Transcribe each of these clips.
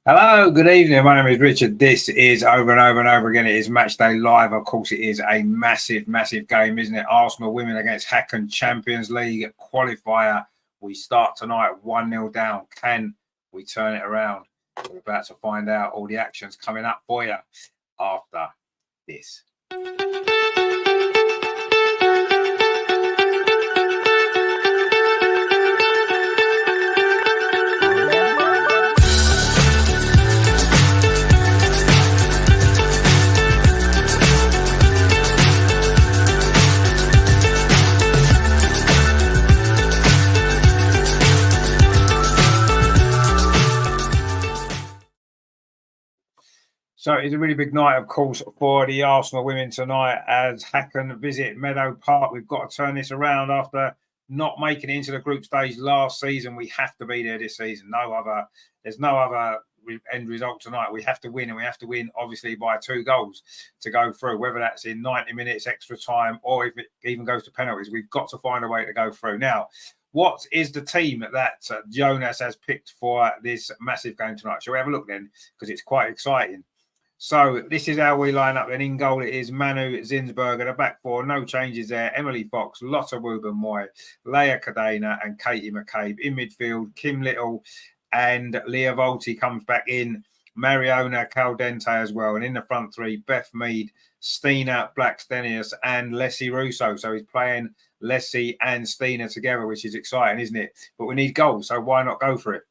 Hello, good evening. My name is Richard. This is over and over and over again. It is Matchday Live. Of course, it is a massive, massive game, isn't it? Arsenal women against Hacken Champions League qualifier. We start tonight 1-0 down. Can we turn it around? We're about to find out. All the actions coming up for you after this. So it's a really big night, of course, for the Arsenal women tonight as Hacken visit Meadow Park. We've got to turn this around after not making it into the group stage last season. We have to be there this season. There's no other end result tonight. We have to win, and we have to win, obviously, by 2 goals to go through, whether that's in 90 minutes extra time or if it even goes to penalties. We've got to find a way to go through. Now, what is the team that Jonas has picked for this massive game tonight? Shall we have a look then? Because it's quite exciting. So this is how we line up. And in goal, it is Manu Zinsberg. At the back 4, no changes there. Emily Fox, Lotta Wooben-Moy, Leah Cadena and Katie McCabe. In midfield, Kim Little and Leah Volti comes back in. Mariona Caldente as well. And in the front 3, Beth Mead, Stina Blackstenius and Leslie Russo. So he's playing Leslie and Stina together, which is exciting, isn't it? But we need goals, so why not go for it?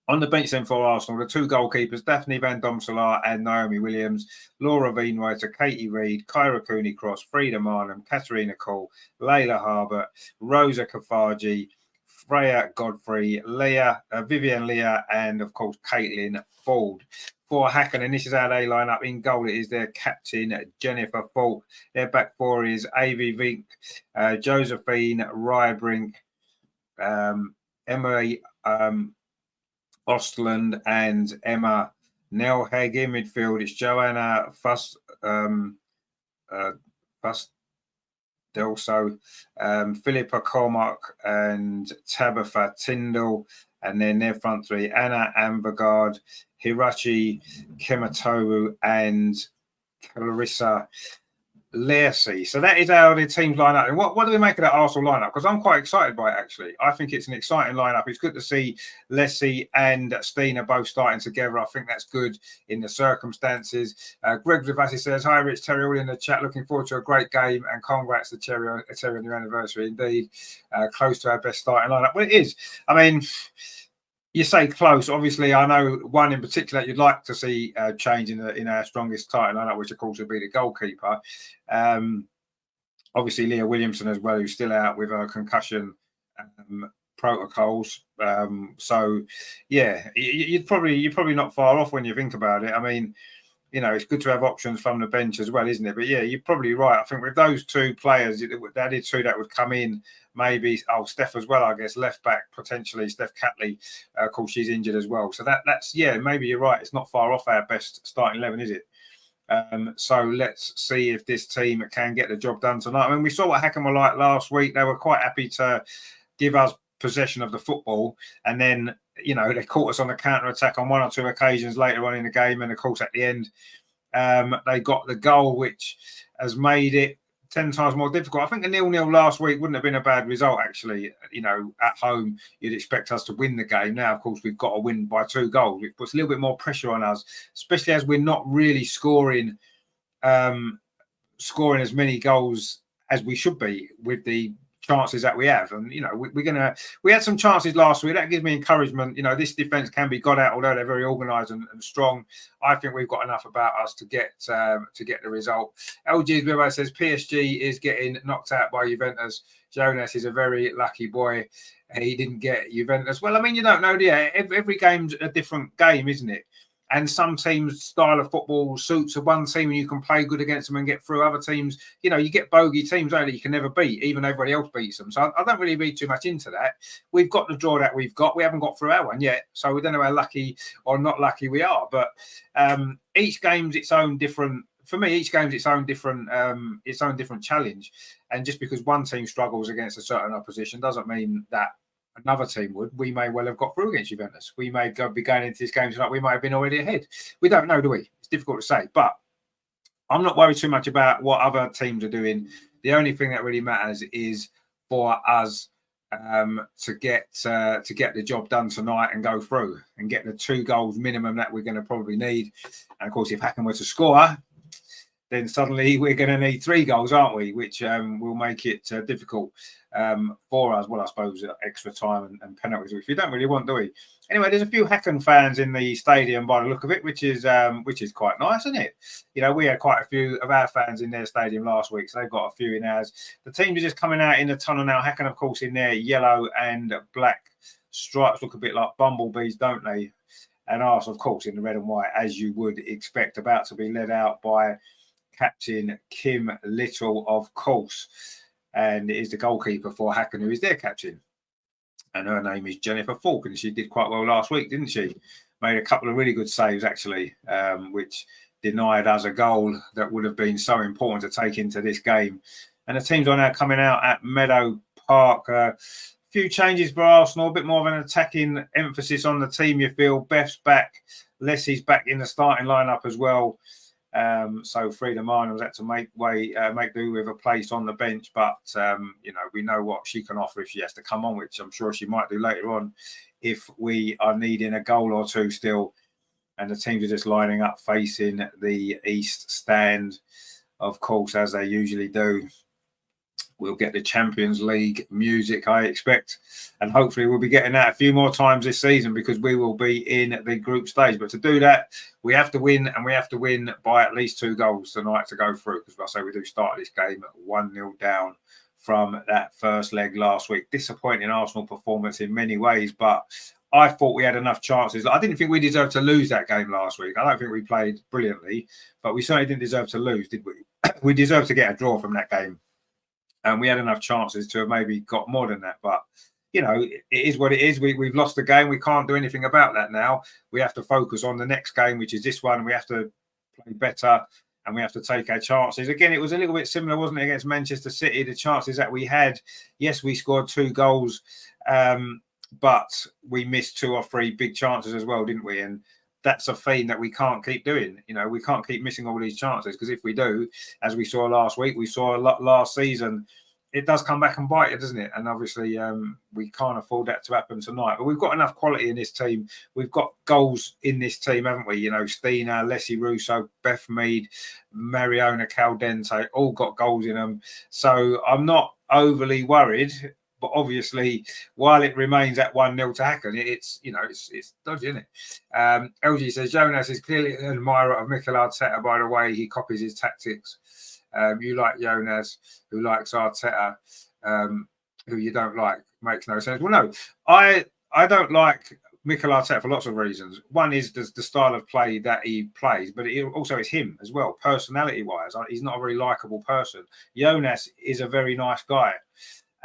On the bench then for Arsenal, the 2 goalkeepers, Daphne Van Domselaar and Naomi Williams, Laura Veenwriter, Katie Reid, Kyra Cooney-Cross, Frida Marnham, Katarina Cole, Layla Harbert, Rosa Kafaji, Freya Godfrey, Vivian Leah, and of course, Caitlin Ford. For Hacken, and this is how they line up. In goal, it is their captain, Jennifer Falk. Their back 4 is Avi Vink, Josephine Rybrink, Emily Ostland and Emma Nelheg. In midfield, it's Joanna Fustelso, Philippa Cormack and Tabitha Tyndall. And then their front 3, Anna Ambergard, Hirachi Kematoru and Clarissa Lacy. So that is how the teams line up. And what do we make of that Arsenal lineup? Because I'm quite excited by it, actually. I think it's an exciting lineup. It's good to see Leslie and Stina both starting together. I think that's good in the circumstances. Greg Rivasi says, hi, Rich, Terry, all in the chat. Looking forward to a great game and congrats to Terry on your anniversary. Indeed, close to our best starting lineup. Well, it is. I mean, you say close. Obviously, I know one in particular you'd like to see change in our strongest starting lineup, which of course would be the goalkeeper. Obviously, Leah Williamson as well, who's still out with concussion protocols. So, yeah, you're probably not far off when you think about it. I mean, you know, it's good to have options from the bench as well, isn't it? But yeah, you're probably right. I think with those 2 players, the added 2 that would come in, maybe Steph as well, I guess, left back potentially, Steph Catley, of course she's injured as well. So that's yeah, maybe you're right. It's not far off our best starting 11, is it? So let's see if this team can get the job done tonight. I mean, we saw what Hacken were like last week. They were quite happy to give us possession of the football, and then, you know, they caught us on the counter-attack on 1 or 2 occasions later on in the game, and of course at the end they got the goal, which has made it 10 times more difficult. I think the 0-0 last week wouldn't have been a bad result, actually. You know, at home you'd expect us to win the game. Now, of course, we've got to win by 2 goals. It puts a little bit more pressure on us, especially as we're not really scoring as many goals as we should be with the chances that we have. And, you know, we had some chances last week. That gives me encouragement. You know, this defence can be got out, although they're very organised and strong. I think we've got enough about us to get the result. LG River says PSG is getting knocked out by Juventus. Jonas is a very lucky boy. He didn't get Juventus. Well, I mean, you don't know, do you? Every game's a different game, isn't it? And some teams' style of football suits one team and you can play good against them and get through. Other teams, you know, you get bogey teams only you can never beat, even everybody else beats them. So I don't really read too much into that. We've got the draw that we've got. We haven't got through our one yet. So we don't know how lucky or not lucky we are. But each game's its own different. For me, each game's its own different challenge. And just because one team struggles against a certain opposition doesn't mean that another team would. We may well have got through against Juventus. We may be going into this game tonight. We might have been already ahead. We don't know, do we? It's difficult to say. But I'm not worried too much about what other teams are doing. The only thing that really matters is for us to get the job done tonight and go through and get the 2 goals minimum that we're going to probably need. And of course, if Hacken were to score, then suddenly we're going to need 3 goals, aren't we? Which will make it difficult for us. Well, I suppose extra time and penalties, which we don't really want, do we? Anyway, there's a few Hacken fans in the stadium by the look of it, which is quite nice, isn't it? You know, we had quite a few of our fans in their stadium last week, so they've got a few in ours. The teams are just coming out in the tunnel now. Hacken, of course, in their yellow and black stripes, look a bit like bumblebees, don't they? And ours, of course, in the red and white, as you would expect, about to be led out by Captain Kim Little, of course, and it is the goalkeeper for Hacken who is their captain, and her name is Jennifer Falk, and she did quite well last week, didn't she? Made a couple of really good saves actually, which denied us a goal that would have been so important to take into this game. And the teams are now coming out at Meadow Park. A few changes for Arsenal, a bit more of an attacking emphasis on the team, you feel. Beth's back, Leslie's back in the starting lineup as well. So Frida Marnell's had to make do with a place on the bench, but you know, we know what she can offer if she has to come on, which I'm sure she might do later on if we are needing a goal or two still. And the teams are just lining up facing the East Stand, of course, as they usually do. We'll get the Champions League music, I expect. And hopefully we'll be getting that a few more times this season because we will be in the group stage. But to do that, we have to win, and we have to win by at least 2 goals tonight to go through. Because I say we do start this game at 1-0 down from that first leg last week. Disappointing Arsenal performance in many ways, but I thought we had enough chances. I didn't think we deserved to lose that game last week. I don't think we played brilliantly, but we certainly didn't deserve to lose, did we? We deserved to get a draw from that game. And we had enough chances to have maybe got more than that. But, you know, it is what it is. We've lost the game. We can't do anything about that now. We have to focus on the next game, which is this one. We have to play better and we have to take our chances. Again, it was a little bit similar, wasn't it, against Manchester City? The chances that we had, yes, we scored 2 goals, but we missed 2 or 3 big chances as well, didn't we? And that's a theme that we can't keep doing. You know, we can't keep missing all these chances because if we do, as we saw last week, we saw a lot last season, it does come back and bite it, doesn't it? And obviously we can't afford that to happen tonight. But we've got enough quality in this team. We've got goals in this team, haven't we? You know, Stina, Leslie Russo, Beth Mead, Mariona Caldente, all got goals in them. So I'm not overly worried. But obviously, while it remains at 1-0 to Hacken, it's dodgy, isn't it? LG says, Jonas is clearly an admirer of Mikel Arteta by the way he copies his tactics. You like Jonas, who likes Arteta, who you don't like, makes no sense. Well, no, I don't like Mikel Arteta for lots of reasons. One is the style of play that he plays, but it also is him as well, personality-wise. He's not a very likable person. Jonas is a very nice guy.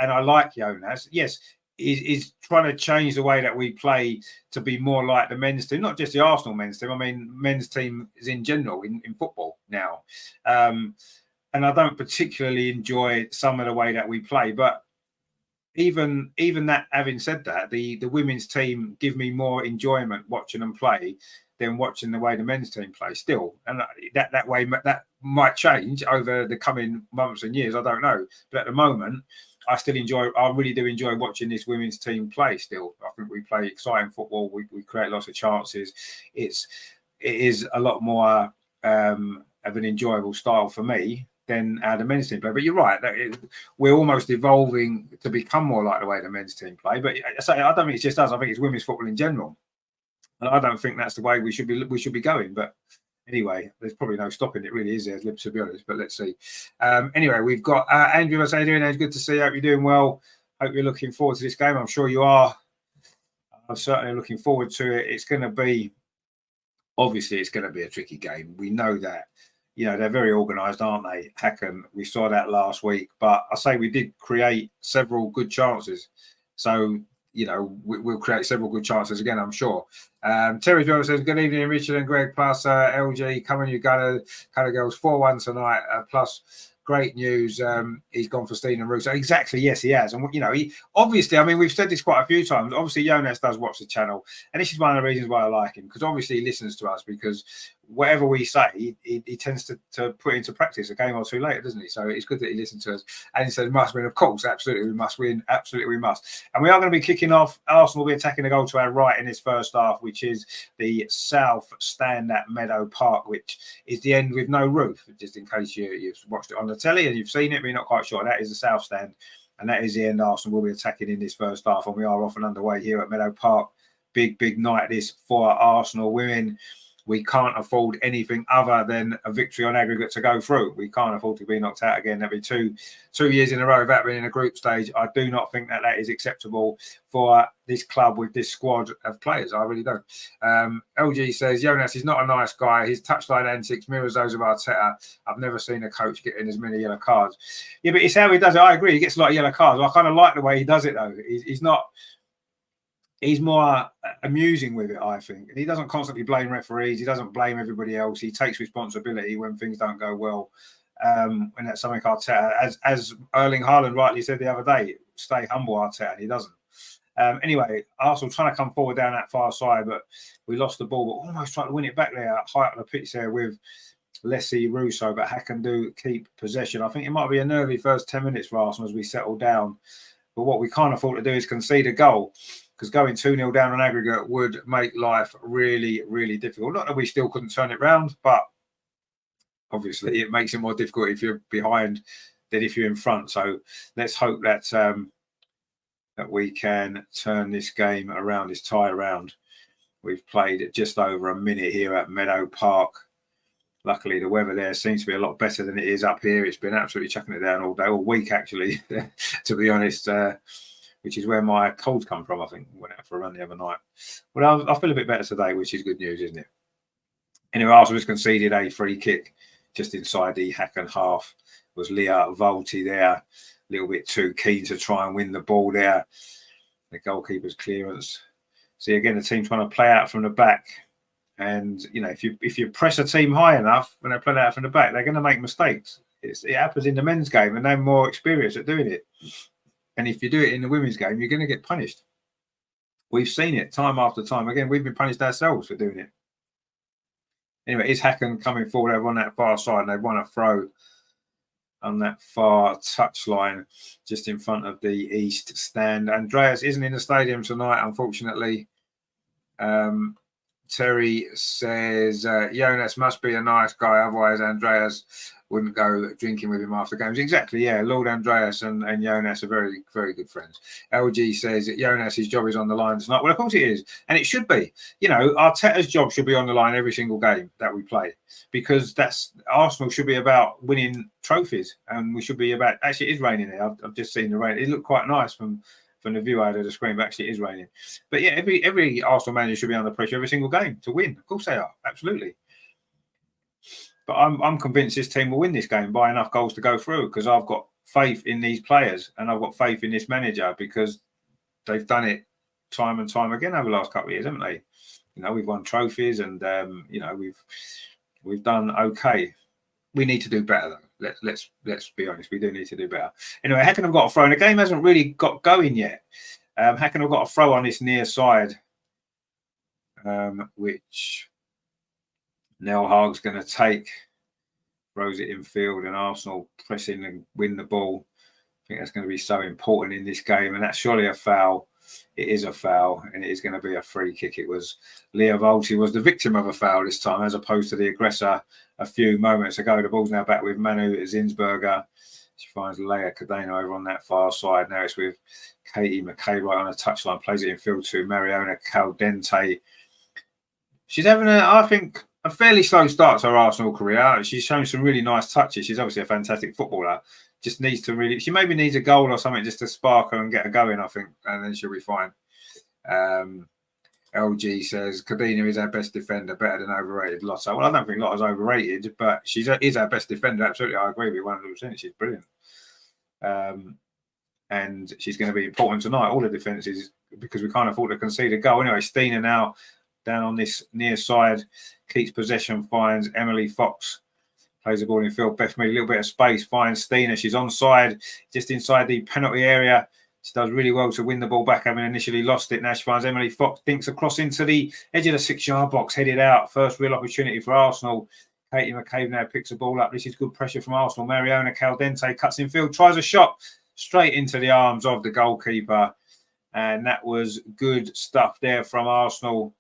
And I like Jonas. Yes, he's trying to change the way that we play to be more like the men's team, not just the Arsenal men's team. I mean, men's team is in general in football now. And I don't particularly enjoy some of the way that we play. But even that, having said that, the women's team give me more enjoyment watching them play than watching the way the men's team play still. And that way, that might change over the coming months and years. I don't know. But at the moment, I really do enjoy watching this women's team play still. I think we play exciting football. We create lots of chances. It is a lot more of an enjoyable style for me than how the men's team play. But you're right, we're almost evolving to become more like the way the men's team play. But I don't think it's just us. I think it's women's football in general, and I don't think that's the way we should be going. But anyway, there's probably no stopping it, really, is there, to be honest? But let's see. Anyway, we've got Andrew. How you doing? It's good to see you. Hope you're doing well. Hope you're looking forward to this game. I'm sure you are. I'm certainly looking forward to it. It's going to be a tricky game. We know that. They're very organised, aren't they? Hacken, we saw that last week. But I say we did create several good chances. So, we'll create several good chances again, I'm sure. Terry Jones says, good evening, Richard and Greg, plus LG, come on, you Gunner girls, 4-1 tonight, plus great news. He's gone for Steen and Russo. Exactly, yes, he has. And, he obviously, we've said this quite a few times. Obviously, Jonas does watch the channel. And this is one of the reasons why I like him, because obviously he listens to us, because whatever we say, he tends to put into practice a game or two later, doesn't he? So it's good that he listens to us. And he says, must win. Of course, absolutely, we must win. Absolutely, we must. And we are going to be kicking off. Arsenal will be attacking the goal to our right in this first half, which is the south stand at Meadow Park, which is the end with no roof, just in case you've watched it on the telly and you've seen it, but you're not quite sure. That is the south stand, and that is the end Arsenal will be attacking in this first half, and we are off and underway here at Meadow Park. Big night this for Arsenal women. We can't afford anything other than a victory on aggregate to go through. We can't afford to be knocked out again. That'll be two years in a row without being in a group stage. I do not think that is acceptable for this club with this squad of players. I really don't. LG says, Jonas is not a nice guy. His touchline antics mirrors those of Arteta. I've never seen a coach getting as many yellow cards. Yeah, but it's how he does it. I agree. He gets a lot of yellow cards. I kind of like the way he does it, though. He's not... He's more amusing with it, I think. And he doesn't constantly blame referees. He doesn't blame everybody else. He takes responsibility when things don't go well. When that's something Arteta, as Erling Haaland rightly said the other day, stay humble, Arteta, and he doesn't. Anyway, Arsenal trying to come forward down that far side, but we lost the ball, but almost trying to win it back there, high up the pitch there with Leslie Russo, but Hacken do keep possession. I think it might be a nervy first 10 minutes for Arsenal as we settle down. But what we can't afford to do is concede a goal, because going 2-0 down on aggregate would make life really, really difficult. Not that we still couldn't turn it round, but obviously it makes it more difficult if you're behind than if you're in front. So let's hope that that we can turn this game around, this tie around. We've played just over a minute here at Meadow Park. Luckily, the weather there seems to be a lot better than it is up here. It's been absolutely chucking it down all day, all week, actually, to be honest, which is where my colds come from, I think. Went out for a run the other night. Well, I feel a bit better today, which is good news, isn't it? Anyway, Arsenal has conceded a free kick just inside the Hacken half. It was Leah Volti there, a little bit too keen to try and win the ball there. The goalkeeper's clearance. See, again, the team trying to play out from the back. And, if you press a team high enough when they play out from the back, they're going to make mistakes. It happens in the men's game, and they're more experienced at doing it. And if you do it in the women's game, you're going to get punished. We've seen it time after time. Again, we've been punished ourselves for doing it. Anyway, is Hacken coming forward over on that far side? And they've won a throw on that far touchline just in front of the east stand. Andreas isn't in the stadium tonight, unfortunately. Terry says, Jonas must be a nice guy, otherwise Andreas wouldn't go drinking with him after games. Exactly, yeah. Lord Andreas and Jonas are very, very good friends. LG says that Jonas's job is on the line tonight. Well, of course it is. And it should be. Arteta's job should be on the line every single game that we play, because Arsenal should be about winning trophies. And we should be about... Actually, it is raining there. I've just seen the rain. It looked quite nice from the view out of the screen, but actually it is raining. But yeah, every Arsenal manager should be under pressure every single game to win. Of course they are, absolutely. But I'm convinced this team will win this game by enough goals to go through, because I've got faith in these players and I've got faith in this manager, because they've done it time and time again over the last couple of years, haven't they? We've won trophies and we've done okay. We need to do better, though. Let's be honest. We do need to do better. Anyway, Hacken have got a throw, and the game hasn't really got going yet. Hacken have got a throw on this near side, which Nell Haag's going to take. Throws it in field, and Arsenal pressing and win the ball. I think that's going to be so important in this game, and that's surely a foul. It is a foul, and it is going to be a free kick. It was Leah Volti was the victim of a foul this time, as opposed to the aggressor, a few moments ago. The ball's now back with Manu Zinsberger. She finds Leia Cadena over on that far side. Now it's with Katie McKay right on the touchline. Plays it in field to Mariona Caldente. She's having, I think, a fairly slow start to her Arsenal career. She's shown some really nice touches. She's obviously a fantastic footballer. Just needs to really, she maybe needs a goal or something just to spark her and get her going, I think, and then she'll be fine. LG says Cadena is our best defender, better than overrated Lotto. Well, I don't think Lotto's overrated, but she's is our best defender. Absolutely, I agree with you 100%. She's brilliant. And she's going to be important tonight, all the defences, because we can't afford to concede a goal. Anyway, Stina now down on this near side, keeps possession, finds Emily Fox, plays the ball in field. Beth Mead, a little bit of space, finds Stina. She's onside, just inside the penalty area. She does really well to win the ball back, having initially lost it. Now she finds Emily Fox, dinks across into the edge of the 6-yard box, headed out. First real opportunity for Arsenal. Katie McCabe now picks the ball up. This is good pressure from Arsenal. Mariona Caldente cuts in field, tries a shot straight into the arms of the goalkeeper. And that was good stuff there from Arsenal.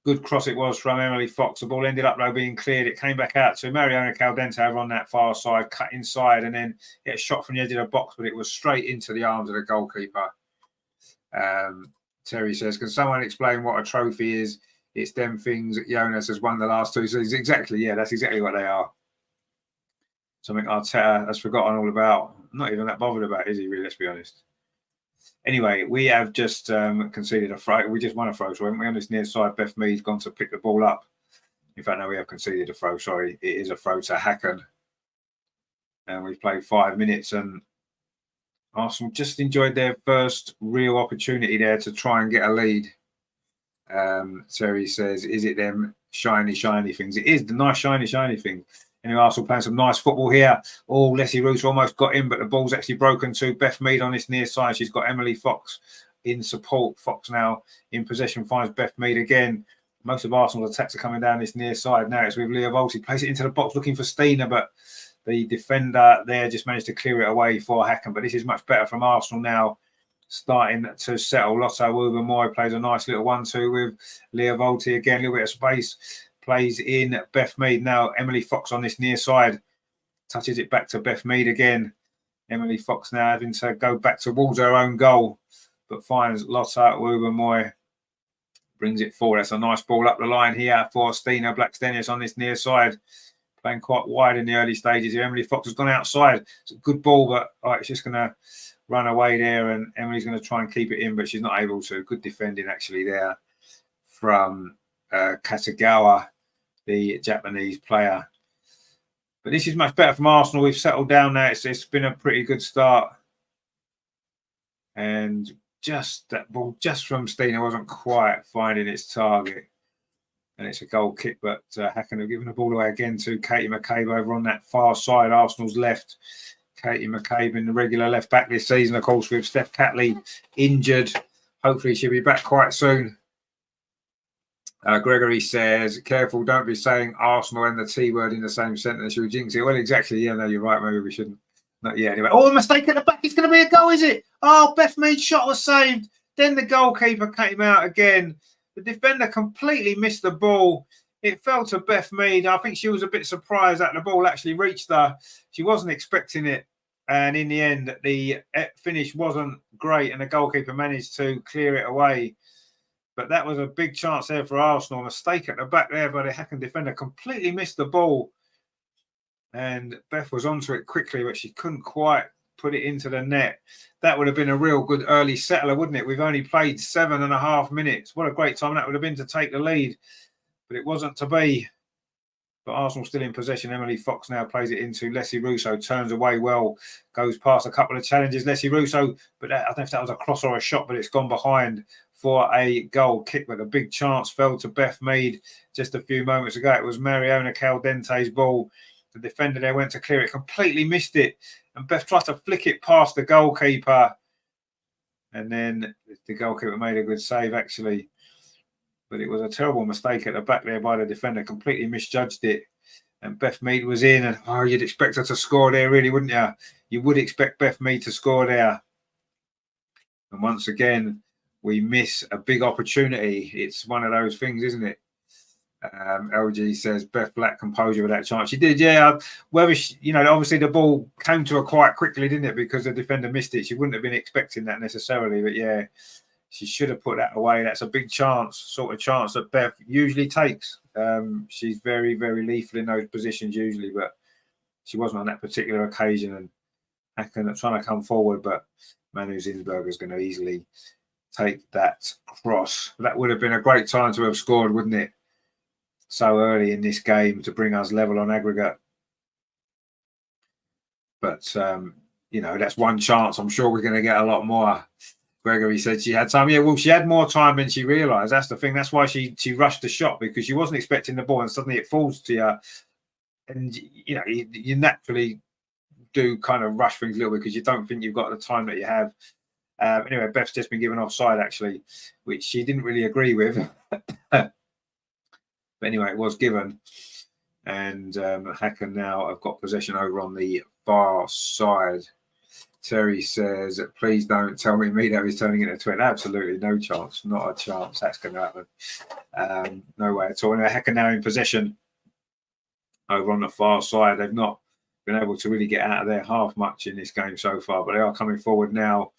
Good cross it was from Emily Fox. The ball ended up, though, being cleared. It came back out to Mariona Caldente over on that far side, cut inside, and then hit a shot from the edge of the box, but it was straight into the arms of the goalkeeper. Terry says, can someone explain what a trophy is? It's them things that Jonas has won the last 2 seasons. Exactly, yeah, that's exactly what they are. Something Arteta has forgotten all about. Not even that bothered about, is he, really? Let's be honest. Anyway, we have just conceded a throw. We just won a throw, so haven't we? On this near side, Beth Mead's gone to pick the ball up. In fact, no, we have conceded a throw. Sorry, it is a throw to Hacken. And we've played 5 minutes, and Arsenal just enjoyed their first real opportunity there to try and get a lead. Terry says, is it them shiny things? It is the nice shiny thing. Anyway, Arsenal playing some nice football here. Oh, Leslie Roos almost got in, but the ball's actually broken to Beth Mead on this near side. She's got Emily Fox in support. Fox now in possession, finds Beth Mead again. Most of Arsenal's attacks are coming down this near side. Now it's with Leah Volti. Plays it into the box looking for Stina, but the defender there just managed to clear it away for Hacken. But this is much better from Arsenal now, starting to settle. Lotto Wilbermoy plays a nice little 1-2 with Leah Volti again. A little bit of space. Plays in Beth Mead. Now Emily Fox on this near side. Touches it back to Beth Mead again. Emily Fox now having to go back towards her own goal, but finds Lotta Wilbermoy. Brings it forward. That's a nice ball up the line here for Stina Blackstenius on this near side. Playing quite wide in the early stages here. Emily Fox has gone outside. It's a good ball, but it's just going to run away there, and Emily's going to try and keep it in, but she's not able to. Good defending actually there from Katagawa, the Japanese player. But this is much better from Arsenal. We've settled down now. It's been a pretty good start. And just that ball, just from Stina, wasn't quite finding its target. And it's a goal kick, but Hacken have given the ball away again to Katie McCabe over on that far side, Arsenal's left. Katie McCabe in the regular left back this season, of course, with Steph Catley injured. Hopefully she'll be back quite soon. Gregory says, careful, don't be saying Arsenal and the T word in the same sentence. You'll jinx it. Well, exactly. Yeah, no, you're right. Maybe we shouldn't. Not yet. Anyway. Oh, a mistake at the back. It's going to be a goal, is it? Oh, Beth Mead's shot was saved. Then the goalkeeper came out again. The defender completely missed the ball. It fell to Beth Mead. I think she was a bit surprised that the ball actually reached her. She wasn't expecting it. And in the end, the finish wasn't great, and the goalkeeper managed to clear it away. But that was a big chance there for Arsenal. A mistake at the back there by the Hacken defender. Completely missed the ball. And Beth was onto it quickly, but she couldn't quite put it into the net. That would have been a real good early settler, wouldn't it? We've only played 7.5 minutes. What a great time that would have been to take the lead. But it wasn't to be. But Arsenal still in possession. Emily Fox now plays it into Leslie Russo. Turns away well. Goes past a couple of challenges. Leslie Russo, but I don't know if that was a cross or a shot, but it's gone behind for a goal kick. But a big chance fell to Beth Mead just a few moments ago. It was Mariona Caldente's ball. The defender there went to clear it. Completely missed it. And Beth tried to flick it past the goalkeeper. And then the goalkeeper made a good save, actually. But it was a terrible mistake at the back there by the defender. Completely misjudged it. And Beth Mead was in. And you'd expect her to score there, really, wouldn't you? You would expect Beth Mead to score there. And once again, we miss a big opportunity. It's one of those things, isn't it? LG says Beth lacked composure with that chance. She did, yeah. Whether she, obviously the ball came to her quite quickly, didn't it? Because the defender missed it. She wouldn't have been expecting that necessarily, but yeah, she should have put that away. That's a big chance, sort of chance that Beth usually takes. She's very, very lethal in those positions usually, but she wasn't on that particular occasion. And Hacken trying to come forward, but Manu Zinsberger is going to easily take that cross. That would have been a great time to have scored, wouldn't it? So early in this game to bring us level on aggregate. But, that's one chance. I'm sure we're going to get a lot more. Gregory said she had time. Yeah, well, she had more time than she realised. That's the thing. That's why she rushed the shot, because she wasn't expecting the ball and suddenly it falls to you. And, you naturally do kind of rush things a little bit because you don't think you've got the time that you have. Anyway, Beth's just been given offside, actually, which she didn't really agree with. But anyway, it was given. And Hacken now have got possession over on the far side. Terry says, please don't tell me Meadow is turning into a twin. Absolutely no chance. Not a chance that's going to happen. No way at all. Anyway, Hacken now in possession over on the far side. They've not been able to really get out of their half much in this game so far, but they are coming forward now.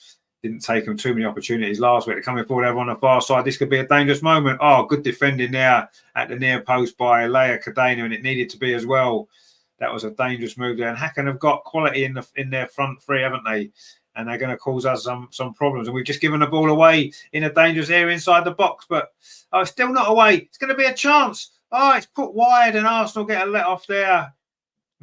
Didn't take them too many opportunities last week. They're coming forward over on the far side. This could be a dangerous moment. Oh, good defending there at the near post by Leia Cadena, and it needed to be as well. That was a dangerous move there. And Hacken have got quality in their front three, haven't they? And they're going to cause us some problems. And we've just given the ball away in a dangerous area inside the box, but it's still not away. It's going to be a chance. Oh, it's put wide, and Arsenal get a let off there.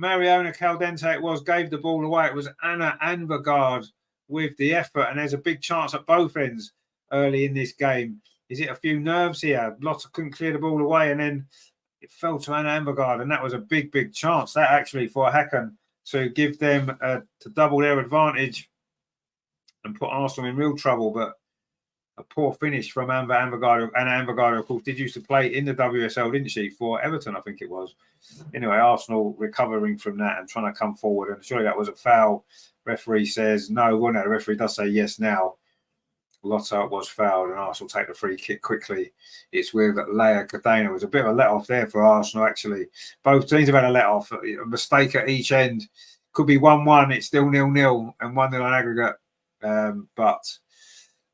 Mariona Caldente, it was, gave the ball away. It was Anna Anvergaard with the effort, and there's a big chance at both ends early in this game. Is it a few nerves here? Lots couldn't clear the ball away, and then it fell to Anna Anvergaard, and that was a big, big chance. That actually for Hacken to give them to double their advantage and put Arsenal in real trouble, but a poor finish from Anna Anvergaard. Anna Anvergaard, of course, did used to play in the WSL, didn't she, for Everton, I think it was. Anyway, Arsenal recovering from that and trying to come forward, and surely that was a foul. Referee says no. Well, no, the referee does say yes now. Lotta was fouled, and Arsenal take the free kick quickly. It's with Leia Cadena. It was a bit of a let-off there for Arsenal, actually. Both teams have had a let-off. A mistake at each end. Could be 1-1. It's still 0-0 and 1-0 on aggregate. But,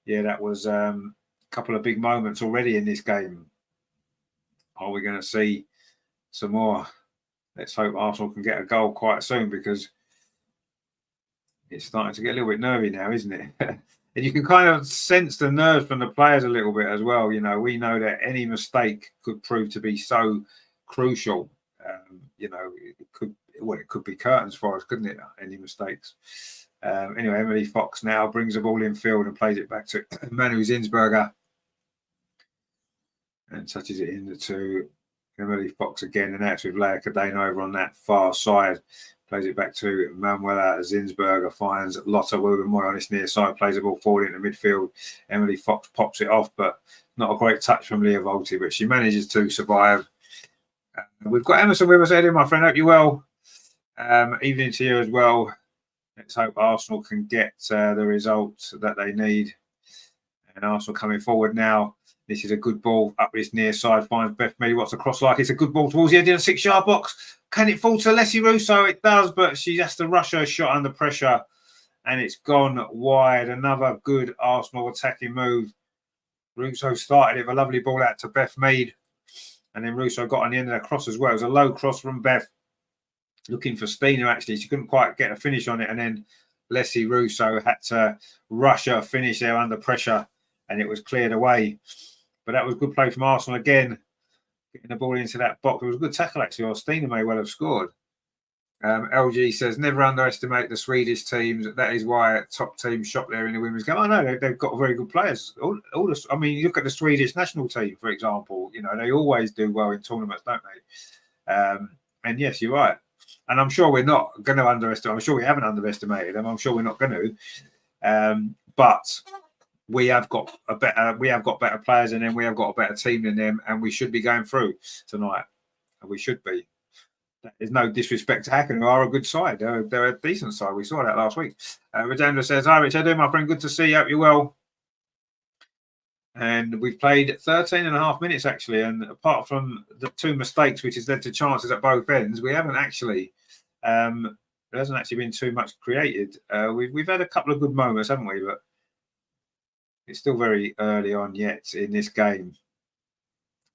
yeah, that was a couple of big moments already in this game. Are we going to see some more? Let's hope Arsenal can get a goal quite soon, because it's starting to get a little bit nervy now, isn't it? And you can kind of sense the nerves from the players a little bit as well. We know that any mistake could prove to be so crucial. It could be curtains for us, couldn't it? Any mistakes. Anyway, Emily Fox now brings the ball in field and plays it back to Manu Zinsberger and touches it into Emily Fox again. And that's with Leia Cadena over on that far side. Plays it back to Manuela Zinsberger, finds Lotta Wubenmoy on this near side, plays the ball forward into midfield. Emily Fox pops it off, but not a great touch from Leah Volti, but she manages to survive. We've got Emerson with us, Eddie, my friend. Hope you're well. Evening to you as well. Let's hope Arsenal can get the result that they need. And Arsenal coming forward now. This is a good ball up this near side. Finds Beth Mead. What's the cross like? It's a good ball towards the edge of the 6-yard box. Can it fall to Leslie Russo? It does, but she has to rush her shot under pressure. And it's gone wide. Another good Arsenal attacking move. Russo started it with a lovely ball out to Beth Mead. And then Russo got on the end of the cross as well. It was a low cross from Beth. Looking for Stina, actually. She couldn't quite get a finish on it. And then Leslie Russo had to rush her finish there under pressure. And it was cleared away. But that was good play from Arsenal again. Getting the ball into that box. It was a good tackle, actually, or Stina may well have scored. LG says, never underestimate the Swedish teams. That is why top teams shop there in the women's game. I know they've got very good players. You look at the Swedish national team, for example. They always do well in tournaments, don't they? And yes, you're right. And I'm sure we're not going to underestimate. I'm sure we haven't underestimated them. I'm sure we're not going to. But we have got better players than them. We have got a better team than them, and we should be going through tonight. And we should be. There's no disrespect to Hacken, who are a good side. They're a decent side. We saw that last week. Rajendra says, "Hi, Rich. How are you doing, my friend? Good to see you. Hope you're well." And we've played 13 and a half minutes, actually. And apart from the 2 mistakes, which has led to chances at both ends, we haven't actually, there hasn't actually been too much created. We've had a couple of good moments, haven't we? But it's still very early on yet in this game.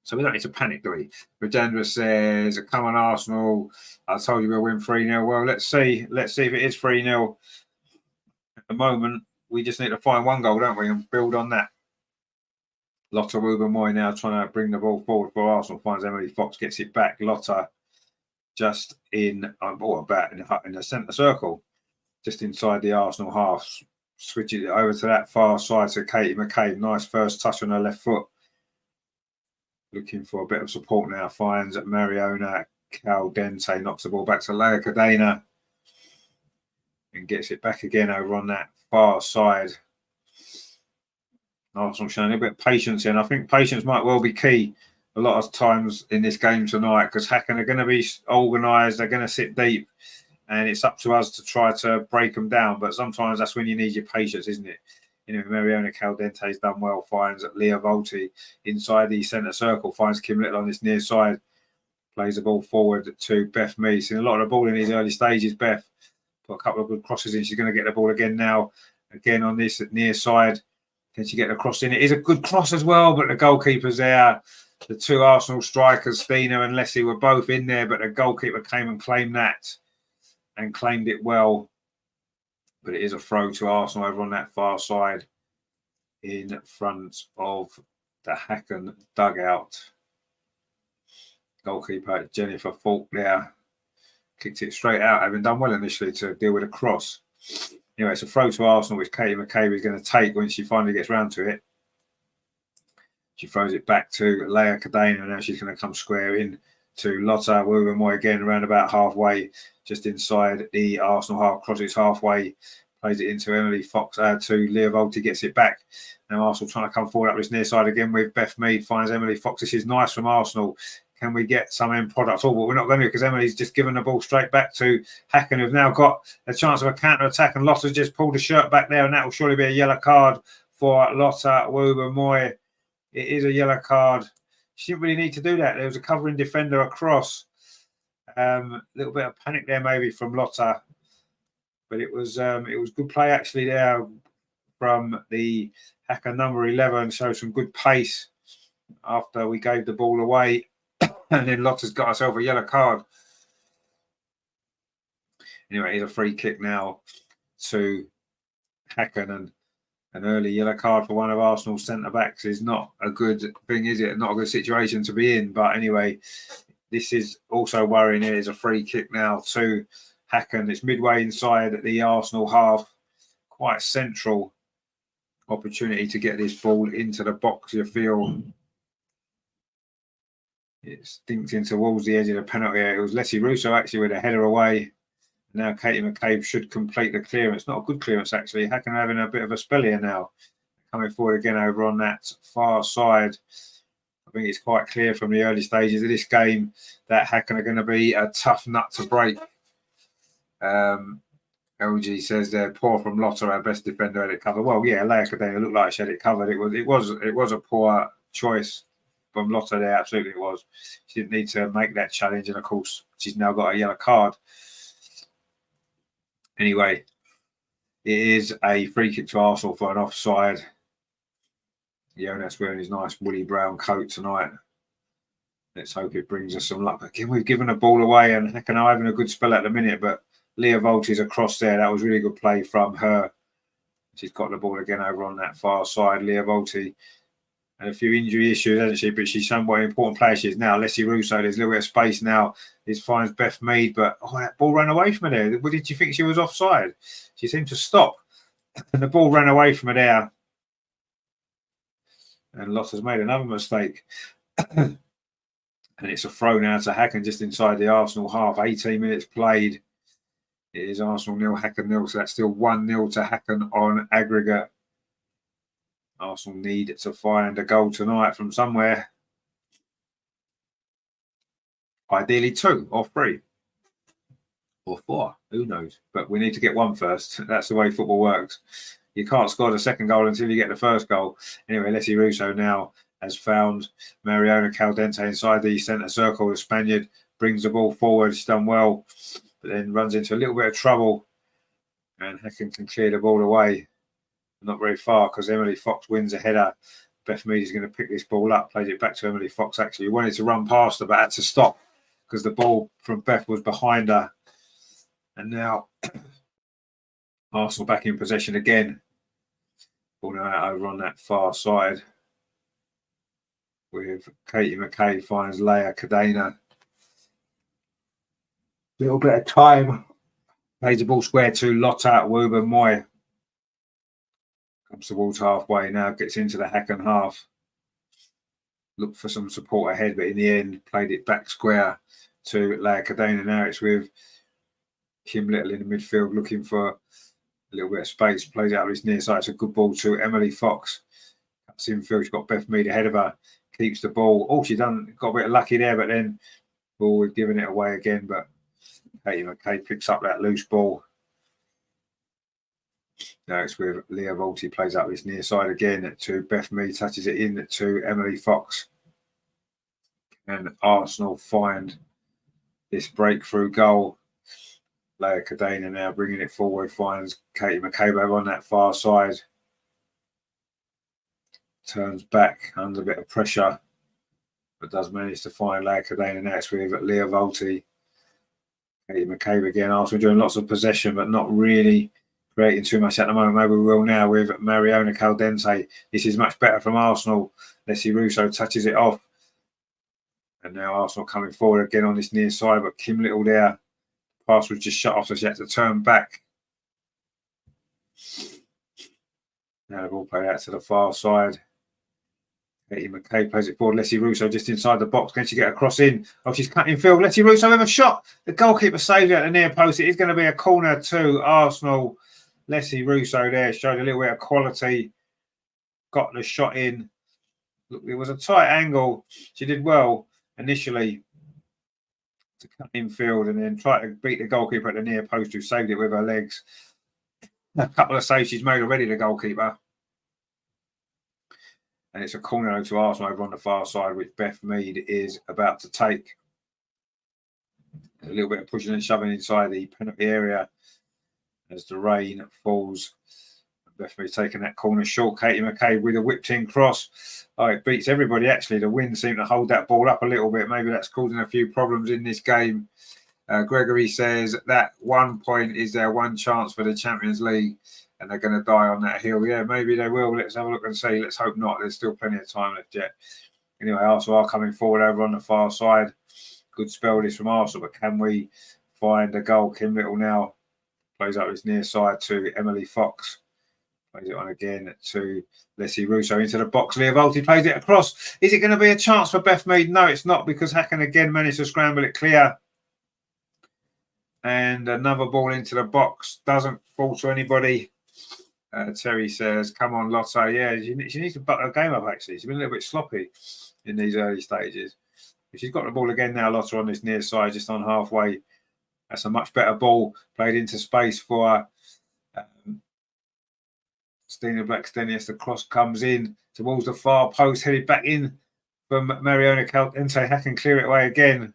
So we don't need to panic, do we? Rajendra says, come on, Arsenal. I told you we'll win 3-0. Well, let's see. Let's see if it is 3-0. At the moment, we just need to find 1 goal, don't we? And build on that. Lotta Ruben-Moy now trying to bring the ball forward for Arsenal. Finds Emily Fox, gets it back. Lotta just in, about in the centre circle, just inside the Arsenal half. Switches it over to that far side to Katie McCabe. Nice first touch on her left foot. Looking for a bit of support now. Finds Mariona Caldente. Knocks the ball back to Leia Cadena. And gets it back again over on that far side. Arsenal showing a bit of patience here, and I think patience might well be key a lot of times in this game tonight, because Hacken are going to be organised, they're going to sit deep, and it's up to us to try to break them down. But sometimes that's when you need your patience, isn't it? You know, Mariona Caldente's done well, finds Leah Volti inside the centre circle, finds Kim Little on this near side, plays the ball forward to Beth Mead. Seen a lot of the ball in these early stages, Beth. Put a couple of good crosses in. She's going to get the ball again now, again on this near side. Can she get the cross in? It is a good cross as well, but the goalkeeper's there. The 2 Arsenal strikers, Stina and Leslie, were both in there, but the goalkeeper came and claimed that and claimed it well. But it is a throw to Arsenal over on that far side in front of the Hacken dugout. Goalkeeper Jennifer Falk there kicked it straight out, having done well initially to deal with a cross. Anyway, it's a throw to Arsenal, which Katie McCabe is going to take when she finally gets round to it. She throws it back to Leia Cadena, and now she's going to come square in to Lotta Ruben-Moy again, around about halfway, just inside the Arsenal half, crosses halfway, plays it into Emily Fox, to Leah Volti, gets it back. Now Arsenal trying to come forward up this near side again with Beth Mead, finds Emily Fox. This is nice from Arsenal. Can we get some end product? Oh, but we're not going to, because Emily's just given the ball straight back to Hacken, who've now got a chance of a counter-attack, and Lotta's just pulled the shirt back there, and that will surely be a yellow card for Lotta Ruben-Moy. It is a yellow card. She didn't really need to do that. There was a covering defender across. A little bit of panic there maybe from Lotta, but it was good play actually there from the Hacken number 11. Showed some good pace after we gave the ball away. And then Lotta's got herself a yellow card. Anyway, it's a free kick now to Hacken, and an early yellow card for one of Arsenal's centre-backs is not a good thing, is it? Not a good situation to be in. But anyway, this is also worrying. It is a free kick now to Hacken. It's midway inside the Arsenal half. Quite central opportunity to get this ball into the box, you feel. It stinks in towards the edge of the penalty area. It was Leslie Russo actually with a header away. Now Katie McCabe should complete the clearance. Not a good clearance actually. Hacken having a bit of a spell here now. Coming forward again over on that far side. I think it's quite clear from the early stages of this game that Hacken are going to be a tough nut to break. LG says they're poor from Lotta, our best defender had it covered. Well, yeah, Leia Cadena looked like she had it covered. It was a poor choice from Lotta there. Absolutely, it was. She didn't need to make that challenge, and of course, she's now got a yellow card. Anyway, it is a free kick to Arsenal for an offside. Jonas wearing his nice woolly brown coat tonight. Let's hope it brings us some luck. Again, we've given the ball away, and Hacken are having a good spell at the minute, but Leah Volti's across there. That was really good play from her. She's got the ball again over on that far side. Leah Volti had a few injury issues, hasn't she? But she's shown what an important player she is now. Leslie Russo, there's a little bit of space now. This finds Beth Mead, but that ball ran away from her there. Did you think she was offside? She seemed to stop, and the ball ran away from her there. And Lotta's made another mistake. And it's a throw now to Hacken just inside the Arsenal half. 18 minutes played. It is Arsenal 0, Hacken 0. So that's still 1-0 to Hacken on aggregate. Arsenal need to find a goal tonight from somewhere. Ideally 2 or 3 or 4. Who knows? But we need to get 1 first. That's the way football works. you can't score the second goal until you get the first goal. Anyway, Leslie Russo now has found Mariona Caldente inside the centre circle. The Spaniard brings the ball forward. She's done well, but then runs into a little bit of trouble. And Hacken can clear the ball away. Not very far because Emily Fox wins a header. Beth Mead is going to pick this ball up. Plays it back to Emily Fox, actually. Wanted to run past her, but had to stop because the ball from Beth was behind her. And now Arsenal back in possession again. Ball now out over on that far side. With Katie McKay finds Leia Cadena. Little bit of time. Plays the ball square to Lotta Wuba Moy. Comes towards halfway now, gets into the Hacken half. Looked for some support ahead, but in the end, played it back square to Leia Cadena. Now it's with Kim Little in the midfield, looking for a little bit of space. Plays out of his near side. It's a good ball to Emily Fox. Cuts infield. She's got Beth Mead ahead of her. Keeps the ball. Oh, she got a bit of lucky there, but then ball was giving it away again. But Katie McKay picks up that loose ball. Now it's with Leah Volti, plays up his near side again to Beth Mead, touches it in to Emily Fox. And Arsenal find this breakthrough goal. Leia Cadena now bringing it forward, finds Katie McCabe on that far side. Turns back under a bit of pressure, but does manage to find Leia Cadena. Now it's with Leah Volti. Katie McCabe again. Arsenal doing lots of possession, but not really creating too much at the moment. Maybe we will now with Mariona Caldente. This is much better from Arsenal. Leslie Russo touches it off. And now Arsenal coming forward again on this near side, but Kim Little there. Pass was just shut off, so she had to turn back. Now the ball played out to the far side. Katie McKay plays it forward. Leslie Russo just inside the box. Can she get a cross in? Oh, she's cutting field. Leslie Russo with a shot. The goalkeeper saves it at the near post. It is going to be a corner to Arsenal. Leslie Russo there showed a little bit of quality. Got the shot in. Look, it was a tight angle. She did well initially to cut infield and then try to beat the goalkeeper at the near post, who saved it with her legs. A couple of saves she's made already, the goalkeeper. And it's a corner to Arsenal over on the far side, which Beth Mead is about to take. A little bit of pushing and shoving inside the penalty area as the rain falls. Beth Mead taking that corner short. Katie McKay with a whipped in cross. Oh, it beats everybody, actually. The wind seemed to hold that ball up a little bit. Maybe that's causing a few problems in this game. Gregory says that 1 point is their one chance for the Champions League. And they're going to die on that hill. Yeah, maybe they will. Let's have a look and see. Let's hope not. There's still plenty of time left yet. Anyway, Arsenal are coming forward over on the far side. Good spell this from Arsenal, but can we find a goal? Kim Little now plays up his near side to Emily Fox. Plays it on again to Leslie Russo into the box. Leah Volti plays it across. Is it going to be a chance for Beth Mead? No, it's not, because Hacken again managed to scramble it clear. And another ball into the box. Doesn't fall to anybody. Terry says, come on, Lotta. Yeah, she needs to butt her game up, actually. She's been a little bit sloppy in these early stages. But she's got the ball again now, Lotta, on this near side, just on halfway. That's a much better ball played into space for Stina Blackstenius. The cross comes in towards the far post, headed back in from Mariona Caldente. Hacken clear it away again.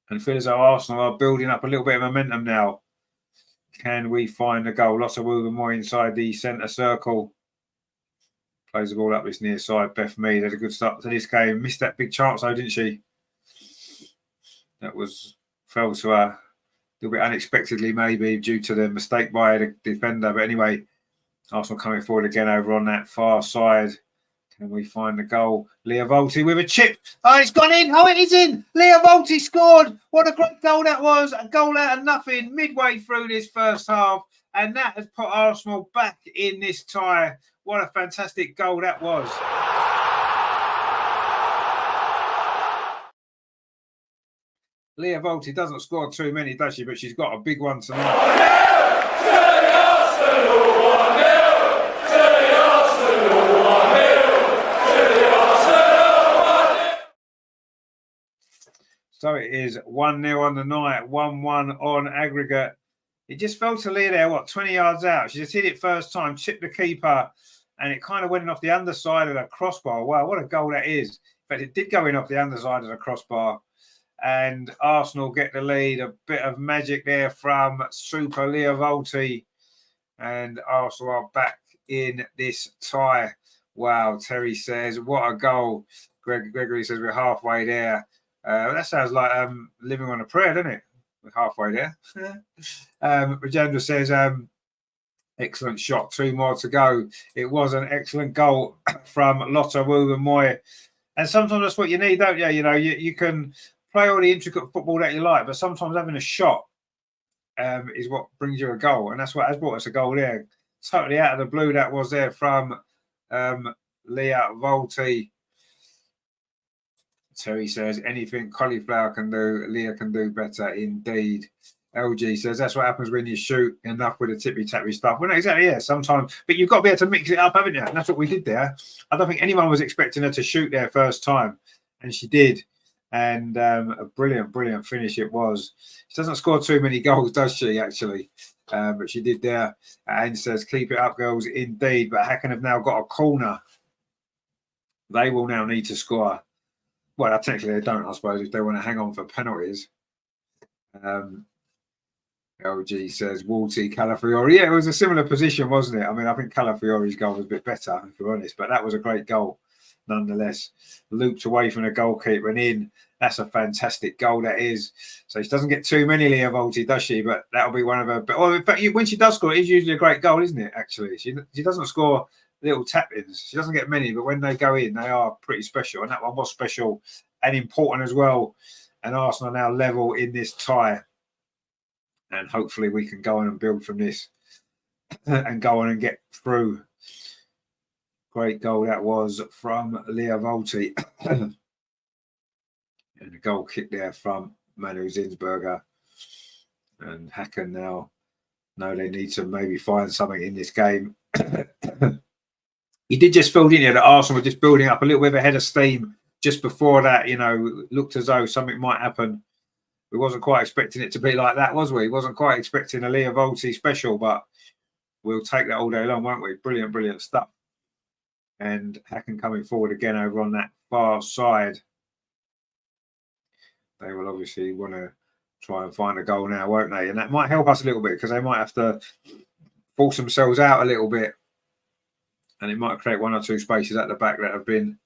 And feel as though Arsenal are building up a little bit of momentum now. Can we find the goal? Lotta Wilbermoy inside the centre circle. Plays the ball up this near side. Beth Mead had a good start to this game. Missed that big chance though, didn't she? That fell to her a little bit unexpectedly, maybe due to the mistake by the defender. But anyway, Arsenal coming forward again over on that far side. Can we find the goal? Leah Volti with a chip. Oh, it's gone in. Oh, it is in. Leah Volti scored. What a great goal that was. A goal out of nothing midway through this first half. And that has put Arsenal back in this tie. What a fantastic goal that was. Leah Volti doesn't score too many, does she? But she's got a big one tonight. So it is 1-0 on the night, 1-1 on aggregate. It just fell to Leah there, 20 yards out. She just hit it first time, chipped the keeper, and it kind of went in off the underside of the crossbar. Wow, what a goal that is. But it did go in off the underside of the crossbar. And Arsenal get the lead. A bit of magic there from Super Leah Volti. And Arsenal are back in this tie. Wow, Terry says, what a goal. Gregory says we're halfway there. That sounds like living on a prayer, doesn't it? We're halfway there. Rajendra says, excellent shot, 2 more to go. It was an excellent goal from Lotta Wooben-Moy. And sometimes that's what you need, don't you? You know, you can play all the intricate football that you like, but sometimes having a shot is what brings you a goal. And that's what has brought us a goal there. Totally out of the blue that was there from Leah Volti. Terry says, anything cauliflower can do, Leah can do better indeed. LG says, that's what happens when you shoot enough with the tippy-tappy stuff. Well, no, exactly, yeah, sometimes. But you've got to be able to mix it up, haven't you? And that's what we did there. I don't think anyone was expecting her to shoot there first time. And she did. And a brilliant, brilliant finish it was. She doesn't score too many goals, does she, actually? But she did there. And says, keep it up, girls, indeed. But Hacken have now got a corner. They will now need to score. Well, technically they don't, I suppose, if they want to hang on for penalties. LG says, Walty, Calafiori. Yeah, it was a similar position, wasn't it? I mean, I think Calafiori's goal was a bit better, if we're honest, but that was a great goal nonetheless. Looped away from the goalkeeper and in. That's a fantastic goal, that is. So she doesn't get too many, Leah Volti, does she? But that'll be one of her. But, well, in fact, when she does score, it is usually a great goal, isn't it, actually? She doesn't score little tap-ins. She doesn't get many, but when they go in, they are pretty special. And that one was special and important as well. And Arsenal are now level in this tie. And hopefully we can go on and build from this and go on and get through. Great goal that was from Leah Volti. And a goal kick there from Manu Zinsberger. And Hacken now know they need to maybe find something in this game. You did just feel, didn't you, that Arsenal were just building up a little bit of a head of steam just before that, you know, looked as though something might happen. We wasn't quite expecting it to be like that, was we? We wasn't quite expecting a Leah Volti special, but we'll take that all day long, won't we? Brilliant, brilliant stuff. And Hacken coming forward again over on that far side. They will obviously want to try and find a goal now, won't they? And that might help us a little bit because they might have to force themselves out a little bit. And it might create 1 or 2 spaces at the back that have been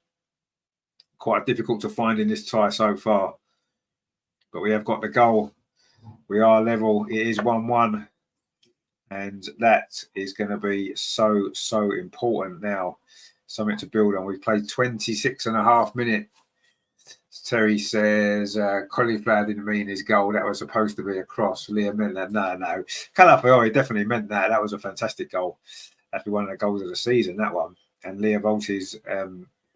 quite difficult to find in this tie so far. But we have got the goal. We are level. It is 1-1. And that is going to be so, so important now. Something to build on. We've played 26.5 minutes. Terry says, cauliflower didn't mean his goal. That was supposed to be a cross. Leah meant that. No. Calafiori definitely meant that. That was a fantastic goal. That'd be one of the goals of the season, that one. And Leah Volti's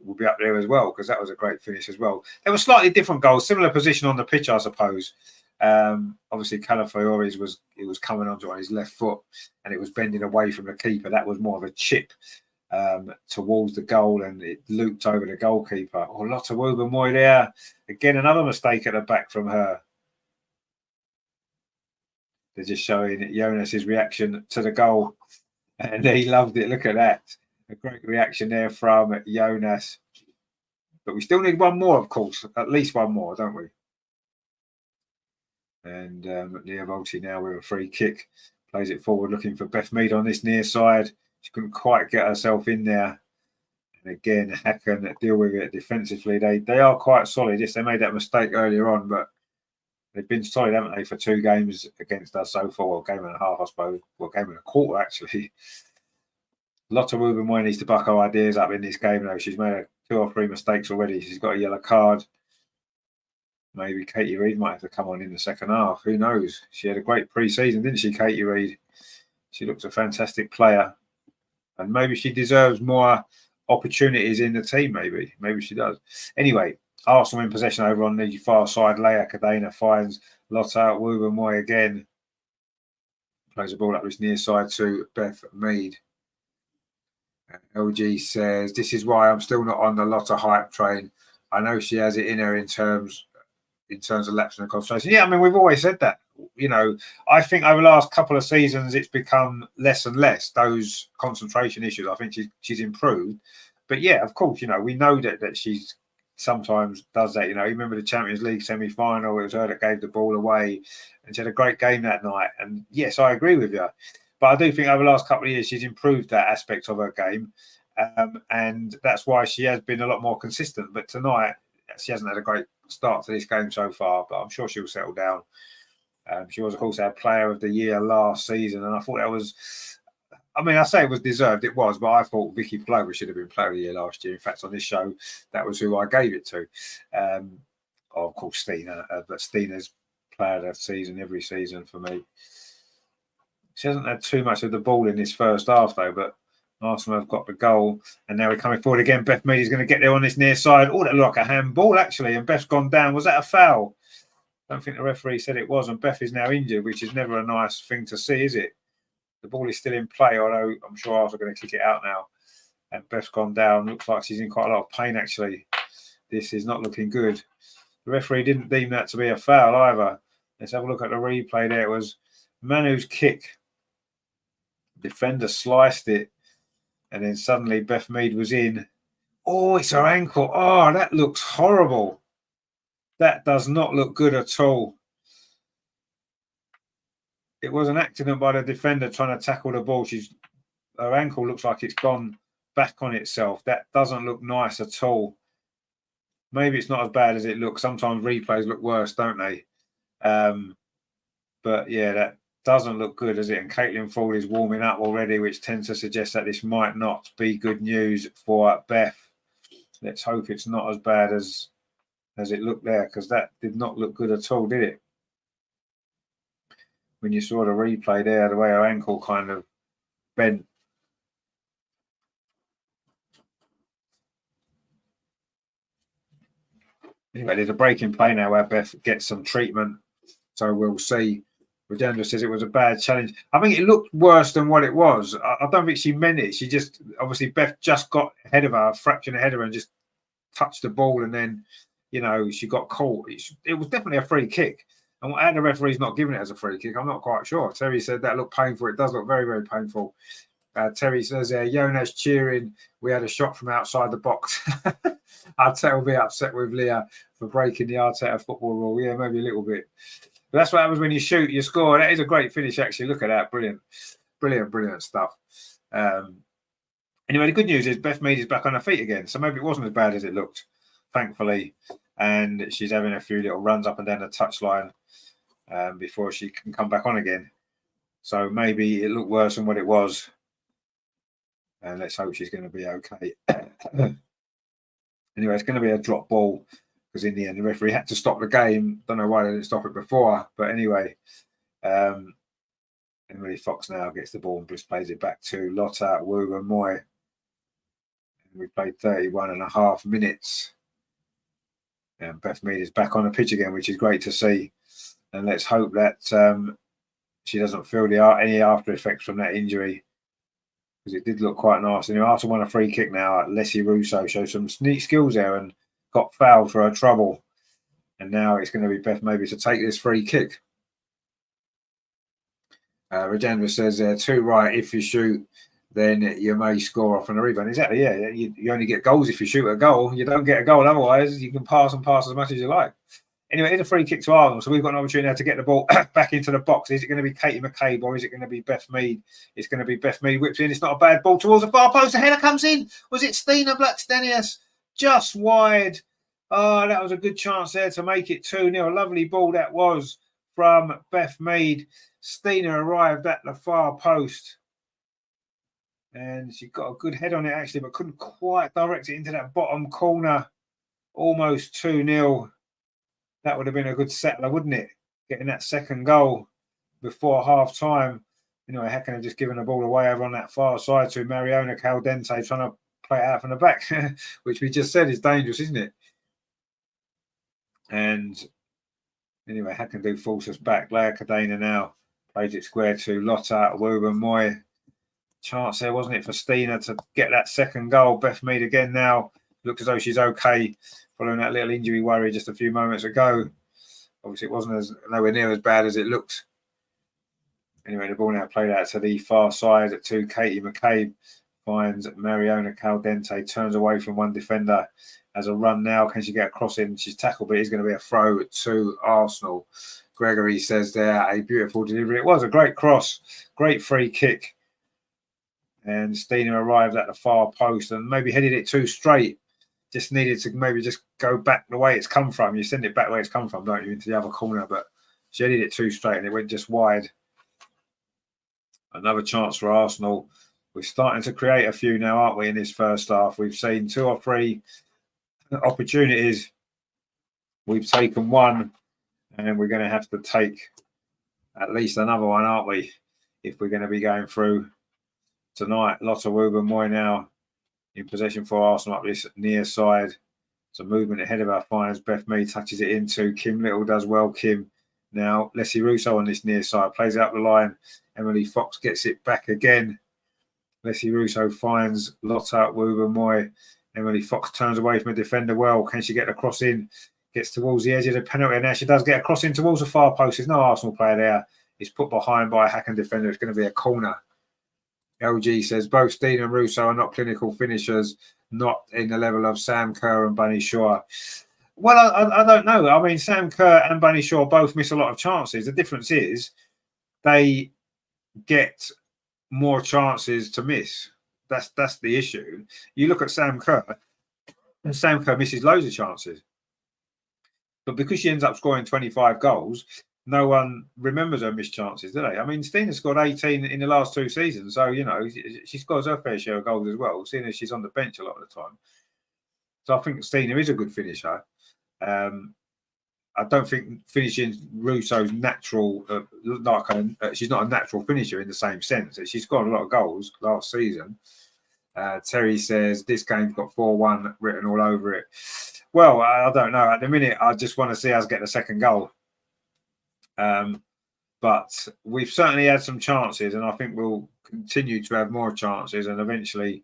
will be up there as well because that was a great finish as well. They were slightly different goals, similar position on the pitch, I suppose. Obviously, Calafiori's was coming onto on his left foot and it was bending away from the keeper. That was more of a chip towards the goal and it looped over the goalkeeper. Oh, Lotta Wooben-Moy there. Again, another mistake at the back from her. They're just showing Jonas's reaction to the goal. And he loved it. Look at that. A great reaction there from Jonas. But we still need 1 more, of course. At least 1 more, don't we? And Leah Volti now with a free kick. Plays it forward, looking for Beth Mead on this near side. She couldn't quite get herself in there. And again, Hacken deal with it defensively. They are quite solid. Yes, they made that mistake earlier on, but they've been solid, haven't they, for 2 games against us so far. Well, game and a half, I suppose. Well, game and a quarter, actually. Lotta Wooben-Moy needs to buck her ideas up in this game, though. She's made 2 or 3 mistakes already. She's got a yellow card. Maybe Katie Reid might have to come on in the second half. Who knows? She had a great pre-season, didn't she, Katie Reid? She looks a fantastic player. And maybe she deserves more opportunities in the team, maybe. Maybe she does. Anyway, Arsenal in possession over on the far side. Leia Cadena finds Lotta Wooben-Moy again. Plays the ball up this near side to Beth Mead. LG says, this is why I'm still not on the Lotta hype train. I know she has it in her in terms of lapse in the concentration. Yeah, I mean, we've always said that. you know, I think over the last couple of seasons it's become less and less, those concentration issues. I think she's improved. But yeah, of course, you know, we know that she's sometimes does that. You know, you remember the Champions League semi-final, it was her that gave the ball away, and she had a great game that night. And yes, I agree with you. But I do think over the last couple of years she's improved that aspect of her game. And that's why she has been a lot more consistent. But tonight, she hasn't had a great start to this game so far, but I'm sure she'll settle down. She was, of course, our player of the year last season, and I thought that was, I mean, I say it was deserved, it was, but I thought Vicky Plover should have been player of the year last year. In fact, on this show, that was who I gave it to. Of course, Stina, but Stina's player of the season every season for me. She hasn't had too much of the ball in this first half, though, but Arsenal have got the goal, and now we're coming forward again. Beth Mead is going to get there on this near side. Oh, that looked like a handball, actually, and Beth's gone down. Was that a foul? I don't think the referee said it was, and Beth is now injured, which is never a nice thing to see, is it? The ball is still in play, although I'm sure Arsenal are going to kick it out now. And Beth's gone down. Looks like she's in quite a lot of pain, actually. This is not looking good. The referee didn't deem that to be a foul either. Let's have a look at the replay there. It was Manu's kick. Defender sliced it. And then suddenly Beth Mead was in. Oh, it's her ankle. Oh, that looks horrible. That does not look good at all. It was an accident by the defender trying to tackle the ball. Her ankle looks like it's gone back on itself. That doesn't look nice at all. Maybe it's not as bad as it looks. Sometimes replays look worse, don't they? But yeah, that doesn't look good, does it? And Caitlin Ford is warming up already, which tends to suggest that this might not be good news for Beth. Let's hope it's not as bad as it looked there, because that did not look good at all, did it? When you saw the replay there, the way her ankle kind of bent. Anyway, there's a break in play now where Beth gets some treatment, so we'll see. Regenda says it was a bad challenge. I think it looked worse than what it was. I don't think she meant it. She just, obviously, Beth just got ahead of her, a fraction ahead of her, and just touched the ball, and then, you know, she got caught. It was definitely a free kick. And the referee's not giving it as a free kick, I'm not quite sure. Terry said that looked painful. It does look very, very painful. Terry says, Jonas cheering. We had a shot from outside the box. Arteta will be upset with Leah for breaking the Arteta football rule. Yeah, maybe a little bit. But that's what happens when you shoot, you score. That is a great finish, actually. Look at that. Brilliant. Brilliant, brilliant stuff. Anyway, the good news is Beth Mead is back on her feet again. So maybe it wasn't as bad as it looked, thankfully. And she's having a few little runs up and down the touchline before she can come back on again. So maybe it looked worse than what it was. And let's hope she's going to be okay. Anyway, it's going to be a drop ball, because in the end, the referee had to stop the game. Don't know why they didn't stop it before. But anyway, Emily Fox now gets the ball and just plays it back to Lotta Woober-Moy. We played 31 and a half minutes. And Beth Mead is back on the pitch again, which is great to see. And let's hope that she doesn't feel any after effects from that injury, because it did look quite nice. And Arsenal won a free kick now. Leslie Russo showed some neat skills there and got fouled for her trouble. And now it's going to be Beth maybe to take this free kick. Rajendra says, too right, if you shoot, then you may score off on a rebound. Exactly, yeah. You only get goals if you shoot a goal. You don't get a goal otherwise. You can pass and pass as much as you like. Anyway, it's a free kick to Arsenal, so we've got an opportunity now to get the ball back into the box. Is it going to be Katie McCabe or is it going to be Beth Mead? It's going to be Beth Mead. Whips in. It's not a bad ball towards the far post. The header comes in. Was it Stina Blackstenius? Just wide. Oh, that was a good chance there to make it 2-0. A lovely ball that was from Beth Mead. Stina arrived at the far post. And she got a good head on it, actually, but couldn't quite direct it into that bottom corner. Almost 2-0. That would have been a good settler, wouldn't it? Getting that second goal before half time. Anyway, Hacken have just given the ball away over on that far side to Mariona Caldente, trying to play it out from the back, which we just said is dangerous, isn't it? And anyway, Hacken do force us back. Leia Cadena now plays it square to Lotta Woober-Moy. Chance there, wasn't it, for Stina to get that second goal. Beth Mead again now. Looks as though she's okay following that little injury worry just a few moments ago. Obviously, it wasn't nowhere near as bad as it looked. Anyway, the ball now played out to the far side to Katie McCabe. Finds Mariona Caldente, turns away from one defender. As a run now, can she get a cross in? She's tackled, but it's going to be a throw to Arsenal. Gregory says there, a beautiful delivery. It was a great cross, great free kick. And Stina arrived at the far post and maybe headed it too straight. Just needed to maybe just go back the way it's come from. You send it back the way it's come from, don't you, into the other corner. But she headed it too straight and it went just wide. Another chance for Arsenal. We're starting to create a few now, aren't we, in this first half? We've seen 2 or 3 opportunities. We've taken one, and we're going to have to take at least another one, aren't we, if we're going to be going through tonight. Lotta Woober-Moy now in possession for Arsenal up this near side. It's a movement ahead of our finds. Beth Mead touches it into. Kim Little does well. Kim now. Leslie Russo on this near side. Plays it up the line. Emily Fox gets it back again. Leslie Russo finds Lotta Woober-Moy. Emily Fox turns away from a defender well. Can she get the cross in? Gets towards the edge of the penalty. Now she does get a cross in towards the far post. There's no Arsenal player there. It's put behind by a Hacken defender. It's going to be a corner. LG says both Steen and Russo are not clinical finishers, not in the level of Sam Kerr and Bunny Shaw. Well, I don't know. I mean, Sam Kerr and Bunny Shaw both miss a lot of chances. The difference is they get more chances to miss. That's the issue. You look at Sam Kerr, and Sam Kerr misses loads of chances. But because she ends up scoring 25 goals, no one remembers her missed chances, do they? I mean, Stina scored 18 in the last 2 seasons. So, you know, she scores her fair share of goals as well, seeing as she's on the bench a lot of the time. So I think Stina is a good finisher. I don't think finishing Russo's natural, she's not a natural finisher in the same sense. She scored a lot of goals last season. Terry says this game's got 4-1 written all over it. Well, I don't know. At the minute, I just want to see us get the second goal. But we've certainly had some chances, and I think we'll continue to have more chances, and eventually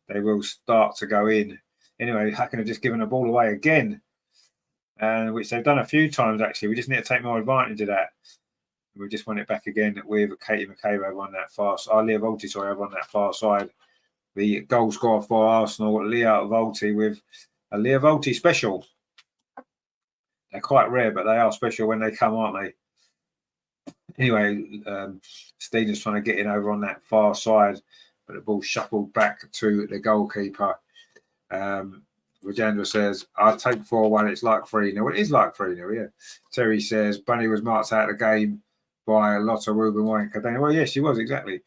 they will start to go in. Anyway, Hacken have just given the ball away again, which they've done a few times, actually. We just need to take more advantage of that. We just want it back again with Katie McCabe over on that far side. Leah Volti, over on that far side. The goal scorer for Arsenal, Leah Volti, with a Leah Volti special. They're quite rare, but they are special when they come, aren't they? Anyway, Steen's trying to get in over on that far side, but the ball shuffled back to the goalkeeper. Rajendra says, I'll take 4-1. It's like 3-0. Well, it is like 3-0, yeah. Terry says, Bunny was marked out of the game by Lotta Woober-Moy and Cadena. Well, yes, she was, exactly.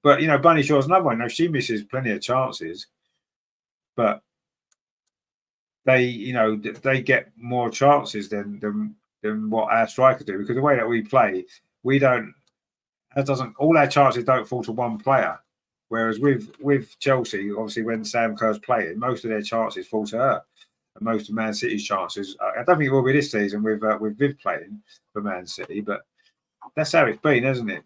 But, you know, Bunny Shaw's another one. Now, she misses plenty of chances, but they get more chances than what our strikers do, because the way that we play, all our chances don't fall to one player. Whereas with Chelsea, obviously when Sam Kerr's playing, most of their chances fall to her, and most of Man City's chances. I don't think it will be this season with Viv playing for Man City, but that's how it's been, hasn't it?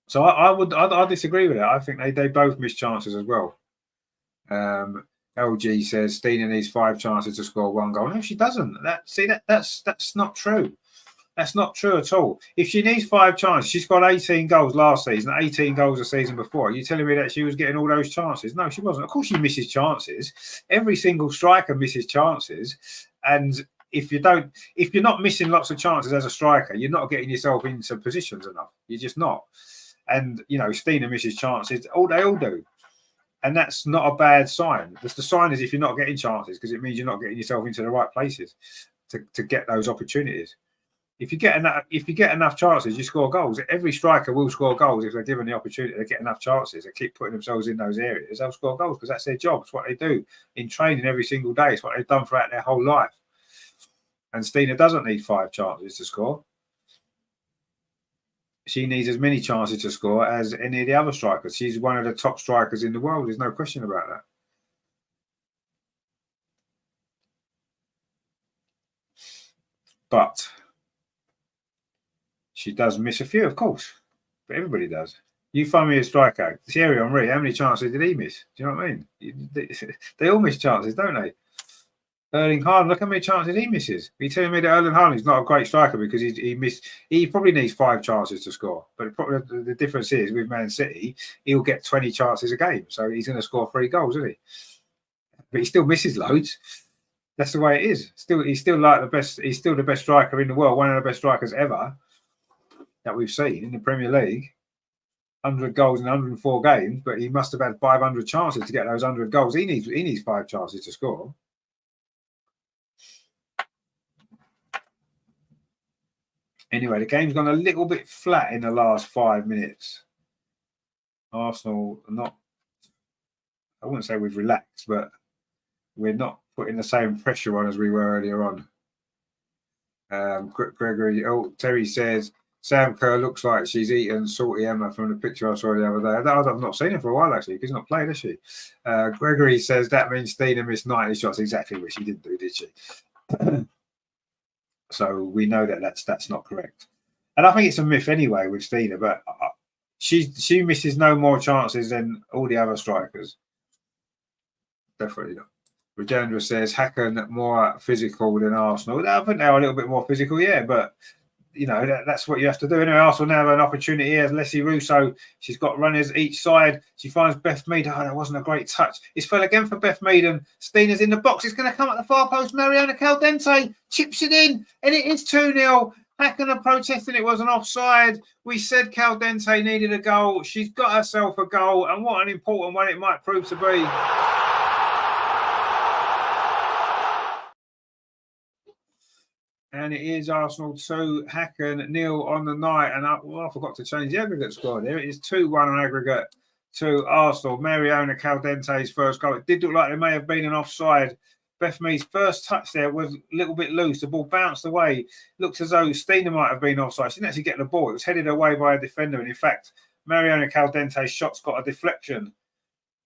So I disagree with that. I think they both miss chances as well. LG says Stina needs 5 chances to score 1 goal. No, she doesn't. That's not true. That's not true at all. If she needs 5 chances, she's got 18 goals last season, 18 goals the season before. Are you telling me that she was getting all those chances? No, she wasn't. Of course, she misses chances. Every single striker misses chances, and if you're not missing lots of chances as a striker, you're not getting yourself into positions enough. You're just not. And you know, Stina misses chances. They all do. And that's not a bad sign. The sign is if you're not getting chances, because it means you're not getting yourself into the right places to get those opportunities. If you get enough chances, you score goals. Every striker will score goals if they're given the opportunity. They get enough chances. They keep putting themselves in those areas. They'll score goals because that's their job. It's what they do in training every single day. It's what they've done throughout their whole life. And Stina doesn't need 5 chances to score. She needs as many chances to score as any of the other strikers. She's one of the top strikers in the world. There's no question about that. But she does miss a few, of course. But everybody does. You find me a striker. Thierry Henry, how many chances did he miss? Do you know what I mean? They all miss chances, don't they? Erling Haaland, look how many chances he misses. Are you telling me that Erling Haaland is not a great striker because he probably needs 5 chances to score. But probably the difference is with Man City, he'll get 20 chances a game. So he's going to score 3 goals, isn't he? But he still misses loads. That's the way it is. He's still like the best. He's still the best striker in the world, one of the best strikers ever that we've seen in the Premier League. 100 goals in 104 games, but he must have had 500 chances to get those 100 goals. He needs 5 chances to score. Anyway, the game's gone a little bit flat in the last 5 minutes. Arsenal not, I wouldn't say we've relaxed, but we're not putting the same pressure on as we were earlier on. Gregory, Terry says, Sam Kerr looks like she's eaten salty Emma from the picture I saw the other day. I've not seen her for a while, actually, because she's not played, has she? Gregory says, that means Stina missed 90 shots, exactly what she didn't do, did she? So we know that that's not correct. And I think it's a myth anyway with Stina, but she misses no more chances than all the other strikers. Definitely not. Rajendra says, Hacken more physical than Arsenal. I think they're a little bit more physical, yeah, but you know, that's what you have to do. Anyway, Arsenal now have an opportunity here. Leslie Russo, she's got runners each side. She finds Beth Mead. Oh, that wasn't a great touch. It's fell again for Beth Mead, and Stina's in the box. It's going to come at the far post. Mariona Caldente chips it in, and it is 2-0. Hacken are protesting it was an offside. We said Caldente needed a goal. She's got herself a goal, and what an important one it might prove to be. And it is Arsenal 2, Hacken 0 on the night. And I forgot to change the aggregate score there. It is 2-1 on aggregate to Arsenal. Mariona Caldente's first goal. It did look like there may have been an offside. Beth Mead's first touch there was a little bit loose. The ball bounced away. Looked as though Stina might have been offside. She didn't actually get the ball. It was headed away by a defender. And in fact, Mariona Caldente's shot's got a deflection.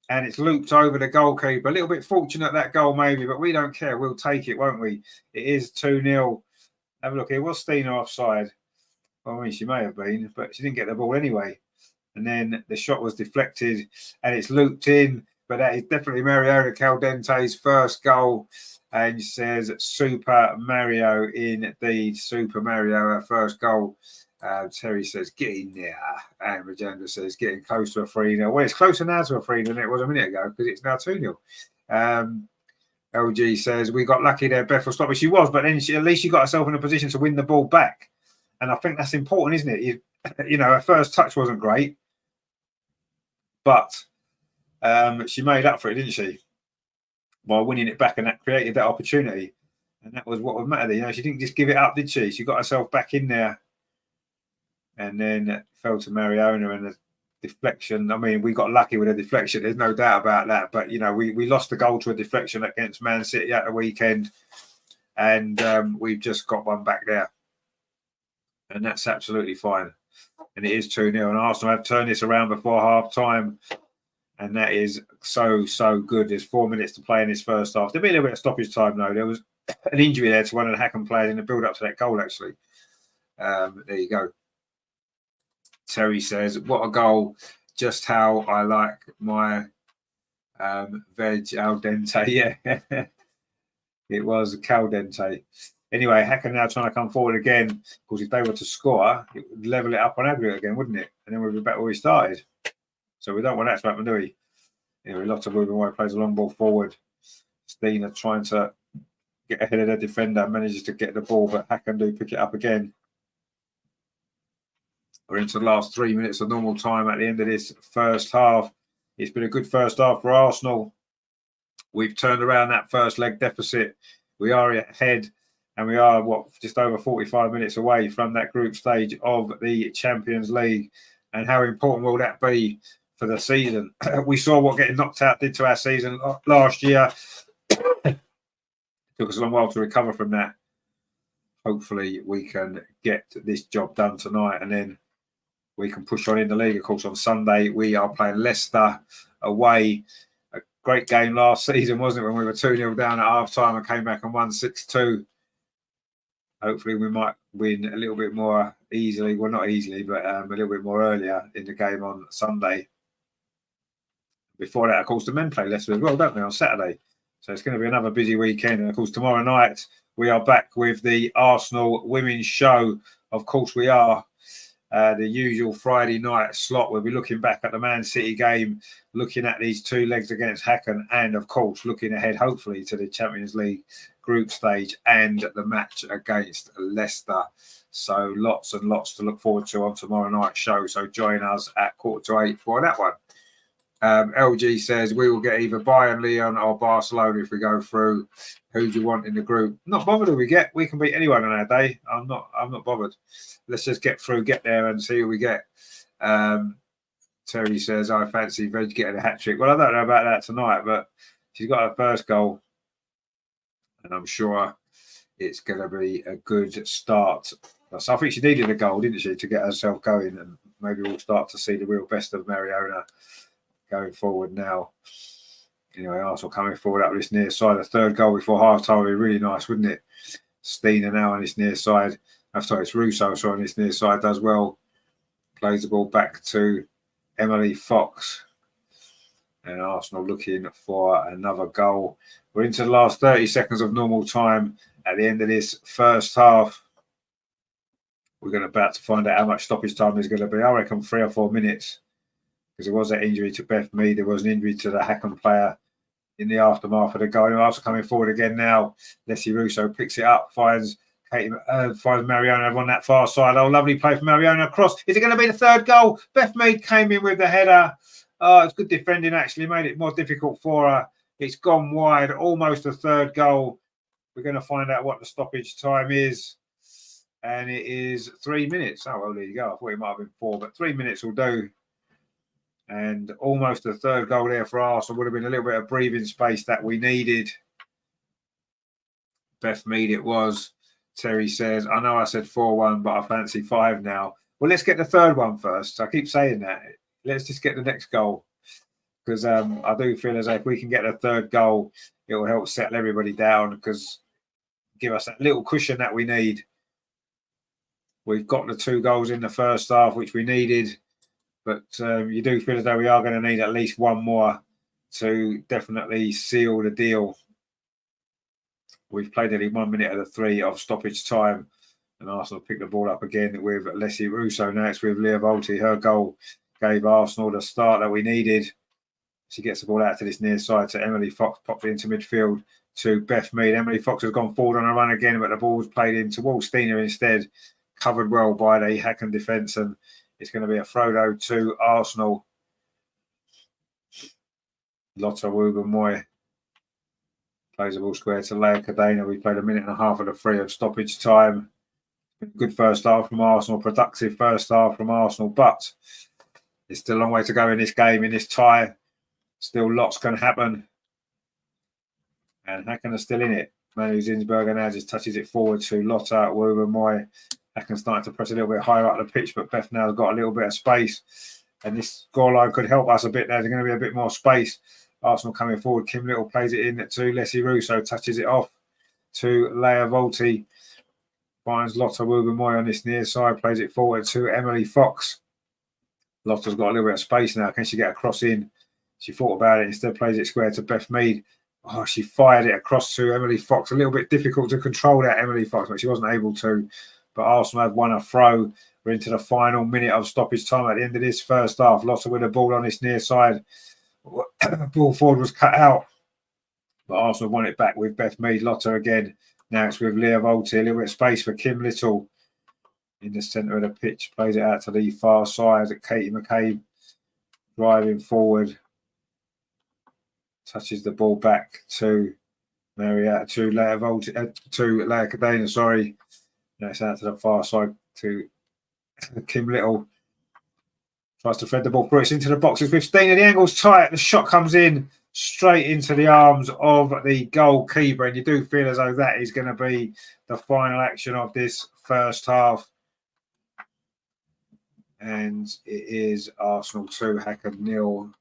And it's looped over the goalkeeper. A little bit fortunate that goal maybe, but we don't care. We'll take it, won't we? It is 2-0. Have a look here. Was Stina offside? Well, I mean, she may have been, but she didn't get the ball anyway. And then the shot was deflected and it's looped in. But that is definitely Mariona Caldente's first goal. And she says, Super Mario indeed. Super Mario, her first goal. Terry says, get in there. And Rajendra says, getting close to a 3-0. Well, it's closer now to a 3-0 than it was a minute ago because it's now 2-0. LG says, we got lucky there, Beth will stop it. She was, but then at least she got herself in a position to win the ball back. And I think that's important, isn't it? You know, her first touch wasn't great, but she made up for it, didn't she? By winning it back, and that created that opportunity. And that was what would matter. You know, she didn't just give it up, did she? She got herself back in there. And then fell to Mariona and the deflection. I mean, we got lucky with a deflection. There's no doubt about that. But, you know, we lost the goal to a deflection against Man City at the weekend. And we've just got one back there. And that's absolutely fine. And it is 2-0. And Arsenal have turned this around before half-time. And that is so, so good. There's 4 minutes to play in this first half. There'll be a little bit of stoppage time, though. There was an injury there to one of the Hacken players in the build-up to that goal, actually. There you go. Terry says, what a goal. Just how I like my veg al dente. Yeah, it was caldente. Anyway, Hacken now trying to come forward again. Of course, if they were to score, it would level it up on aggregate again, wouldn't it? And then we'd be back where we started. So we don't want that to happen, do we? Anyway, lots of moving away, plays a long ball forward. Stina trying to get ahead of the defender, manages to get the ball, but Hacken do pick it up again. We're into the last 3 minutes of normal time at the end of this first half. It's been a good first half for Arsenal. We've turned around that first leg deficit. We are ahead, and we are, just over 45 minutes away from that group stage of the Champions League. And how important will that be for the season? We saw what getting knocked out did to our season last year. It took us a long while to recover from that. Hopefully, we can get this job done tonight, and then we can push on in the league. Of course, on Sunday, we are playing Leicester away. A great game last season, wasn't it, when we were 2-0 down at half-time and came back and won 6-2. Hopefully, we might win a little bit more easily. Well, not easily, but a little bit more earlier in the game on Sunday. Before that, of course, the men play Leicester as well, don't they, on Saturday? So it's going to be another busy weekend. And of course, tomorrow night we are back with the Arsenal Women's Show. Of course, we are. The usual Friday night slot. We'll be looking back at the Man City game, looking at these two legs against Hacken, and of course looking ahead hopefully to the Champions League group stage and the match against Leicester. So lots and lots to look forward to on tomorrow night's show. So join us at 7:45 for that one. LG says we will get either Bayern, Lyon or Barcelona if we go through. Who do you want in the group? Not bothered who we get. We can beat anyone on our day. I'm not bothered. Let's just get through, get there and see who we get. Terry says, I fancy Veg getting a hat-trick. Well, I don't know about that tonight, but she's got her first goal. And I'm sure it's going to be a good start. So I think she needed a goal, didn't she, to get herself going. And maybe we'll start to see the real best of Mariona going forward now. Anyway, Arsenal coming forward up this near side. A third goal before half-time would be really nice, wouldn't it? Steiner now on this near side. I'm sorry, it's Russo on this near side, does well. Plays the ball back to Emily Fox. And Arsenal looking for another goal. We're into the last 30 seconds of normal time at the end of this first half. We're about to find out how much stoppage time there's going to be. I reckon 3 or 4 minutes. Because there was that injury to Beth Mead. There was an injury to the Hacken player in the aftermath of the goal. Arsenal coming forward again now. Leslie Russo picks it up, finds Mariona on that far side. Oh, lovely play from Mariona across. Is it going to be the third goal? Beth Mead came in with the header. It's good defending, actually. Made it more difficult for her. It's gone wide. Almost a third goal. We're going to find out what the stoppage time is. And it is 3 minutes. Oh, well, there you go. I thought it might have been 4, but 3 minutes will do. And almost a third goal there for Arsenal. Would have been a little bit of breathing space that we needed. Beth Mead it was. Terry says, I know I said 4-1, but I fancy 5 now. Well, let's get the third one first. I keep saying that. Let's just get the next goal. Because I do feel as if we can get a third goal, it will help settle everybody down because give us that little cushion that we need. We've got the 2 goals in the first half, which we needed. But you do feel as though we are going to need at least 1 more to definitely seal the deal. We've played only 1 minute of the 3 of stoppage time. And Arsenal picked the ball up again with Leslie Russo. Now it's with Leah Volti. Her goal gave Arsenal the start that we needed. She gets the ball out to this near side to Emily Fox. Popped it into midfield to Beth Mead. Emily Fox has gone forward on a run again, but the ball was played into Steiner instead. Covered well by the Hacken defence. And it's going to be a throw to Arsenal. Lotta Wubenmoy plays the ball square to Leia Cadena. We played 1.5 minutes of the 3 of stoppage time. Good first half from Arsenal, productive first half from Arsenal, but there's still a long way to go in this game, in this tie. Still lots can happen. And Hacken are still in it. Manu Zinsberger now just touches it forward to Lotta Wubenmoy. Hacken starting to press a little bit higher up the pitch, but Beth now has got a little bit of space. And this scoreline could help us a bit now. There's going to be a bit more space. Arsenal coming forward. Kim Little plays it in to Leslie Russo, touches it off to Leia Volti. Finds Lotta Wubenmoy on this near side, plays it forward to Emily Fox. Lotta's got a little bit of space now. Can she get a cross in? She thought about it, instead plays it square to Beth Mead. Oh, she fired it across to Emily Fox. A little bit difficult to control that Emily Fox, but she wasn't able to. But Arsenal have won a throw. We're into the final minute of stoppage time at the end of this first half. Lotta with the ball on this near side. Ball forward was cut out. But Arsenal won it back with Beth Mead. Lotta again. Now it's with Leah Volti. A little bit of space for Kim Little in the centre of the pitch. Plays it out to the far side. Katie McCabe driving forward. Touches the ball back to Leia Cadena, sorry. Now it's out to the far side to Kim Little. Tries to thread the ball through. It's into the boxes with Steiner. The angle's tight. The shot comes in straight into the arms of the goalkeeper. And you do feel as though that is going to be the final action of this first half. And it is Arsenal 2, Hacken 0,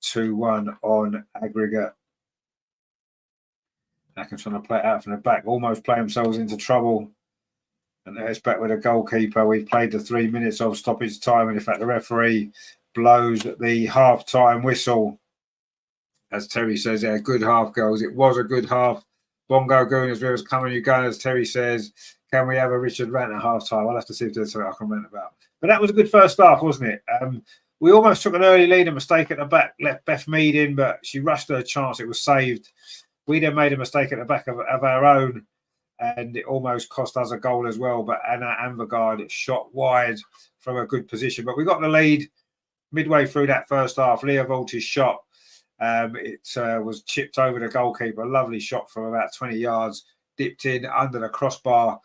2-1 on aggregate. Hacken trying to play it out from the back, almost play themselves into trouble. And there's back with a goalkeeper. We've played the 3 minutes of stoppage time. And in fact, the referee blows the half-time whistle as Terry says, good half, girls. It was a good half. Bongo Gooners Rivers, come on, you guys. Terry says, can we have a Richard rant at half time? I'll have to see if there's something I can rant about. But that was a good first half, wasn't it? We almost took an early lead, a mistake at the back, let Beth Mead in, but she rushed her chance. It was saved. We then made a mistake at the back of our own, and it almost cost us a goal as well. But Anna Anvergaard shot wide from a good position. But we got the lead midway through that first half. Leah Volt's shot, it was chipped over the goalkeeper. A lovely shot from about 20 yards, dipped in under the crossbar.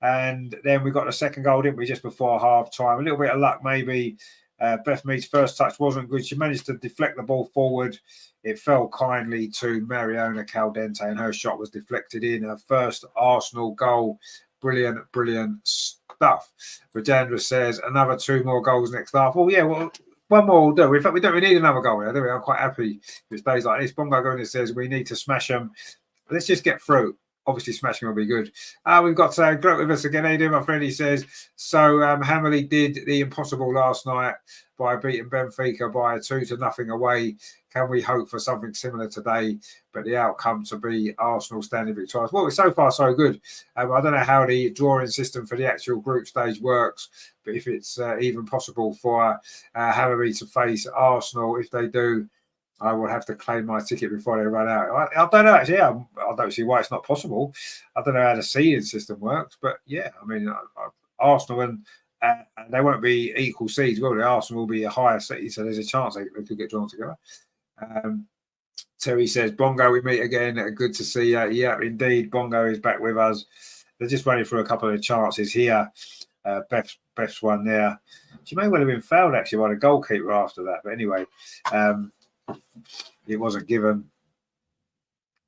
And then we got the second goal, didn't we, just before half time. A little bit of luck, maybe. Beth Mead's first touch wasn't good. She managed to deflect the ball forward. It fell kindly to Mariona Caldente, and her shot was deflected in. Her first Arsenal goal. Brilliant, brilliant stuff. Rajandra says, another 2 more goals next half. Well, yeah, well, one more will do. In fact, we don't really need another goal. Do we? I'm quite happy with days like this. Bongo Gona says we need to smash them. Let's just get through. Obviously, smashing will be good. We've got Greg with us again. How you doing, my friend? He says, so Hammerley did the impossible last night by beating Benfica by 2-0 away. Can we hope for something similar today? But the outcome to be Arsenal standing victorious. Well, so far, so good. I don't know how the drawing system for the actual group stage works, but if it's even possible for Hammerley to face Arsenal, if they do, I will have to claim my ticket before they run out. I don't know, actually. I don't see why it's not possible. I don't know how the seeding system works, but yeah, I mean, Arsenal and they won't be equal seeds, will they? Arsenal will be a higher seed, so there's a chance they could get drawn together. Terry says, Bongo, we meet again. Good to see you. Yeah, indeed. Bongo is back with us. They're just running through a couple of chances here. Beth's one there. She may well have been fouled, actually, by the goalkeeper after that. But anyway, it wasn't given.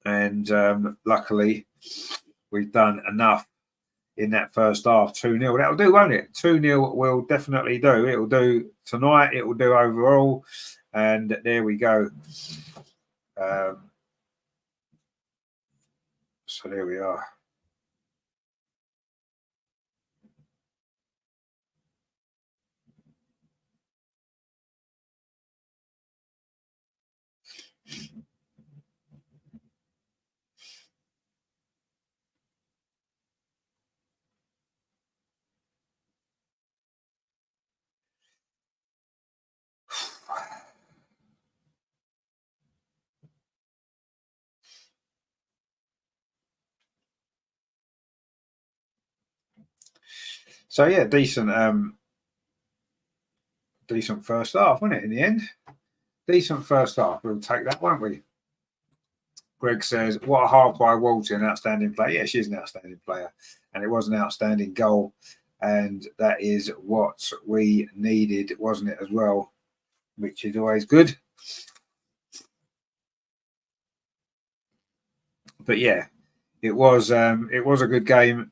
And luckily, we've done enough in that first half. 2-0. That'll do, won't it? 2-0 will definitely do. It will do tonight. It will do overall. And there we go. So there we are. So yeah, decent first half, wasn't it? In the end, decent first half. We'll take that, won't we? Greg says, "What a half by Walter, an outstanding player." Yeah, she's an outstanding player, and it was an outstanding goal, and that is what we needed, wasn't it? As well, which is always good. But yeah, it was a good game,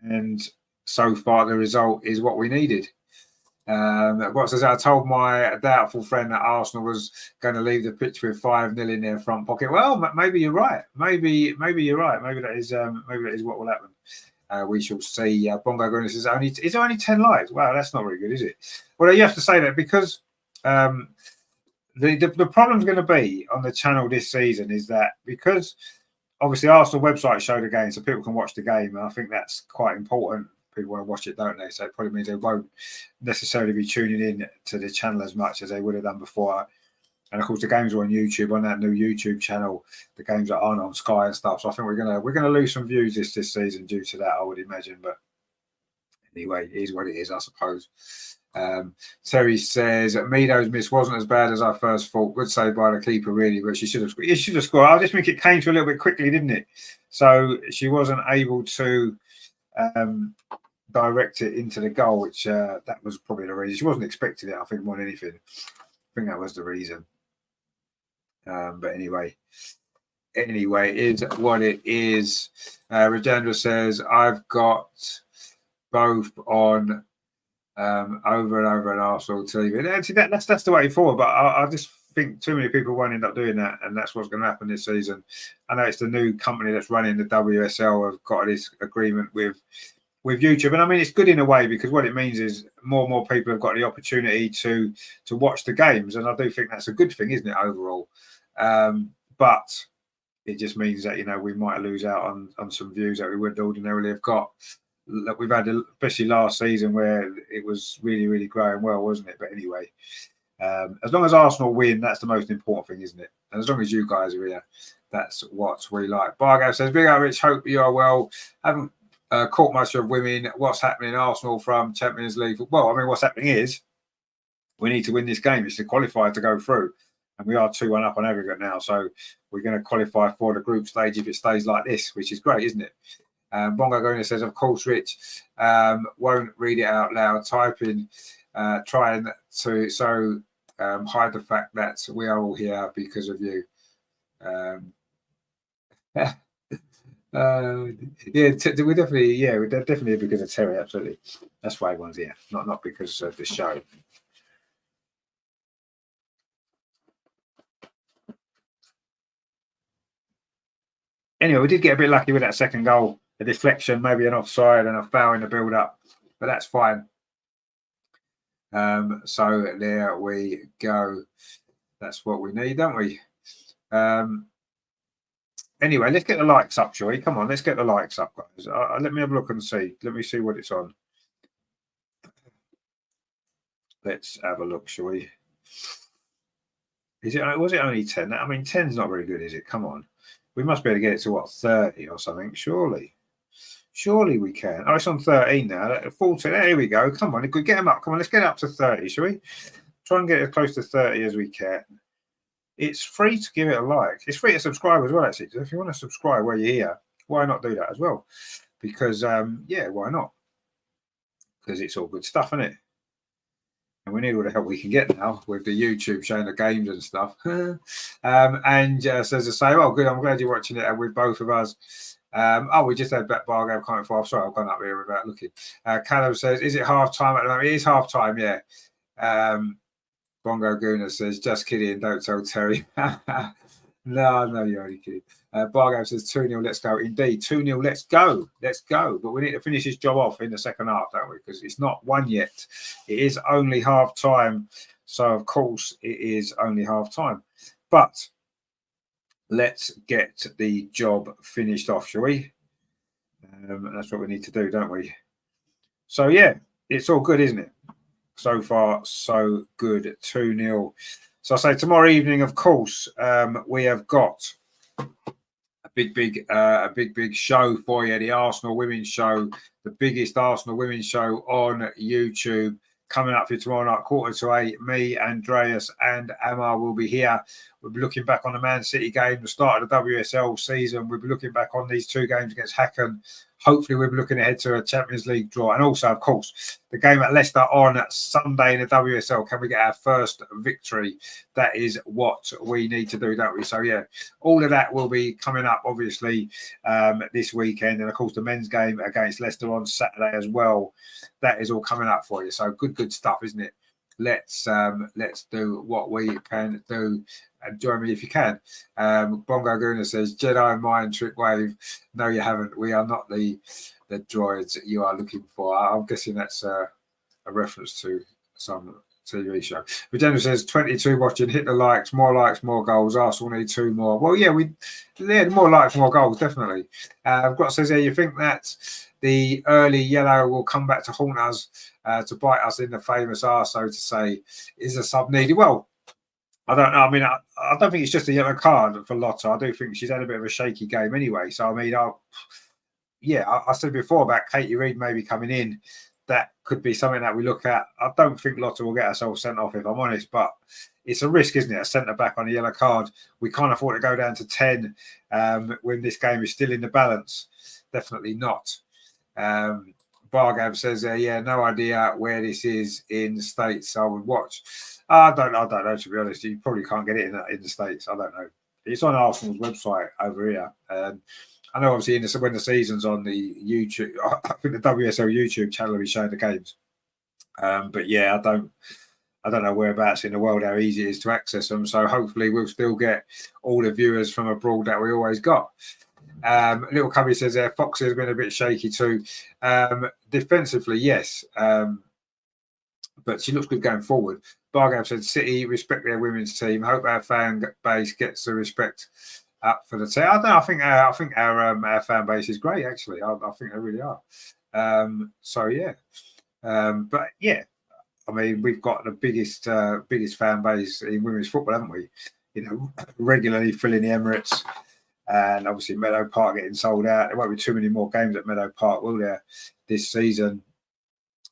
and so far the result is what we needed. What says, I told my doubtful friend that Arsenal was going to leave the pitch with 5-0 in their front pocket. Well, maybe you're right. Maybe you're right. Maybe that is what will happen. We shall see. Bongo Goodness is only 10 likes. Wow, that's not very good, is it? Well, you have to say that because the problem's going to be on the channel this season is that because obviously Arsenal website show the game so people can watch the game, and I think that's quite important. People want to watch it, don't they? So it probably means they won't necessarily be tuning in to the channel as much as they would have done before. And of course, the games are on YouTube, on that new YouTube channel. The games are on Sky and stuff. So I think we're gonna lose some views this season due to that, I would imagine. But anyway, it is what it is, I suppose. Terry says Meadow's miss wasn't as bad as I first thought. Good save by the keeper, really, but she should have scored. I just think it came to a little bit quickly, didn't it? So she wasn't able to direct it into the goal, which that was probably the reason. She wasn't expecting it, I think, more than anything. I think that was the reason. But anyway, it is what it is. Rajendra says, I've got both on over and over on Arsenal TV. And actually, that's the way forward, but I just think too many people won't end up doing that, and that's what's going to happen this season. I know it's the new company that's running the WSL have got this agreement with YouTube, and I mean it's good in a way because what it means is more and more people have got the opportunity to watch the games, and I do think that's a good thing, isn't it? Overall, but it just means that, we might lose out on some views that we would ordinarily have got. Look, we've had, especially last season, where it was really, really growing well, wasn't it? But anyway, as long as Arsenal win, that's the most important thing, isn't it? And as long as you guys are here, that's what we like. Bargo says, Big up, Rich, hope you are well. Haven't caught much of women. What's happening in Arsenal from Champions League? Well, I mean, what's happening is we need to win this game. It's to qualify to go through. And we are 2-1 up on aggregate now. So we're going to qualify for the group stage if it stays like this, which is great, isn't it? Bongo Gona says, of course, Rich, won't read it out loud, typing, trying to hide the fact that we are all here because of you. Yeah, we're definitely because of Terry, absolutely. That's why everyone's here, not because of the show. Anyway, we did get a bit lucky with that second goal, a deflection, maybe an offside and a foul in the build-up, but that's fine. So there we go. That's what we need, don't we? Anyway, let's get the likes up, shall we? Come on, let's get the likes up, guys. Let me have a look and see. Let me see what it's on. Let's have a look, shall we? Was it only 10? I mean, 10's not very good, is it? Come on. We must be able to get it to, what, 30 or something, surely. Surely we can. Oh, it's on 13 now. 14. There we go. Come on, if we get them up. Come on, let's get it up to 30, shall we? Try and get as close to 30 as we can. It's free to give it a like. It's free to subscribe as well, actually. So if you want to subscribe while you're here, why not do that as well? Because, yeah, why not? Because it's all good stuff, isn't it? And we need all the help we can get now with the YouTube showing the games and stuff. And says to say, oh, good, I'm glad you're watching it with both of us. We just had Bet Bargo comment for. Sorry, I've gone up here without looking. Callum says, is it half time at the moment? It is half time, yeah. Bongo Guna says, just kidding, don't tell Terry. No, you're only kidding. Bargo says 2-0, let's go. Indeed, 2-0, let's go. Let's go. But we need to finish this job off in the second half, don't we? Because it's not won yet. It is only half time. So, of course, it is only half time. But let's get the job finished off, shall we? That's what we need to do, don't we? So, yeah, it's all good, isn't it? So far, so good. 2-0. So I say tomorrow evening, of course, we have got a big show for you. The Arsenal Women's Show, the biggest Arsenal Women's Show on YouTube, coming up for you tomorrow night, 7:45. Me, Andreas, and Amar will be here. We'll be looking back on the Man City game, the start of the WSL season. We'll be looking back on these two games against Hacken. Hopefully, we'll be looking ahead to a Champions League draw. And also, of course, the game at Leicester on Sunday in the WSL. Can we get our first victory? That is what we need to do, don't we? So, yeah, all of that will be coming up, obviously, this weekend. And, of course, the men's game against Leicester on Saturday as well. That is all coming up for you. So, good stuff, isn't it? Let's do what we can do. And join me if you can. Bongo Guna says, Jedi mind trick wave. No, you haven't. We are not the droids you are looking for. I'm guessing that's a reference to some TV show. But General says, 22 watching, hit the likes, more goals. Arsenal need 2 more. Well, yeah, more likes, more goals, definitely. Grot says, yeah, you think that the early yellow will come back to haunt us, to bite us in the famous arse, so to say. Is a sub needed? Well, I don't know. I mean, I don't think it's just a yellow card for Lotta. I do think she's had a bit of a shaky game anyway. So, I mean, I said before about Katie Reid maybe coming in. That could be something that we look at. I don't think Lotta will get herself sent off, if I'm honest, but it's a risk, isn't it? A centre back on a yellow card. We can't afford to go down to 10 when this game is still in the balance. Definitely not. Bargab says, yeah, no idea where this is in the States. I would watch. I don't know, to be honest. You probably can't get it in the States. I don't know. It's on Arsenal's website over here. I know, obviously, when the season's on the YouTube, I think the WSL YouTube channel will be showing the games. But yeah, I don't know whereabouts in the world how easy it is to access them. So hopefully we'll still get all the viewers from abroad that we always got. Little Cubby says there, Fox has been a bit shaky too. Defensively, yes. But she looks good going forward. Bargav said, City respect their women's team. Hope our fan base gets the respect up for the team. I don't know. I think our fan base is great. Actually, I think they really are. So yeah, but yeah, I mean, we've got the biggest fan base in women's football, haven't we? You know, regularly filling the Emirates, and obviously Meadow Park getting sold out. There won't be too many more games at Meadow Park, will there, this season?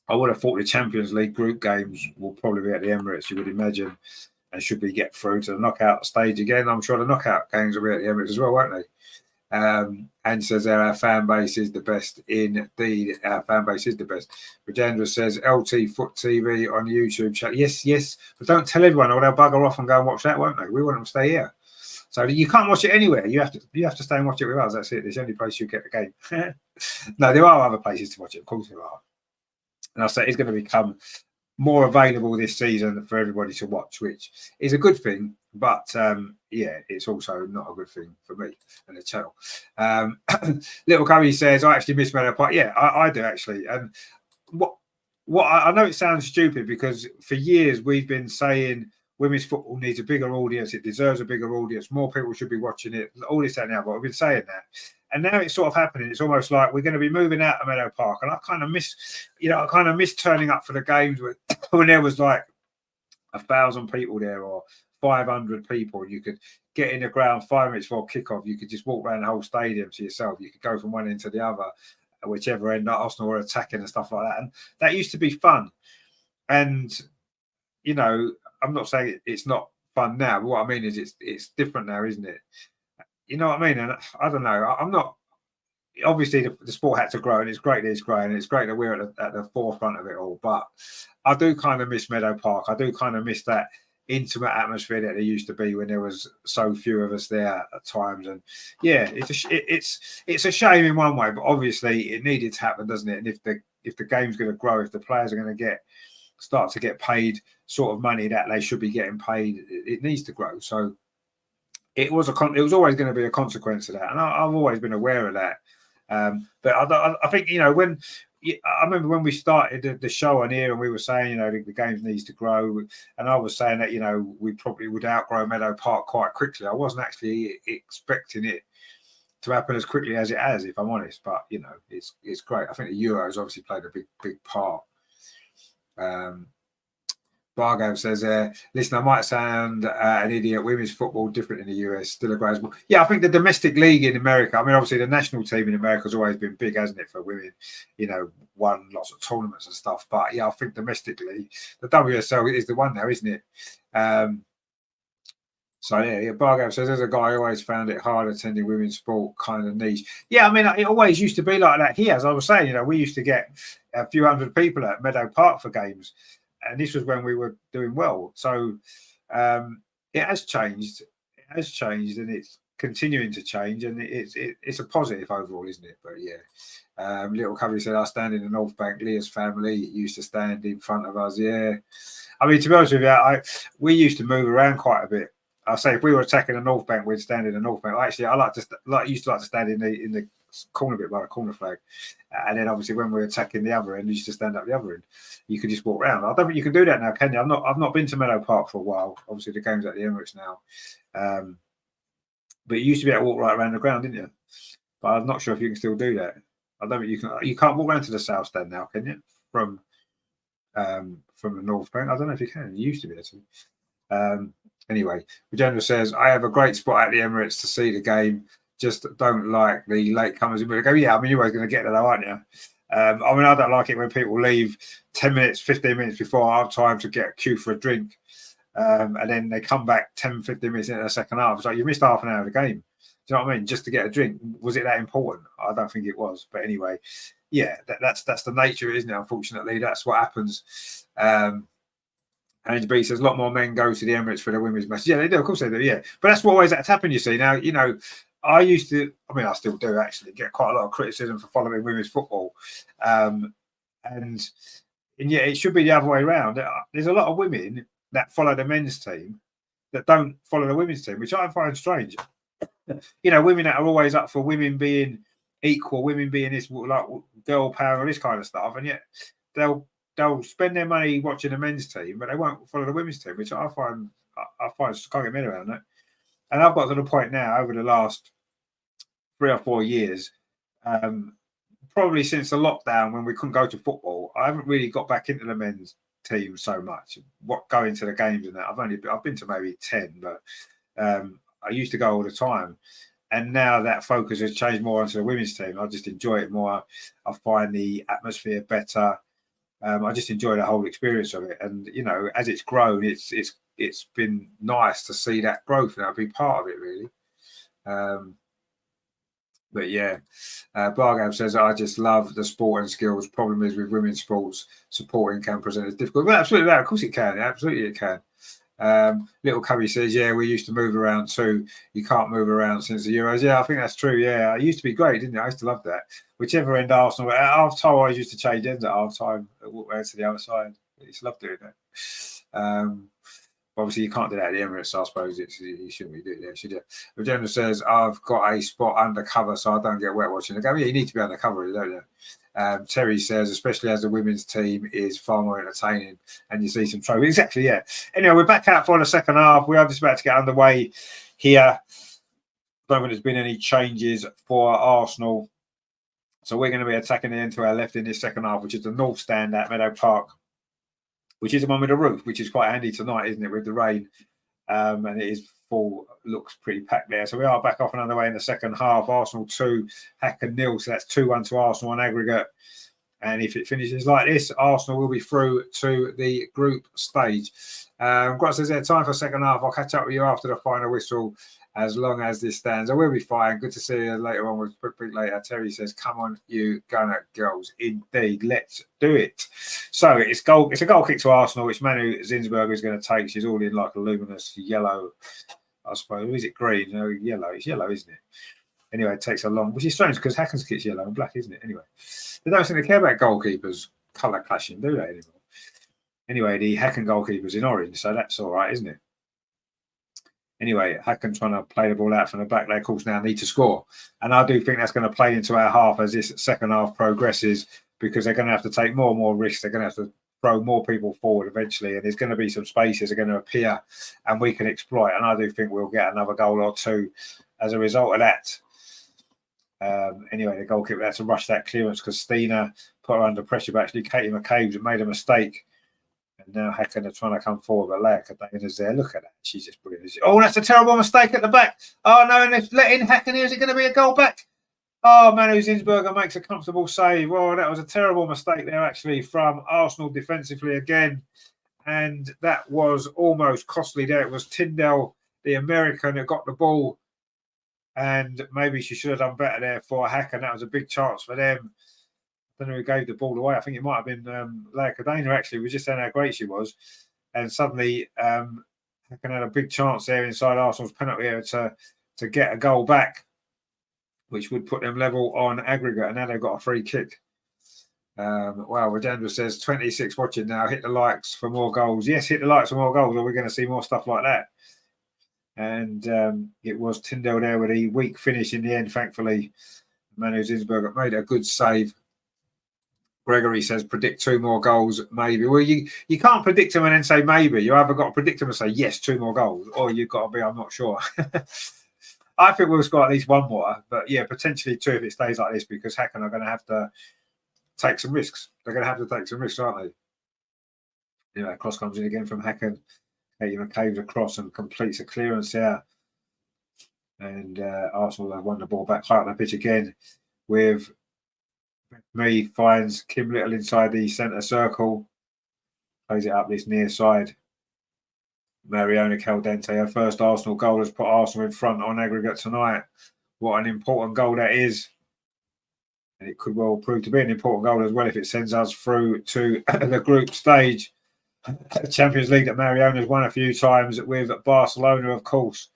I would have thought the Champions League group games will probably be at the Emirates, you would imagine. And should we get through to the knockout stage again, I'm sure the knockout games will be at the Emirates as well, won't they? And says our fan base is the best. Indeed, our fan base is the best. Rajendra says LT Foot TV on YouTube chat. Yes, but don't tell everyone, or they'll bugger off and go and watch that, won't they? We want them to stay here. So you can't watch it anywhere. You have to stay and watch it with us. That's it. It's the only place you get the game. No, there are other places to watch it. Of course there are. And I say it's going to become more available this season for everybody to watch, which is a good thing. But yeah, it's also not a good thing for me and the channel. Little Cubby says, I actually miss Meadow Park. Yeah, I do actually. And what I know it sounds stupid because for years we've been saying women's football needs a bigger audience. It deserves a bigger audience. More people should be watching it. All this and that. But we've been saying that. And now it's sort of happening. It's almost like we're going to be moving out of Meadow Park. And I kind of miss turning up for the games when there was like 1,000 people there or 500 people. And you could get in the ground 5 minutes before kickoff. You could just walk around the whole stadium to yourself. You could go from one end to the other, whichever end Arsenal were attacking and stuff like that. And that used to be fun. And, you know, I'm not saying it's not fun now, but what I mean is it's different now, isn't it? You know what I mean? And I don't know. I'm not. Obviously, the sport had to grow, and it's great that it's growing, and it's great that we're at the forefront of it all. But I do kind of miss Meadow Park. I do kind of miss that intimate atmosphere that there used to be when there was so few of us there at times. And yeah, it's a shame in one way, but obviously it needed to happen, doesn't it? And if the game's going to grow, if the players are going to start to get paid sort of money that they should be getting paid, it needs to grow. So. It was always going to be a consequence of that, and I've always been aware of that. But I think, you know, I remember when we started the show on here, and we were saying, you know, the games needs to grow, and I was saying that, you know, we probably would outgrow Meadow Park quite quickly. I wasn't actually expecting it to happen as quickly as it has, if I'm honest. But you know, it's great. I think the Euros obviously played a big part. Bargo says, listen, I might sound an idiot. Women's football different in the US, still a great sport. Yeah, I think the domestic league in America, I mean, obviously the national team in America has always been big, hasn't it, for women? You know, won lots of tournaments and stuff. But yeah, I think domestically, the WSL is the one now, isn't it? So yeah, Bargo says, as a guy, I always found it hard attending women's sport, kind of niche. Yeah, I mean, it always used to be like that here. As I was saying, you know, we used to get a few hundred people at Meadow Park for games. And this was when we were doing well. So it has changed. It has changed, and it's continuing to change. And it's a positive overall, isn't it? But yeah, Little Covey said, I stand in the North Bank. Leah's family used to stand in front of us. Yeah, I mean, to be honest with you, we used to move around quite a bit. I say if we were attacking the North Bank, we'd stand in the North Bank. Actually, I used to like to stand in the corner bit by the corner flag, and then obviously when we're attacking the other end, you used to stand up the other end. You could just walk around. I don't think you can do that now, can you? I've not been to Meadow Park for a while. Obviously the game's at the Emirates now, but you used to be able to walk right around the ground, didn't you? But I'm not sure if you can still do that. I don't think you can. You can't walk around to the south stand now, can you? From the North Bank, I don't know if you can. You used to be able to. Anyway, Regina says, I have a great spot at the Emirates to see the game. Just don't like the latecomers in the go. Yeah, I mean, you're always going to get there, though, aren't you? I mean, I don't like it when people leave 10 minutes, 15 minutes before half time to get a queue for a drink. And then they come back 10, 15 minutes into the second half. It's like, you missed half an hour of the game. Do you know what I mean? Just to get a drink. Was it that important? I don't think it was. But anyway, yeah, that's the nature, isn't it? Unfortunately, that's what happens. And B says a lot more men go to the Emirates for the women's matches. Yeah, they do. Of course they do. Yeah, but that's what always had to happen. You see, now you know, I used to. I mean, I still do actually get quite a lot of criticism for following women's football, and yeah, it should be the other way around. There's a lot of women that follow the men's team that don't follow the women's team, which I find strange. You know, women that are always up for women being equal, women being this like girl power, and this kind of stuff, and yet they'll they'll spend their money watching the men's team, but they won't follow the women's team, which I find I can't get my head around that. And I've got to the point now over the last 3 or 4 years, probably since the lockdown when we couldn't go to football, I haven't really got back into the men's team so much. Going to the games and that, I've been to maybe 10, but I used to go all the time. And now that focus has changed more onto the women's team. I just enjoy it more. I find the atmosphere better. I just enjoy the whole experience of it. And you know, as it's grown, it's been nice to see that growth and I'll be part of it really. But yeah, Bargab says, I just love the sport and skills. Problem is with women's sports, supporting can present as difficult. Well, absolutely, of course it can. Absolutely it can. Little Cubby says, yeah, we used to move around too. You can't move around since the Euros. Yeah, I think that's true. Yeah, it used to be great, didn't it? I used to love that. Whichever end Arsenal, at half time, I always used to change ends at half time, walk around to the other side. I used to love doing that. Obviously, you can't do that at the Emirates, so I suppose you shouldn't be doing that, should you? The general says, I've got a spot undercover so I don't get wet watching the game. Yeah, you need to be undercover, don't you? Terry says, especially as the women's team is far more entertaining and you see some trophies. Exactly, yeah. Anyway, we're back out for the second half. We are just about to get underway here. I don't think there's been any changes for Arsenal. So we're going to be attacking the end to our left in this second half, which is the north stand at Meadow Park, which is the one with the roof, which is quite handy tonight, isn't it, with the rain? And it is full, looks pretty packed there. So we are back off and underway in the second half. Arsenal 2, Hacken 0. So that's 2-1 to Arsenal on aggregate. And if it finishes like this, Arsenal will be through to the group stage. Grant says, there's time for second half. I'll catch up with you after the final whistle. As long as this stands, I will be fine. Good to see you later on. We'll speak later. Terry says, come on, you Gunner girls. Indeed, let's do it. So it's a goal kick to Arsenal, which Manu Zinsberger is going to take. She's all in like a luminous yellow, I suppose. Is it green? No, yellow. It's yellow, isn't it? Anyway, it takes a long, which is strange because Hacken's kit's yellow and black, isn't it? Anyway, they don't seem to care about goalkeepers colour clashing, do they anymore? Anyway, the Hacken goalkeeper's in orange, so that's all right, isn't it? Anyway, Hacken trying to play the ball out from the back. They, of course, now need to score. And I do think that's going to play into our half as this second half progresses because they're going to have to take more and more risks. They're going to have to throw more people forward eventually. And there's going to be some spaces that are going to appear and we can exploit. And I do think we'll get another goal or two as a result of that. Anyway, the goalkeeper had to rush that clearance because Stina put her under pressure. But actually, Katie McCabe made a mistake. And now Hacken are trying to come forward, but Leia Dana's there. Look at that. She's just brilliant. Oh, that's a terrible mistake at the back. Oh, no, and if letting Hacken here, is it going to be a goal back? Oh, Manu Zinsberger makes a comfortable save. Oh, that was a terrible mistake there, actually, from Arsenal defensively again. And that was almost costly there. It was Tyndall, the American, that got the ball. And maybe she should have done better there for Hacken. That was a big chance for them. I don't know who gave the ball away. I think it might have been Leia Dana, actually. We were just saying how great she was. And suddenly, Hacken had a big chance there inside Arsenal's penalty area to get a goal back, which would put them level on aggregate. And now they've got a free kick. Wow, Rajendra says, 26 watching now. Hit the likes for more goals. Yes, hit the likes for more goals, or we're going to see more stuff like that. And it was Tyndall there with a weak finish in the end, thankfully. Manu Zinsberger made a good save. Gregory says, predict 2 more goals, maybe. Well, you can't predict them and then say maybe. You either got to predict them and say, yes, 2 more goals, or you've got to be, I'm not sure. I think we'll score at least 1 more, but yeah, potentially 2 if it stays like this, because Hacken are going to have to take some risks. They're going to have to take some risks, aren't they? Anyway, cross comes in again from Hacken. Katie McCabe's across and completes a clearance there. And Arsenal have won the ball back high on the pitch again with Me finds Kim Little inside the centre circle. Plays it up this near side. Mariona Caldente, her first Arsenal goal, has put Arsenal in front on aggregate tonight. What an important goal that is. And it could well prove to be an important goal as well if it sends us through to the group stage. Champions League that Mariona's won a few times with Barcelona, of course.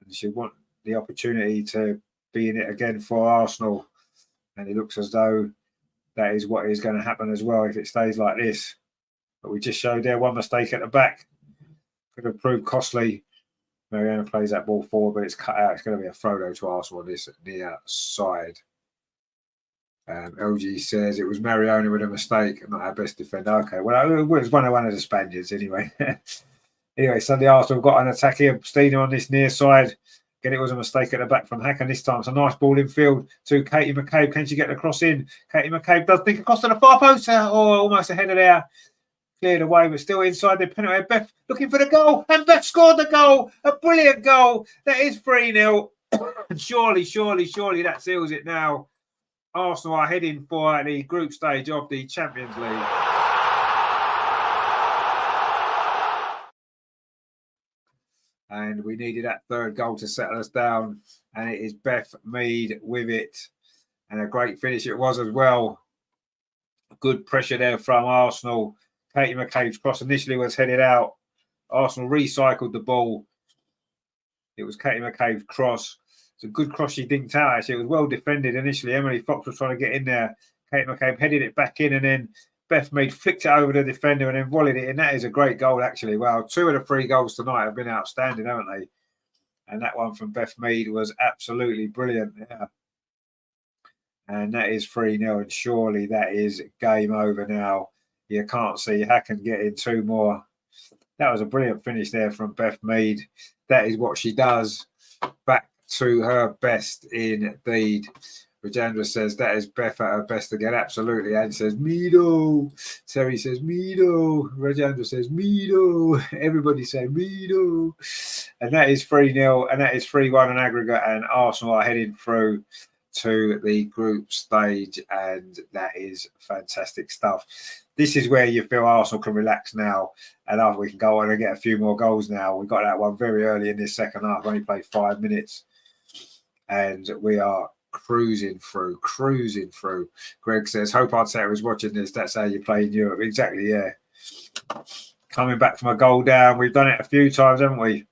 And she'll want the opportunity to be in it again for Arsenal. And it looks as though that is what is going to happen as well if it stays like this. But we just showed there 1 mistake at the back. Could have proved costly. Mariona plays that ball forward, but it's cut out. It's going to be a throw though to Arsenal on this near side. LG says it was Mariona with a mistake, not our best defender. Okay, well, it was one of the Spaniards anyway. Anyway, Sunday Arsenal got an attack here. Steiner on this near side. Again, it was a mistake at the back from Hacken this time. It's a nice ball in field to Katie McCabe. Can she get the cross in? Katie McCabe does think across to the far post. Almost ahead of there. Cleared away, but still inside the penalty. Beth looking for the goal. And Beth scored the goal. A brilliant goal. That is 3-0. And surely that seals it now. Arsenal are heading for the group stage of the Champions League. And we needed that third goal to settle us down. And it is Beth Mead with it. And a great finish it was as well. Good pressure there from Arsenal. Katie McCabe's cross initially was headed out. Arsenal recycled the ball. It was Katie McCabe's cross. It's a good cross she dinked out, actually. It was well defended initially. Emily Fox was trying to get in there. Katie McCabe headed it back in, and then Beth Mead flicked it over the defender and then volleyed it in. That is a great goal, actually. Well, 2 of the 3 goals tonight have been outstanding, haven't they? And that one from Beth Mead was absolutely brilliant. Yeah. And that is 3-0. And surely that is game over now. You can't see Hacken getting 2 more. That was a brilliant finish there from Beth Mead. That is what she does. Back to her best indeed. Rajandra says that is Beth at her best again. Absolutely. And says Meadow. Terry says Meadow. Rajandra says Meadow. Everybody say Meadow. And that is 3-0. And that is 3-1 in aggregate. And Arsenal are heading through to the group stage. And that is fantastic stuff. This is where you feel Arsenal can relax now. And after we can go on and get a few more goals now. We got that one very early in this second half. Only played 5 minutes. And we are cruising through. Greg says, hope Arteta was watching this. That's how you play in Europe. Exactly, yeah. Coming back from a goal down. We've done it a few times, haven't we?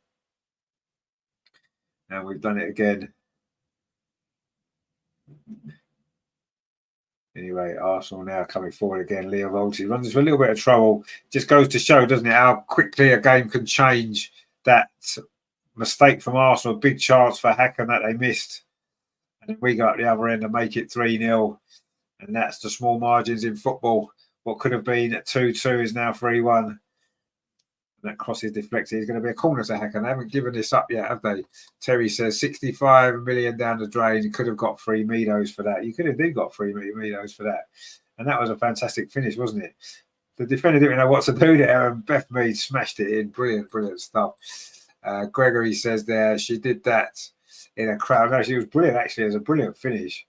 And we've done it again. Anyway, Arsenal now coming forward again. Leah Volti runs into a little bit of trouble. Just goes to show, doesn't it, how quickly a game can change. That mistake from Arsenal, big chance for Hacken that they missed. And then we go up the other end and make it 3-0. And that's the small margins in football. What could have been 2-2 is now 3-1. That cross is deflected. It's going to be a corner to Hacken. They haven't given this up yet, have they? Terry says 65 million down the drain. You could have got 3 Meadows for that. You could have got 3 Meadows for that. And that was a fantastic finish, wasn't it? The defender didn't know what to do there, and Beth Mead smashed it in. Brilliant stuff. Gregory says there, she did that in a crowd. No, she was brilliant, actually. It was a brilliant finish.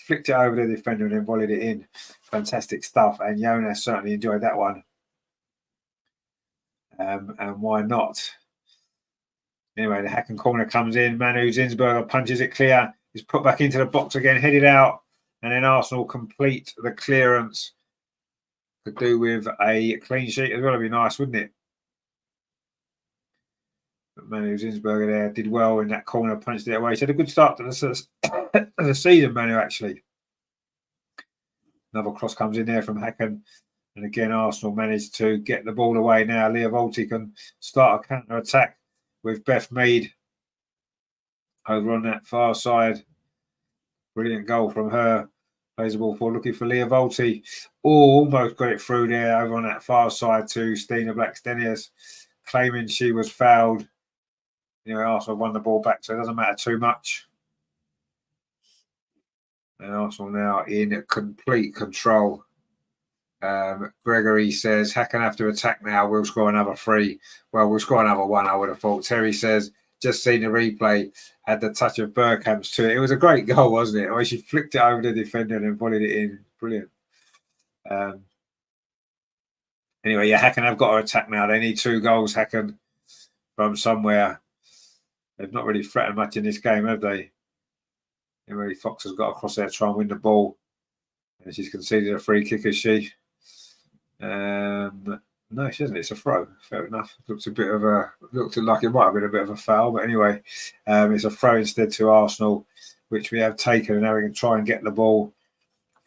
Flicked it over the defender and then volleyed it in. Fantastic stuff. And Jonas certainly enjoyed that one. And why not? Anyway, the Hacken corner comes in. Manu Zinsberger punches it clear. He's put back into the box again, headed out. And then Arsenal complete the clearance. Could do with a clean sheet as well. It'd be nice, wouldn't it? But Manu Zinsberger there did well in that corner, punched it away. He's had a good start to the season, Manu, actually. Another cross comes in there from Hacken. And again, Arsenal managed to get the ball away now. Leah Volti can start a counter-attack with Beth Mead over on that far side. Brilliant goal from her. Plays the ball forward, looking for Leah Volti. Almost got it through there over on that far side to Stina Blackstenius, claiming she was fouled. Arsenal won the ball back, so it doesn't matter too much. And Arsenal now in complete control. Gregory says, Hacken have to attack now. We'll score another 3. Well, we'll score another 1, I would have thought. Terry says, just seen the replay, had the touch of Bergkamp's to it. It was a great goal, wasn't it? Where she flicked it over the defender and then volleyed it in. Brilliant. Anyway, yeah, Hacken have got to attack now. They need 2 goals, Hacken, from somewhere. They've not really threatened much in this game, have they? Emily Fox has got across there to try and win the ball. And she's conceded a free kick, has she? No, she hasn't. It's a throw. Fair enough. Looked like it might have been a bit of a foul, but anyway, it's a throw instead to Arsenal, which we have taken, and now we can try and get the ball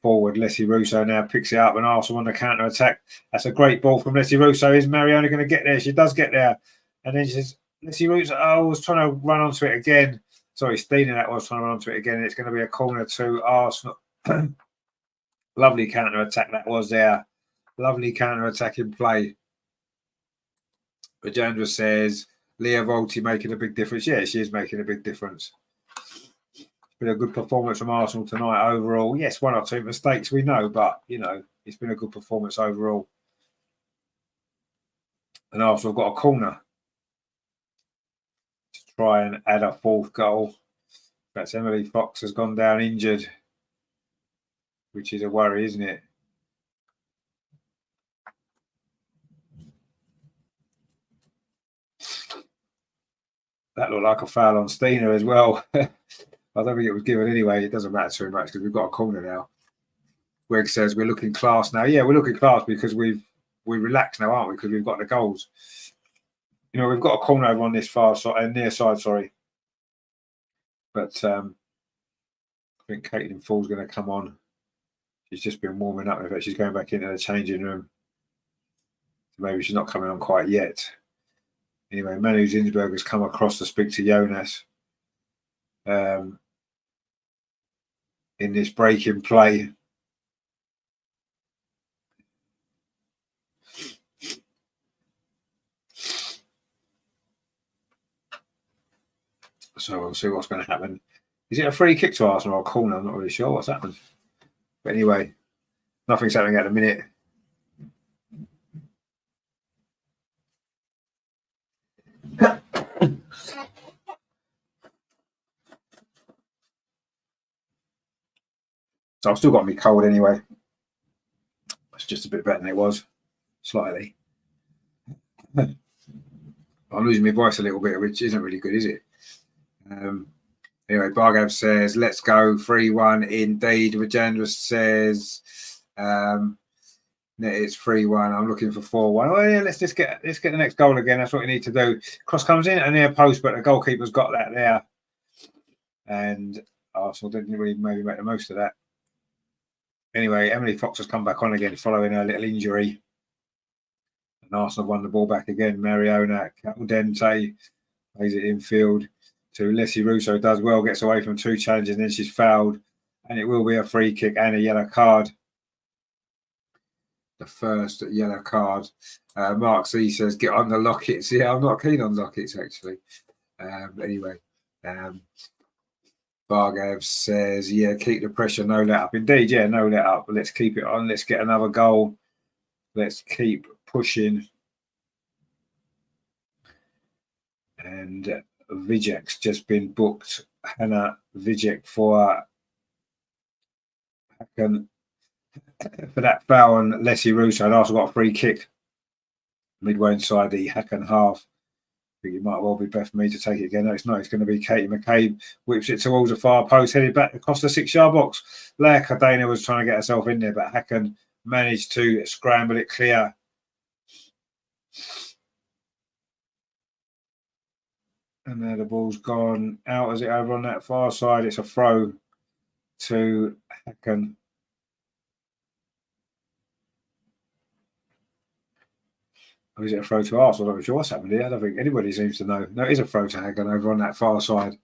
forward. Leslie Russo now picks it up, and Arsenal on the counter attack. That's a great ball from Leslie Russo. Is Mariona going to get there? She does get there, and then she says, Leslie Russo, was trying to run onto it again. Sorry, Stina, that was trying to run onto it again. It's going to be a corner to Arsenal. Lovely counter-attack that was there. Lovely counter-attacking play. Rajendra says, Leah Volti making a big difference. Yeah, she is making a big difference. It's been a good performance from Arsenal tonight overall. Yes, 1 or 2 mistakes, we know, but, you know, it's been a good performance overall. And Arsenal got a corner to try and add a 4th goal. That's Emily Fox has gone down injured, which is a worry, isn't it? That looked like a foul on Stina as well. I don't think it was given anyway. It doesn't matter too much because we've got a corner now. Greg says we're looking class now. Yeah, we're looking class because we relax now, aren't we? Because we've got the goals. You know, we've got a corner over on this far side, near side, sorry. But I think Caitlin Fall's going to come on. She's just been warming up. In fact, she's going back into the changing room. So maybe she's not coming on quite yet. Anyway, Manu Zinsberg has come across to speak to Jonas in this break-in play. So we'll see what's going to happen. Is it a free kick to Arsenal or a corner? I'm not really sure what's happened. But anyway, nothing's happening at the minute. So I've still got me cold anyway. It's just a bit better than it was, slightly. I'm losing my voice a little bit, which isn't really good, is it? Anyway, Bargav says, let's go 3-1 indeed. Rajendra says, it's 3-1. I'm looking for 4-1. Oh yeah, let's get the next goal again. That's what we need to do. Cross comes in and near post, but the goalkeeper's got that there. And Arsenal didn't really maybe make the most of that. Anyway, Emily Fox has come back on again following her little injury. And Arsenal won the ball back again. Mariona Caldente plays it infield to Leslie Russo. Does well, gets away from 2 challenges, and then she's fouled. And it will be a free kick and a yellow card. The first yellow card. Mark C says, get on the lockets. Yeah, I'm not keen on lockets, actually. Anyway, Bargav says, yeah, keep the pressure, no let up. Indeed, yeah, no let up. Let's keep it on. Let's get another goal. Let's keep pushing. And Vijek's just been booked. Hannah Vijek for that foul on Leslie Russo. And also got a free kick midway inside the Hacken half. I think it might well be better for me to take it again. No, it's not. It's going to be Katie McCabe. Whips it towards the far post, headed back across the 6-yard box. Leah Cadena was trying to get herself in there, but Hacken managed to scramble it clear. And there the ball's gone out. Is it over on that far side? It's a throw to Hacken. Or is it a throw to Arsenal? I'm not sure what's happened here. I don't think anybody seems to know. No, it is a throw to Hacken over on that far side.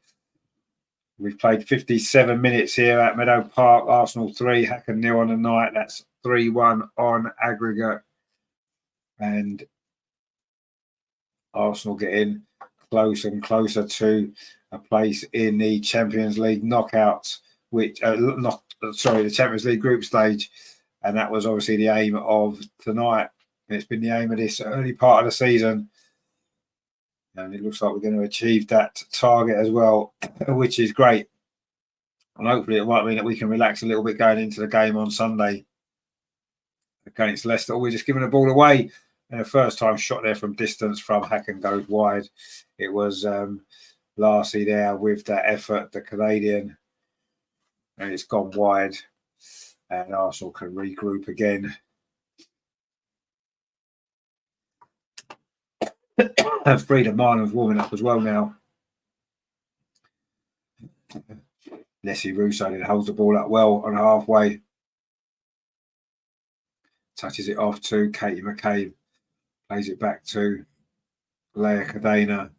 We've played 57 minutes here at Meadow Park. Arsenal 3, Hacken 0 on the night. That's 3-1 on aggregate. And Arsenal getting closer and closer to a place in the Champions League knockouts, which the Champions League group stage. And that was obviously the aim of tonight. And it's been the aim of this early part of the season. And it looks like we're going to achieve that target as well, which is great. And hopefully it might mean that we can relax a little bit going into the game on Sunday against Leicester. We're just giving the ball away. And the first time shot there from distance from Hacken goes wide. It was Larcy there with that effort, the Canadian. And it's gone wide. And Arsenal can regroup again. And Frida Marlin's warming up as well now. Leslie Russo then holds the ball up well on halfway. Touches it off to Katie McCabe. Plays it back to Leah Cadena.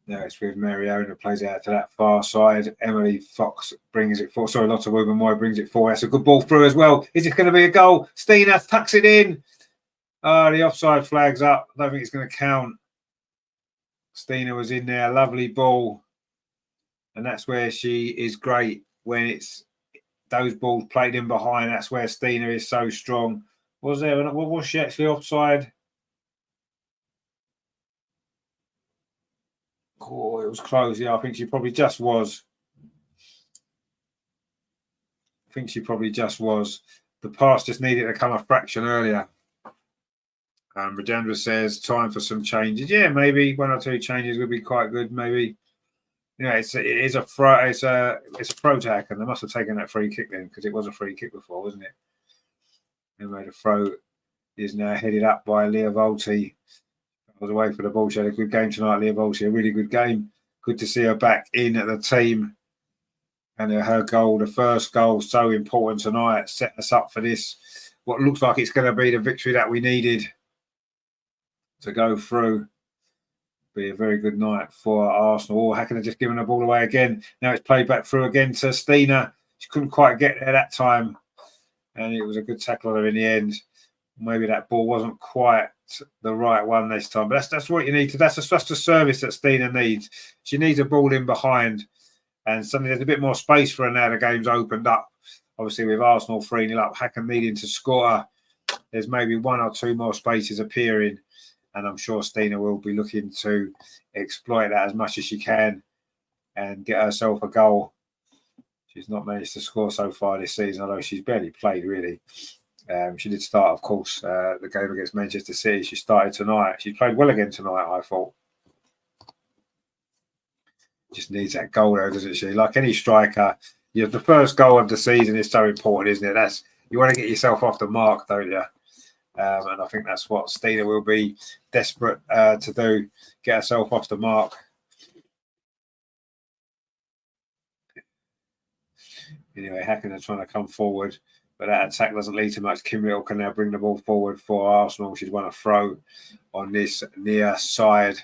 Now it's with Mariona, plays it out to that far side. Emily Fox brings it forward. Sorry, Lotta Wubenmoy brings it forward. That's a good ball through as well. Is it going to be a goal? Stina tucks it in. The offside flag's up. I don't think it's going to count. Stina was in there. Lovely ball. And that's where she is great, when it's those balls played in behind. That's where Stina is so strong. Was she actually offside? Oh, it was close. Yeah, I think she probably just was. The pass just needed to come a fraction earlier. Rajendra says time for some changes. Yeah, maybe 1 or 2 changes would be quite good. Maybe, it is a throw. It's a throw to Hacken. They must have taken that free kick then, because it was a free kick before, wasn't it? Anyway, the throw is now headed up by Leah Volti. I was away for the ball. She had a good game tonight, Leah Volti. A really good game. Good to see her back in at the team. And her goal, the first goal, so important tonight, set us up for this. What looks like it's going to be the victory that we needed to go through. Be a very good night for Arsenal. Hacken had just given the ball away again. Now it's played back through again to Stina. She couldn't quite get there that time, and it was a good tackle on her in the end. Maybe that ball wasn't quite the right one this time, but that's what you need to. That's just the service that Stina needs. She needs a ball in behind, and suddenly there's a bit more space for her now. The game's opened up. Obviously, with Arsenal 3-0 up, Hacken needing to score. There's maybe 1 or 2 more spaces appearing, and I'm sure Stina will be looking to exploit that as much as she can and get herself a goal. She's not managed to score so far this season, although she's barely played, really. She did start, of course, the game against Manchester City. She started tonight. She played well again tonight, I thought. Just needs that goal, though, doesn't she? Like any striker, the first goal of the season is so important, isn't it? You want to get yourself off the mark, don't you? And I think that's what Stina will be desperate to do, get herself off the mark. Anyway, Hacken are trying to come forward, but that attack doesn't lead to much. Kim Little can now bring the ball forward for Arsenal. She's won a throw on this near side,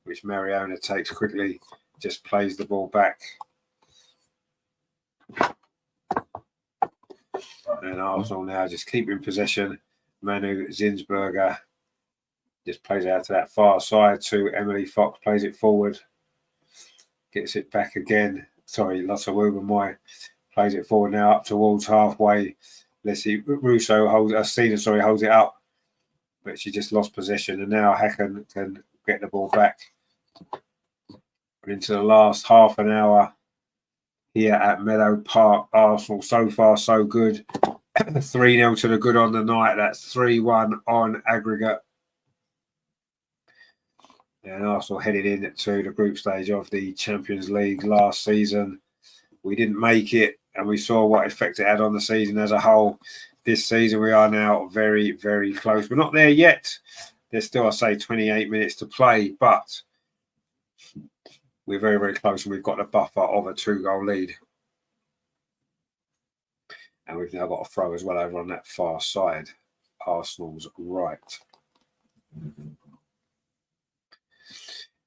which Mariona takes quickly, just plays the ball back. And Arsenal now just keeping possession. Manu Zinsberger just plays out to that far side to Emily Fox, plays it forward, gets it back again. Sorry, Lotta Wubenmoy plays it forward now up towards halfway. Let's see, Stina holds it up, but she just lost possession, and now Hacken can get the ball back. Into the last half an hour here at Meadow Park. Arsenal so far so good. 3-0 to the good on the night. That's 3-1 on aggregate. And Arsenal headed into the group stage of the Champions League last season. We didn't make it, and we saw what effect it had on the season as a whole. This season, we are now very, very close. We're not there yet. There's still, I say, 28 minutes to play, but we're very, very close, and we've got a buffer of a 2-goal lead. And we've now got a throw as well over on that far side, Arsenal's right.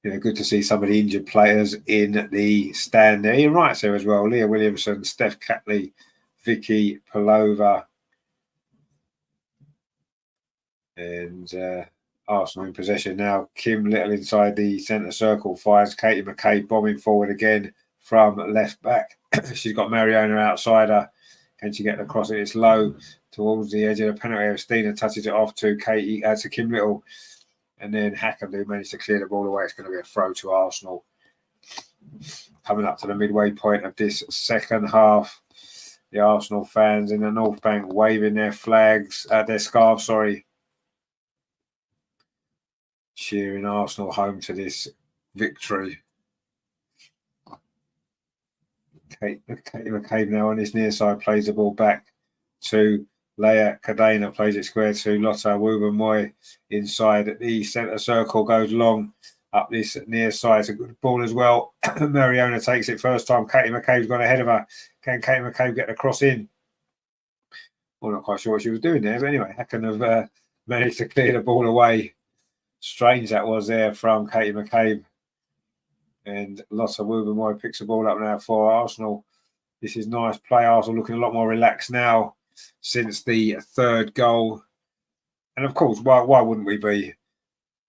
Good to see some of the injured players in the stand there. You're right there as well. Leah Williamson, Steph Catley, Vicky Palova. And Arsenal in possession now. Kim Little inside the centre circle finds Katie McKay bombing forward again from left back. She's got Mariona outside her. Can she get across it? It's low towards the edge of the penalty area. Stina touches it off to Kim Little. And then Hacken do manage to clear the ball away. It's going to be a throw to Arsenal. Coming up to the midway point of this second half. The Arsenal fans in the North Bank waving their flags, their scarves, cheering Arsenal home to this victory. Kate McCabe now on his near side plays the ball back to Leia Cadena, plays it square to Lotta Wubenmoy inside the centre circle, goes long up this near side. It's a good ball as well. Mariona takes it first time. Katie McCabe's gone ahead of her. Can Katie McCabe get the cross in? Well, not quite sure what she was doing there, but anyway, Hacken have managed to clear the ball away. Strange that was there from Katie McCabe. And lots of Woobermoy picks the ball up now for Arsenal. This is nice play. Arsenal looking a lot more relaxed now since the third goal. And of course, why wouldn't we be?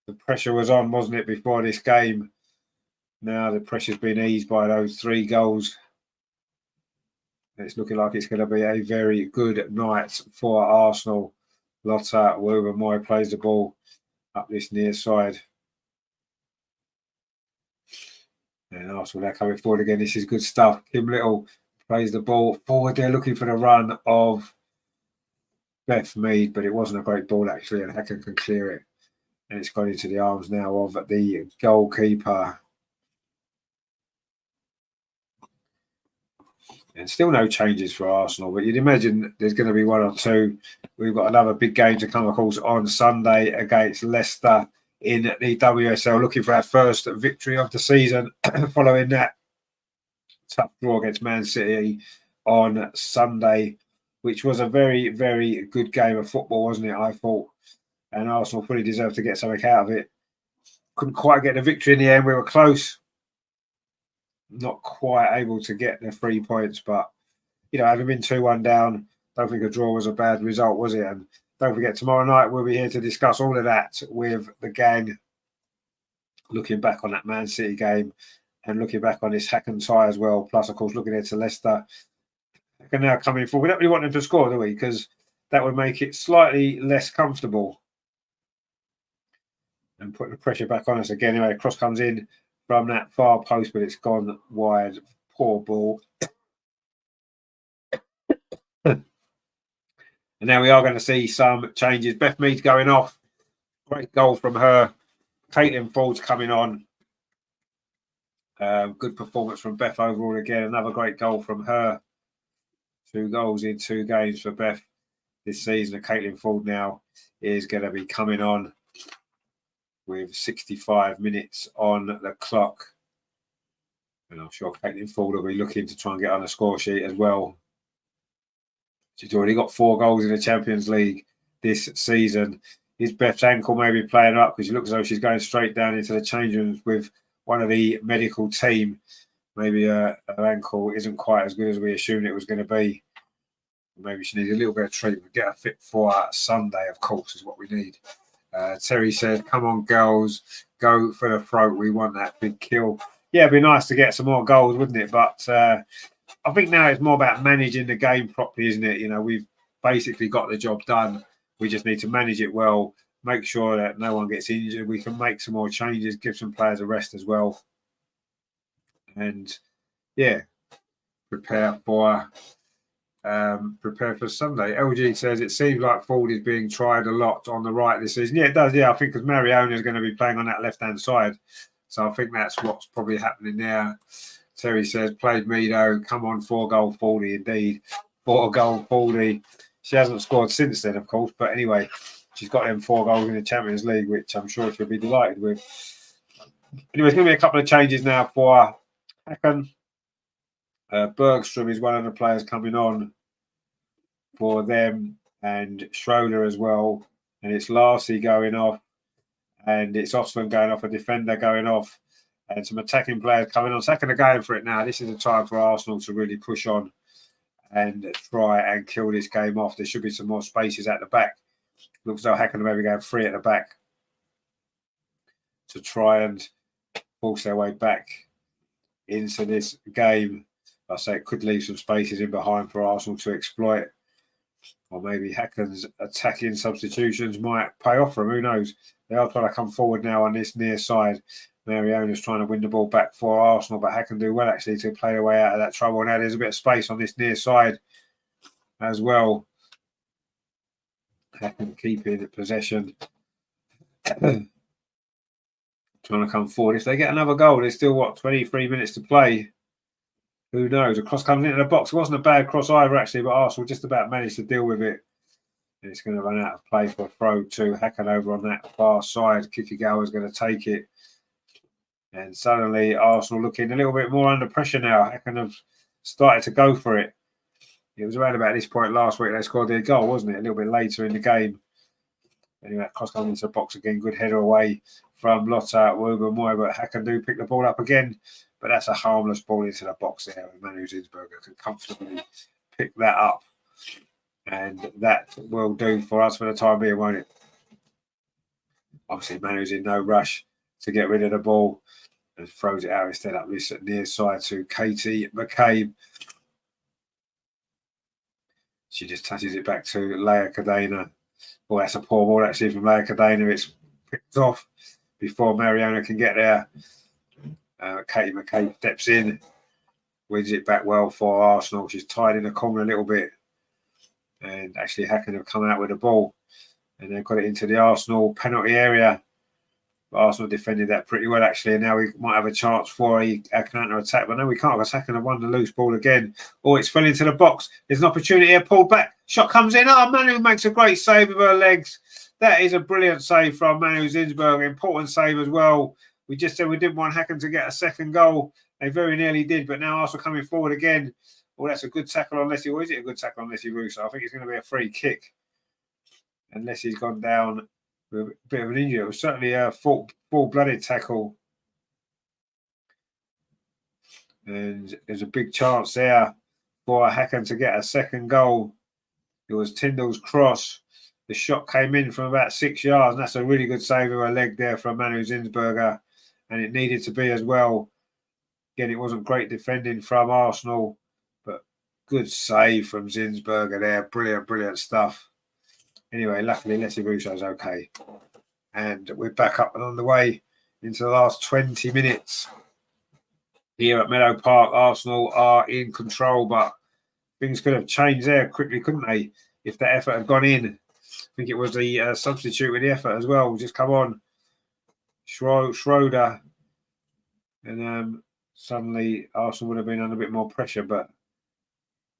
The pressure was on, wasn't it, before this game? Now the pressure's been eased by those 3 goals. It's looking like it's going to be a very good night for Arsenal. Lotta Woobermoy plays the ball up this near side. And Arsenal now coming forward again. This is good stuff. Kim Little plays the ball forward there, looking for the run of Beth Mead, but it wasn't a great ball actually, and Hacken can clear it. And it's gone into the arms now of the goalkeeper. And still no changes for Arsenal, but you'd imagine there's going to be 1 or 2. We've got another big game to come, of course, on Sunday against Leicester in the WSL, looking for our first victory of the season following that tough draw against Man City on Sunday, which was a very, very good game of football, wasn't it, I thought. And Arsenal fully deserved to get something out of it. Couldn't quite get the victory in the end. We were close. Not quite able to get the 3 points, but, you know, having been 2-1 down, don't think a draw was a bad result, was it? And don't forget, tomorrow night we'll be here to discuss all of that with the gang, looking back on that Man City game and looking back on this Hacken tie as well. Plus, of course, looking ahead to Leicester. Hacken now coming forward. We don't really want them to score, do we? Because that would make it slightly less comfortable and put the pressure back on us again. Anyway, cross comes in from that far post, but it's gone wide. Poor ball. And now we are going to see some changes. Beth Mead's going off. Great goal from her. Caitlin Ford's coming on. Good performance from Beth overall again. Another great goal from her. 2 goals in 2 games for Beth this season. And Caitlin Ford now is going to be coming on with 65 minutes on the clock. And I'm sure Caitlin Ford will be looking to try and get on the score sheet as well. She's already got 4 goals in the Champions League this season. Is Beth's ankle maybe playing up? Because it looks as though she's going straight down into the change rooms with one of the medical team. Maybe her ankle isn't quite as good as we assumed it was going to be. Maybe she needs a little bit of treatment. Get her fit for Sunday, of course, is what we need. Terry says, come on, girls, go for the throat. We want that big kill. Yeah, it'd be nice to get some more goals, wouldn't it? But I think now it's more about managing the game properly, isn't it? You know, we've basically got the job done. We just need to manage it well, make sure that no one gets injured. We can make some more changes, give some players a rest as well. And, yeah, prepare for Sunday. LG says it seems like Ford is being tried a lot on the right this season. Yeah, it does. Yeah, I think because Mariona is going to be playing on that left-hand side. So I think that's what's probably happening there. Terry says, played Meadow. Come on, 4-goal 40 indeed. 4-goal 40. She hasn't scored since then, of course. But anyway, she's got them 4 goals in the Champions League, which I'm sure she'll be delighted with. Anyway, it's going to be a couple of changes now for Hacken. Bergstrom is one of the players coming on for them, and Schroeder as well. And it's Larcy going off, and it's Osman going off, a defender going off, and some attacking players coming on. Second are going for it now. This is the time for Arsenal to really push on and try and kill this game off. There should be some more spaces at the back. Looks like Hacken maybe going 3 at the back to try and force their way back into this game. I say it could leave some spaces in behind for Arsenal to exploit. Or maybe Hacken's attacking substitutions might pay off for them. Who knows? They are trying to come forward now on this near side. Mariona's trying to win the ball back for Arsenal, but Hacken do well actually to play their way out of that trouble. Now there's a bit of space on this near side as well. Hacken keeping possession. Trying to come forward. If they get another goal, there's still, 23 minutes to play. Who knows? A cross comes into the box. It wasn't a bad cross either, actually, but Arsenal just about managed to deal with it. And it's going to run out of play for a throw to Hacken over on that far side. Kikagawa is going to take it. And suddenly Arsenal looking a little bit more under pressure now. Hacken have started to go for it. It was around about this point last week they scored their goal, wasn't it? A little bit later in the game. Anyway, cross comes into the box again. Good header away from Lotta Wubermoy, but Hacken do pick the ball up again. But that's a harmless ball into the box there, and Manu Zinsberger can comfortably pick that up. And that will do for us for the time being, won't it? Obviously, Manu's in no rush to get rid of the ball and throws it out instead up this near side to Katie McCabe. She just touches it back to Leah Cadena. Oh, that's a poor ball actually from Leah Cadena. It's picked off before Mariona can get there. Katie McCabe steps in, wins it back well for Arsenal. She's tied in the corner a little bit. And actually Hacken have come out with the ball. And they've got it into the Arsenal penalty area. But Arsenal defended that pretty well, actually. And now we might have a chance for a counter-attack. But no, we can't. Hacken have won the loose ball again. Oh, it's fell into the box. There's an opportunity here. Pulled back. Shot comes in. Oh, Manu makes a great save with her legs. That is a brilliant save from Manu Zinsberg. Important save as well. We just said we didn't want Hacken to get a second goal. They very nearly did. But now Arsenal coming forward again. Well, that's a good tackle on Leslie. Or is it a good tackle on Leslie Russo? I think it's going to be a free kick. Unless he's gone down with a bit of an injury. It was certainly a full-blooded tackle. And there's a big chance there for Hacken to get a second goal. It was Tyndall's cross. The shot came in from about 6 yards. And that's a really good save of a leg there from Manu Zinsberger. And it needed to be as well. Again, it wasn't great defending from Arsenal. But good save from Zinsberger there. Brilliant, brilliant stuff. Anyway, luckily, Leslie Russo's okay. And we're back up and on the way into the last 20 minutes. Here at Meadow Park, Arsenal are in control, but things could have changed there quickly, couldn't they? If that effort had gone in. I think it was the substitute with the effort as well. Just come on. Schroeder. And suddenly Arsenal would have been under a bit more pressure. But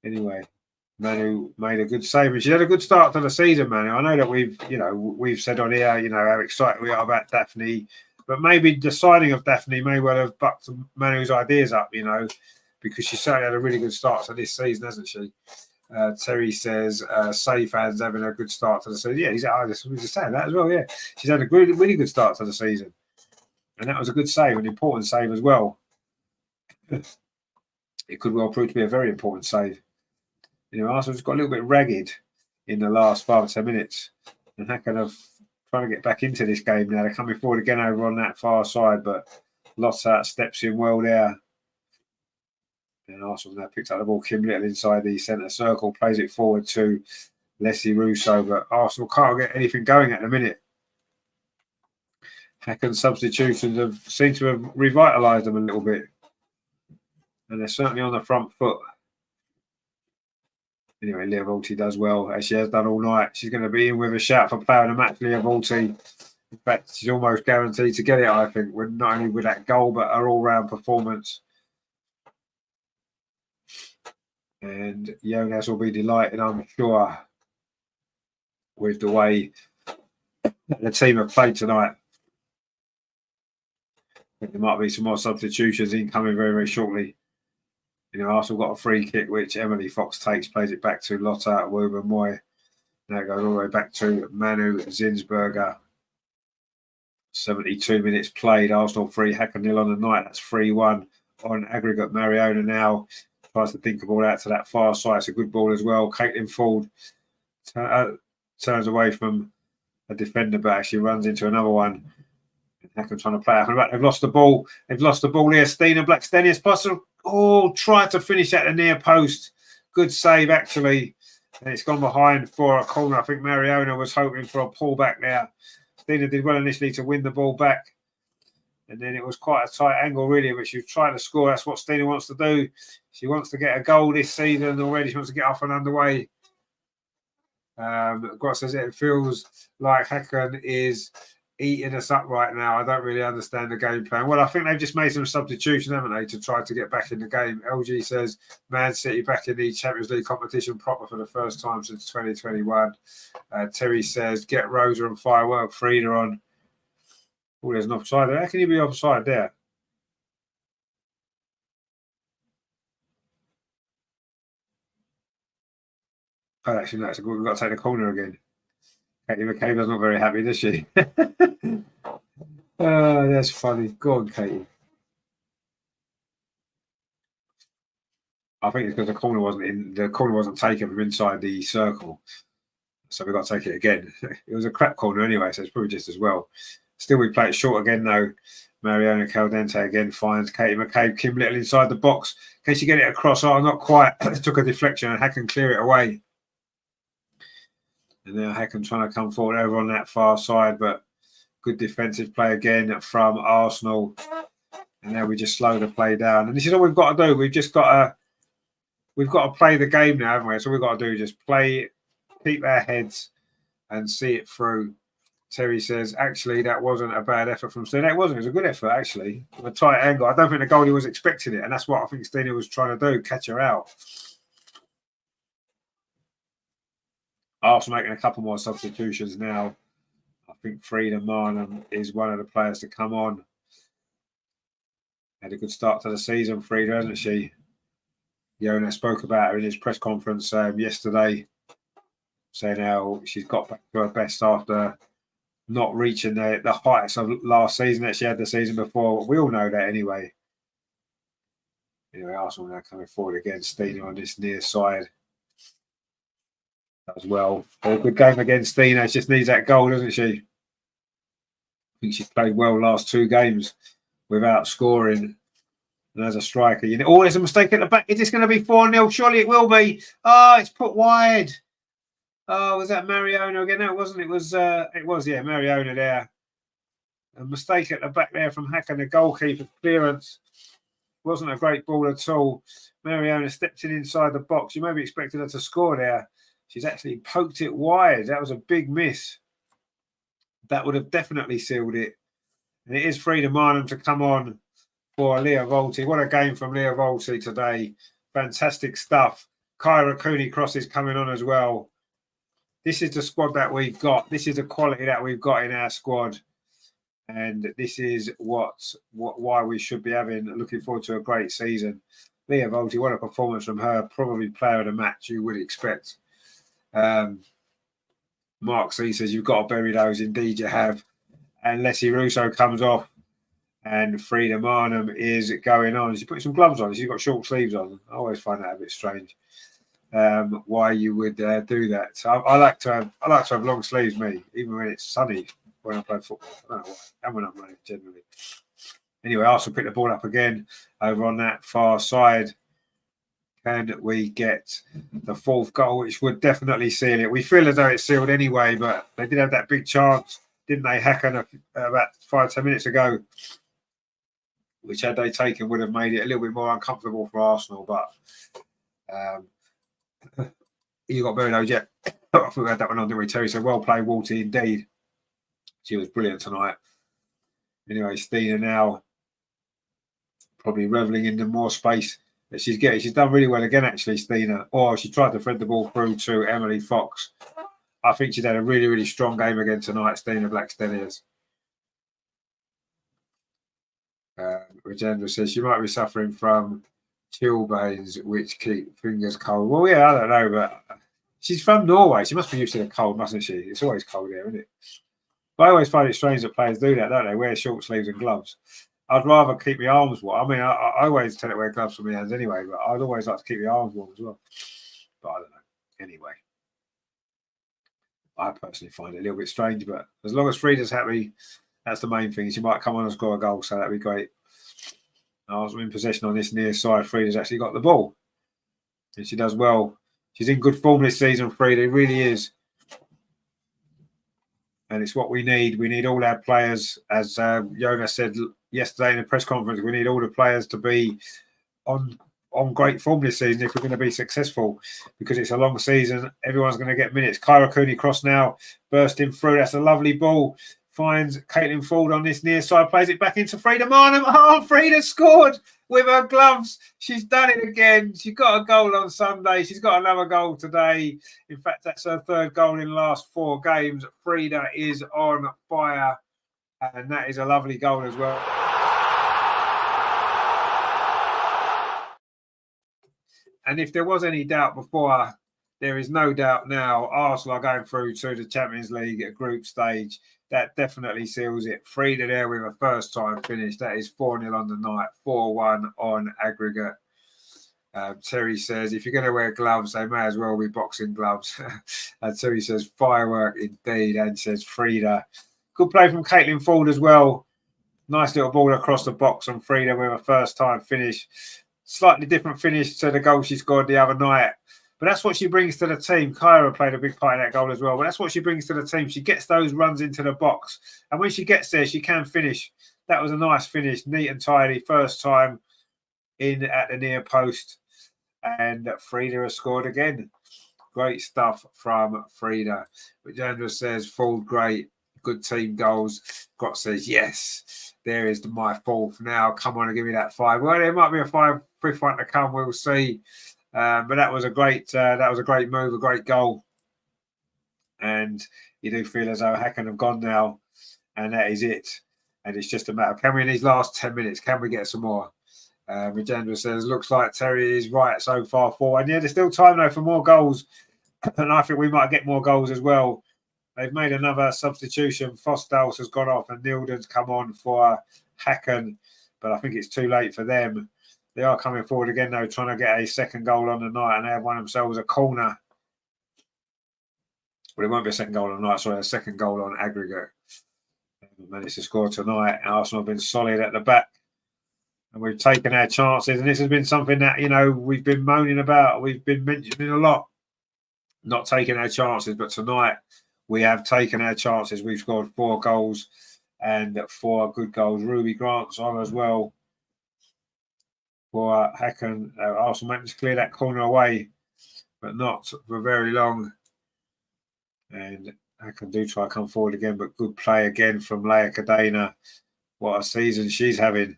anyway, Manu made a good save, and she had a good start to the season, Manu. I know that we've said on here, how excited we are about Daphne, but maybe the signing of Daphne may well have bucked Manu's ideas up, because she certainly had a really good start to this season, hasn't she? Terry says, Say fans having a good start to the season. Yeah, I was just saying that as well, yeah. She's had a really, really good start to the season. And that was a good save, an important save as well. It could well prove to be a very important save. Arsenal's got a little bit ragged in the last 5 or 10 minutes. And Hacken are trying to get back into this game now. They're coming forward again over on that far side, but Lotta steps in well there. And Arsenal now picked up the ball. Kim Little inside the centre circle, plays it forward to Leslie Russo, but Arsenal can't get anything going at the minute. Hacken's substitutions seem to have revitalised them a little bit. And they're certainly on the front foot. Anyway, Leah Volti does well, as she has done all night. She's going to be in with a shout for player of the match, Leah Volti. In fact, she's almost guaranteed to get it, I think, not only with that goal, but her all-round performance. And Jonas will be delighted, I'm sure, with the way the team have played tonight. I think there might be some more substitutions incoming very, very shortly. Arsenal got a free kick, which Emily Fox takes, plays it back to Lotta Wubermoy. Now it goes all the way back to Manu Zinsberger. 72 minutes played. Arsenal 3, Hacken 0 on the night. That's 3-1 on aggregate. Mariona now tries to think a ball out to that far side. It's a good ball as well. Caitlin Ford turns away from a defender, but actually runs into another one. Hacken trying to play out. They've lost the ball. They've lost the ball here. Stina Blackstenius possible. Oh, tried to finish at the near post. Good save, actually. And it's gone behind for a corner. I think Mariona was hoping for a pullback there. Stina did well initially to win the ball back. And then it was quite a tight angle, really, but she was trying to score. That's what Stina wants to do. She wants to get a goal this season already. She wants to get off and underway. Gross says it feels like Hacken is eating us up right now. I don't really understand the game plan. Well, I think they've just made some substitution, haven't they, to try to get back in the game. LG says Man City back in the Champions League competition proper for the first time since 2021. Terry says get Rosa and Firework Frida on. Oh, there's an offside there. How can you be offside there? Oh, actually, no, we've got to take the corner again. Katie McCabe's not very happy, does she? That's funny. Go on, Katie. I think it's because the corner wasn't taken from inside the circle. So we've got to take it again. It was a crap corner anyway, so it's probably just as well. Still, we play it short again, though. Mariona Caldente again finds Katie McCabe. Kim Little inside the box. Can she get it across? Oh, not quite. Took a deflection and Hacken clear it away. And now Hacken trying to come forward over on that far side, but good defensive play again from Arsenal. And now we just slow the play down. And this is all we've got to do. We've got to play the game now, haven't we? So we've got to do just play, keep our heads, and see it through. Terry says, actually, that wasn't a bad effort from Stina. It wasn't. It was a good effort, actually. From a tight angle. I don't think the goalie was expecting it. And that's what I think Stina was trying to do, catch her out. Arsenal making a couple more substitutions now. I think Frida Marnham is one of the players to come on. Had a good start to the season, Frida, hasn't she? Yona spoke about her in his press conference yesterday, saying how she's got back to her best after not reaching the heights of last season that she had the season before. We all know that anyway. Anyway, Arsenal now coming forward again. Stina on this near side as well. A good game against Stina. She just needs that goal, doesn't she? I think she's played well last two games without scoring. And as a striker, there's a mistake at the back. Is this going to be 4-0? Surely it will be. Oh, it's put wide. Oh, was that Mariona again? No, it wasn't. It was, Mariona there. A mistake at the back there from Hacken, the goalkeeper clearance. Wasn't a great ball at all. Mariona stepped in inside the box. You maybe expected her to score there. She's actually poked it wide. That was a big miss. That would have definitely sealed it. And it is Frida Marnham to come on for Leah Volti. What a game from Leah Volti today. Fantastic stuff. Kyra Cooney Cross is coming on as well. This is the squad that we've got. This is the quality that we've got in our squad. And this is why we should be looking forward to a great season. Leah Volti, what a performance from her. Probably player of the match, you would expect. Mark C says, you've got to bury those. Indeed, you have. And Leslie Russo comes off. And Frida Marnham is going on. She's putting some gloves on. She's got short sleeves on. I always find that a bit strange. Why you would do that? So I like to have long sleeves, me, even when it's sunny. When I play football, I don't know why. And when I'm running generally. Anyway, Arsenal pick the ball up again over on that far side. Can we get the fourth goal, which would definitely seal it? We feel as though it's sealed anyway, but they did have that big chance, didn't they? Hacken about 5-10 minutes ago, which had they taken would have made it a little bit more uncomfortable for Arsenal. But you got buried those yet? I thought we had that one on, didn't we, Terry? So well played, Walter, indeed. She was brilliant tonight. Anyway, Stina now probably reveling in the more space that she's getting. She's done really well again, actually, Stina. Or she tried to thread the ball through to Emily Fox. I think she's had a really, really strong game again tonight, Stina Blackstenius. Rajendra says she might be suffering from chilblains, which keep fingers cold. Well, yeah, I don't know, but she's from Norway. She must be used to the cold, mustn't she? It's always cold here, isn't it? But I always find it strange that players do that, don't they? Wear short sleeves and gloves. I'd rather keep my arms warm. I mean, I always tend to wear gloves for my hands anyway, but I'd always like to keep my arms warm as well. But I don't know. Anyway, I personally find it a little bit strange, but as long as Frida's happy, that's the main thing. She might come on and score a goal, so that'd be great. Arsenal in possession on this near side. Frida's actually got the ball, and she does well. She's in good form this season, Frida. Really is. And it's what we need. We need all our players, as Yona said yesterday in the press conference, we need all the players to be on great form this season if we're going to be successful, because it's a long season. Everyone's going to get minutes. Kyra Cooney Cross now bursting through. That's a lovely ball. Finds Caitlin Ford on this near side, plays it back into Frida Marnham. Oh, Frida scored with her gloves. She's done it again. She got a goal on Sunday. She's got another goal today. In fact, that's her third goal in the last 4 games. Frida is on fire, and that is a lovely goal as well. And if there was any doubt before there is no doubt now Arsenal are going through to the Champions League at group stage. That definitely seals it. Frida there with a first-time finish. That is 4-0 on the night, 4-1 on aggregate. Terry says, if you're going to wear gloves, they may as well be boxing gloves. And Terry says, firework indeed. And says, Frida. Good play from Caitlin Ford as well. Nice little ball across the box on Frida with a first-time finish. Slightly different finish to the goal she scored the other night. But that's what she brings to the team. Kyra played a big part in that goal as well. But that's what she brings to the team. She gets those runs into the box. And when she gets there, she can finish. That was a nice finish. Neat and tidy. First time in at the near post. And Frida has scored again. Great stuff from Frida. Which Andrew says, full great. Good team goals. Grot says, yes. There is my fourth now. Come on and give me that 5. Well, there might be a 5th one to come. We'll see. But that was a great move, a great goal. And you do feel as though Hacken have gone now, and that is it. And it's just a matter of, can we in these last 10 minutes, can we get some more? Rajendra says, looks like Terry is right so far forward. Yeah, there's still time though for more goals. And I think we might get more goals as well. They've made another substitution. Fostals has gone off and Nilden's come on for Hacken. But I think it's too late for them. They are coming forward again, though, trying to get a second goal on the night, and they have won themselves a corner. Well, it won't be a second goal on the night, sorry, a second goal on aggregate. They've managed to score tonight. Arsenal have been solid at the back, and we've taken our chances. And this has been something that, you know, we've been moaning about. We've been mentioning a lot, not taking our chances. But tonight, we have taken our chances. We've scored 4 goals and 4 good goals. Ruby Grant's on as well. For Hacken, Arsenal managed to clear that corner away, but not for very long. And Hacken do try to come forward again, but good play again from Leia Cadena. What a season she's having.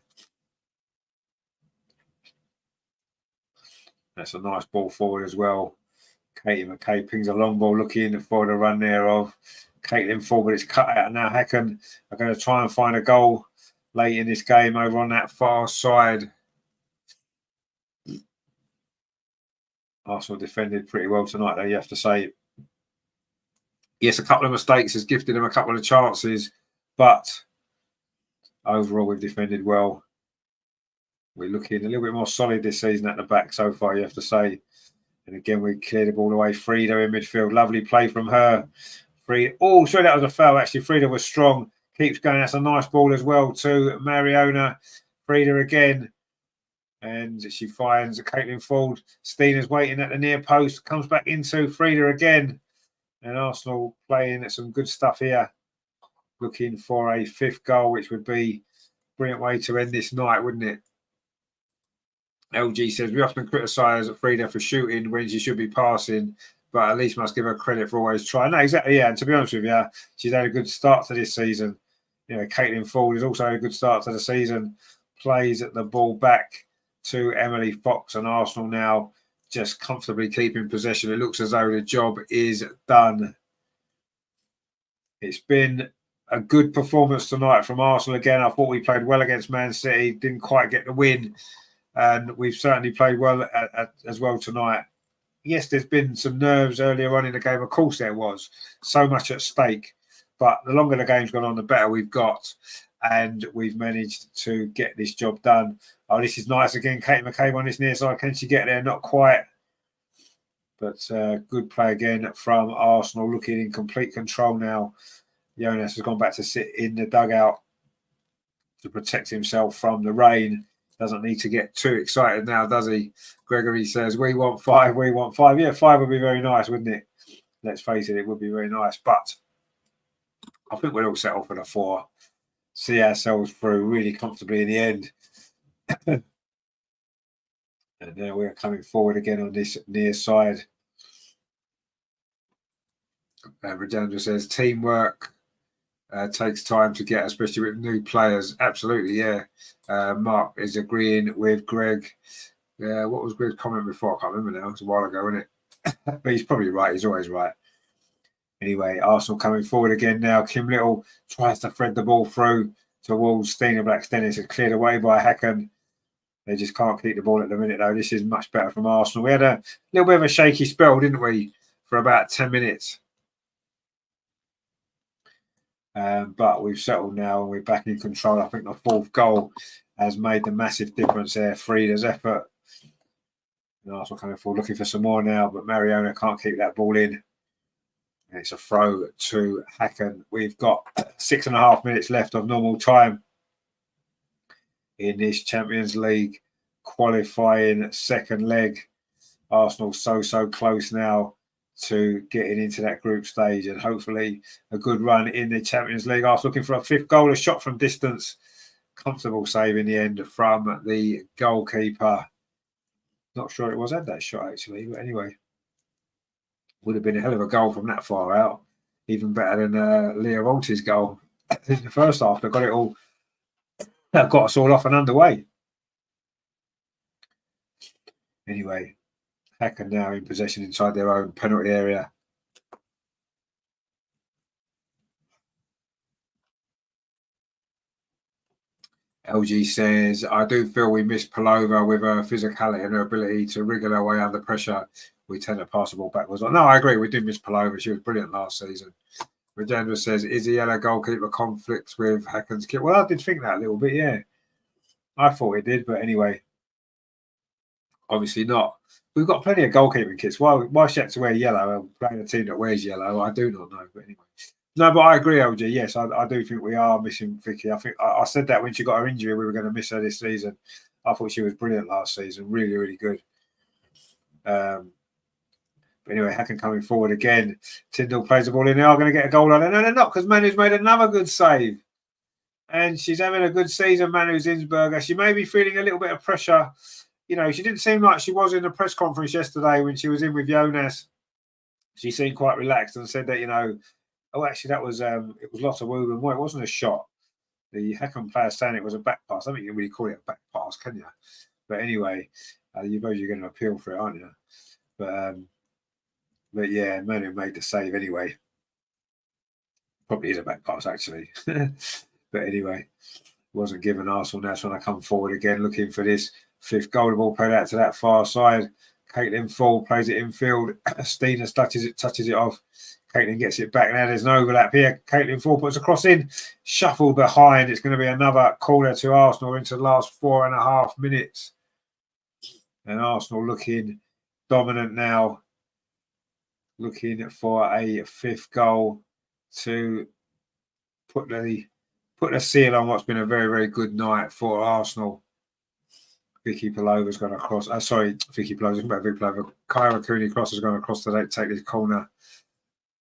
That's a nice ball forward as well. Katie McKay pings a long ball looking for the run there of Caitlin Ford, but it's cut out now. Hacken are going to try and find a goal late in this game over on that far side. Arsenal defended pretty well tonight, though, you have to say. Yes, a couple of mistakes has gifted them a couple of chances, but overall we've defended well. We're looking a little bit more solid this season at the back so far, you have to say. And again, we cleared the ball away. Frida in midfield. Lovely play from her. Frida. Oh, sorry, that was a foul, actually. Frida was strong. Keeps going. That's a nice ball as well to Mariona. Frida again. And she finds Caitlin Ford. Steena's waiting at the near post. Comes back into Frida again. And Arsenal playing some good stuff here. Looking for a 5th goal, which would be a brilliant way to end this night, wouldn't it? LG says, we often criticise Frida for shooting when she should be passing, but at least must give her credit for always trying. No, exactly, yeah. And to be honest with you, she's had a good start to this season. You know, Caitlin Ford has also had a good start to the season. Plays at the ball back to Emily Fox, and Arsenal now just comfortably keeping possession. It looks as though the job is done. It's been a good performance tonight from Arsenal again. I thought we played well against Man City, didn't quite get the win, and we've certainly played well as well tonight. Yes, there's been some nerves earlier on in the game. Of course there was. So much at stake. But the longer the game's gone on, the better we've got. And we've managed to get this job done. Oh, this is nice again. Kate McCabe on this near side. Can she get there? Not quite. But good play again from Arsenal. Looking in complete control now. Jonas has gone back to sit in the dugout to protect himself from the rain. Doesn't need to get too excited now, does he? Gregory says, we want 5, we want 5. Yeah, 5 would be very nice, wouldn't it? Let's face it, it would be very nice. But I think we'll all settle for the 4. See ourselves through really comfortably in the end. And now we're coming forward again on this near side. Rajendra says, teamwork takes time to get, especially with new players. Absolutely, yeah. Mark is agreeing with Greg. What was Greg's comment before? I can't remember now. It's a while ago, isn't it? But he's probably right. He's always right. Anyway, Arsenal coming forward again now. Kim Little tries to thread the ball through towards Stina Black-Stennis. It's cleared away by Hacken. They just can't keep the ball at the minute, though. This is much better from Arsenal. We had a little bit of a shaky spell, didn't we, for about 10 minutes. But we've settled now and we're back in control. I think the fourth goal has made the massive difference there. Frida's effort. And Arsenal coming forward looking for some more now, but Mariona can't keep that ball in. And it's a throw to Hacken. We've got 6.5 minutes left of normal time in this Champions League qualifying second leg. Arsenal so close now to getting into that group stage and hopefully a good run in the Champions League. Arsenal looking for a fifth goal, a shot from distance. Comfortable save in the end from the goalkeeper. Not sure it was had that shot actually, but anyway. Would have been a hell of a goal from that far out. Even better than Leo Volti's goal in the first half. They got it all, got us all off and underway. Anyway, Hacken now in possession inside their own penalty area. LG says, I do feel we missed Palova with her physicality and her ability to wriggle her way under pressure. We tend to pass the ball backwards. No, I agree. We did miss Palova. She was brilliant last season. Rajendra says, is the yellow goalkeeper conflicts with Hacken's kit? Well, I did think that a little bit, yeah. I thought it did, but anyway, obviously not. We've got plenty of goalkeeping kits. Why she had to wear yellow and playing a team that wears yellow? I do not know, but anyway. No, but I agree, LG. Yes, I do think we are missing Vicky. I think I said that when she got her injury, we were going to miss her this season. I thought she was brilliant last season. Really, really good. But anyway, Hacken coming forward again. Tyndall plays the ball in. They are going to get a goal on it. No, they're not, because Manu's made another good save. And she's having a good season, Manu Zinsberger. She may be feeling a little bit of pressure. You know, she didn't seem like she was in the press conference yesterday when she was in with Jonas. She seemed quite relaxed and said that, you know, oh, actually, that was it was lots of woo and it wasn't a shot. The Hacken player saying it was a back pass. I don't think you can really call it a back pass, can you? But anyway, you're going to appeal for it, aren't you? But yeah, Manu made the save anyway. Probably is a back pass, actually. But anyway, wasn't given. Arsenal now trying to come forward again, looking for this fifth goal. The ball played out to that far side. Caitlin Fall plays it infield. Stina touches it off. Caitlin gets it back. Now there's an overlap here. Caitlin Fall puts a cross in. Shuffled behind. It's going to be another corner to Arsenal into the last 4.5 minutes. And Arsenal looking dominant now. Looking for a fifth goal to put a seal on what's been a very, very good night for Arsenal. Vicky Palova's gone across. Vicky Palova's about Vicky Palova. Kyra Cooney Cross has gone across to take this corner.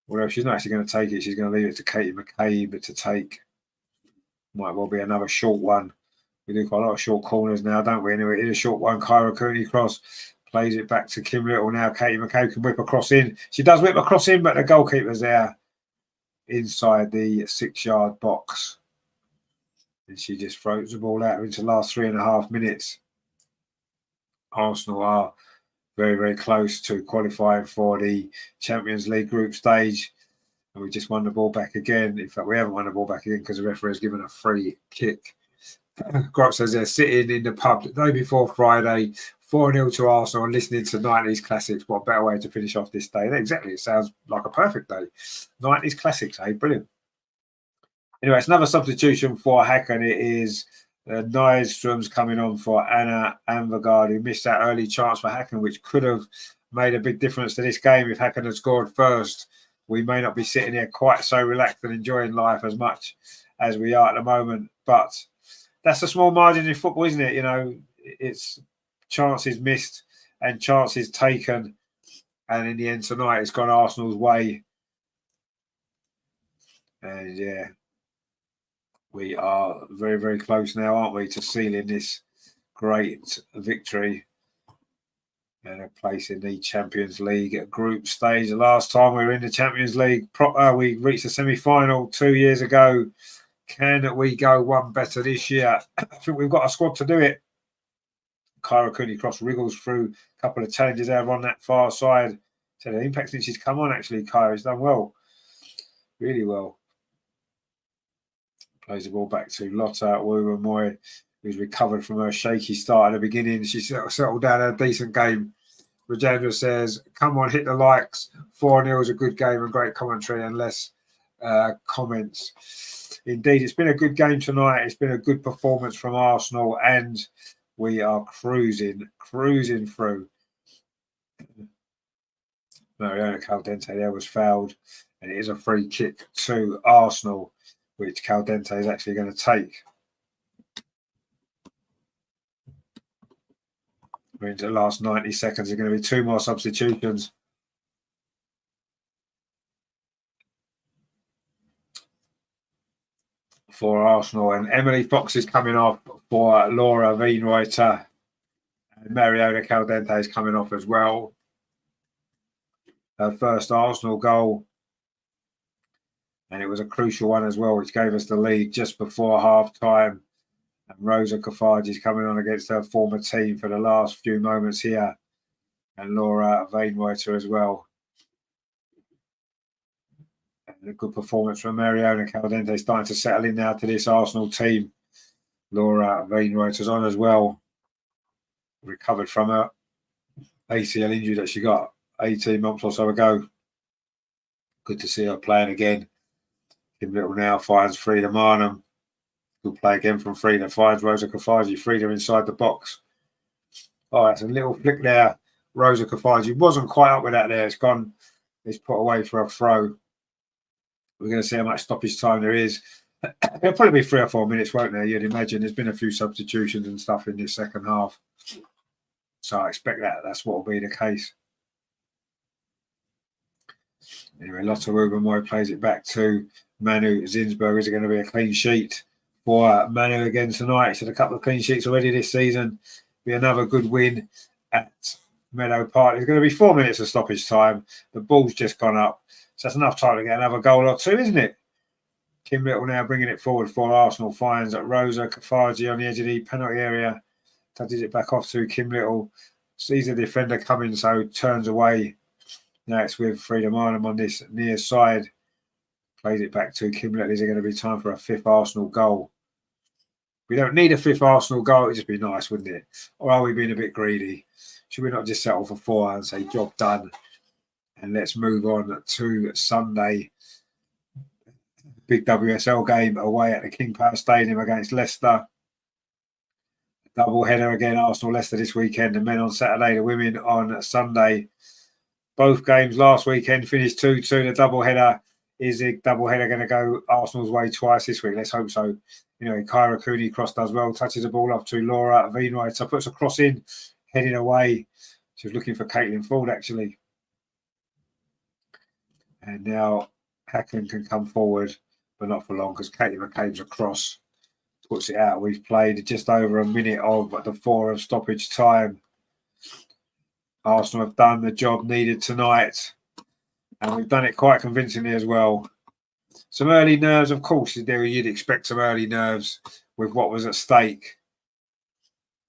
Although she's not actually going to take it, she's going to leave it to Katie McCabe to take. Might well be another short one. We do quite a lot of short corners now, don't we? Anyway, it is a short one. Kyra Cooney Cross plays it back to Kim Little now. Katie McCabe can whip across in. She does whip across in, but the goalkeeper's there inside the 6-yard box. And she just throws the ball out into the last 3.5 minutes. Arsenal are very, very close to qualifying for the Champions League group stage. And we just won the ball back again. In fact, we haven't won the ball back again because the referee has given a free kick. Grok says they're sitting in the pub the day before Friday, 4-0 to Arsenal and listening to 90s classics. What better way to finish off this day? Exactly. It sounds like a perfect day. 90s classics, eh? Brilliant. Anyway, it's another substitution for Hacken. It is Nyström's coming on for Anna Anvegard, who missed that early chance for Hacken, which could have made a big difference to this game if Hacken had scored first. We may not be sitting here quite so relaxed and enjoying life as much as we are at the moment. But that's a small margin in football, isn't it? You know, it's chances missed and chances taken. And in the end tonight, it's gone Arsenal's way. And yeah, we are very, very close now, aren't we, to sealing this great victory and a place in the Champions League group stage. The last time we were in the Champions League, we reached the semi-final 2 years ago. Can we go one better this year? I think we've got a squad to do it. Kyra Cooney Cross wriggles through a couple of challenges there on that far side. So the impact since she's come on, actually, Kyra's done well. Really well. Plays the ball back to Lotta Wuwamoy. who's recovered from her shaky start at the beginning. She settled down a decent game. Rajendra says, come on, hit the likes. 4-0 is a good game and great commentary and less comments. Indeed, it's been a good game tonight. It's been a good performance from Arsenal and we are cruising through. Mariona Caldente there was fouled and it is a free kick to Arsenal, which Caldente is actually going to take. We're into the last 90 seconds. There's going to be 2 more substitutions. For Arsenal, and Emily Fox is coming off for Laura Wienreuther, and Mariona Caldente is coming off as well. Her first Arsenal goal, and it was a crucial one as well, which gave us the lead just before half time. And Rosa Kafaji is coming on against her former team for the last few moments here, and Laura Wienreuther as well. And a good performance from Mariona Caldente, starting to settle in now to this Arsenal team. Laura Wienreuther's on as well. Recovered from her ACL injury that she got 18 months or so ago. Good to see her playing again. Kim Little now finds Frida Marnham. Good play again from Frida. Finds Rosa Kafaji. Frida inside the box. Oh, that's a little flick there. Rosa Kafaji wasn't quite up with that there. It's gone. It's put away for a throw. We're going to see how much stoppage time there is. It'll probably be 3 or 4 minutes, won't there? You'd imagine there's been a few substitutions and stuff in this second half. So I expect that's what will be the case. Anyway, Lotte Rubenmoy plays it back to Manu Zinsberg. Is it going to be a clean sheet for Manu again tonight? She's had a couple of clean sheets already this season. Be another good win at Meadow Park. There's going to be 4 minutes of stoppage time. The ball's just gone up. So that's enough time to get another goal or 2, isn't it? Kim Little now bringing it forward for Arsenal. Finds Rosa Kafaji on the edge of the penalty area. Touches it back off to Kim Little. Sees the defender coming, so turns away. Now it's with Frida Marnham on this near side. Plays it back to Kim Little. Is it going to be time for a 5th Arsenal goal? We don't need a 5th Arsenal goal. It'd just be nice, wouldn't it? Or are we being a bit greedy? Should we not just settle for 4 and say, job done? And let's move on to Sunday. Big WSL game away at the King Power Stadium against Leicester. Double header again, Arsenal-Leicester this weekend. The men on Saturday, the women on Sunday. Both games last weekend finished 2-2. The double header, is the double header going to go Arsenal's way twice this week? Let's hope so. You know, Kyra Cooney cross does well, touches the ball up to Laura Wienreuther, puts a cross in, heading away. She was looking for Caitlin Ford actually. And now Hacken can come forward, but not for long because Katie McCabe's across. Puts it out. We've played just over a minute of the 4 of stoppage time. Arsenal have done the job needed tonight. And we've done it quite convincingly as well. Some early nerves, of course, there you'd expect some early nerves with what was at stake.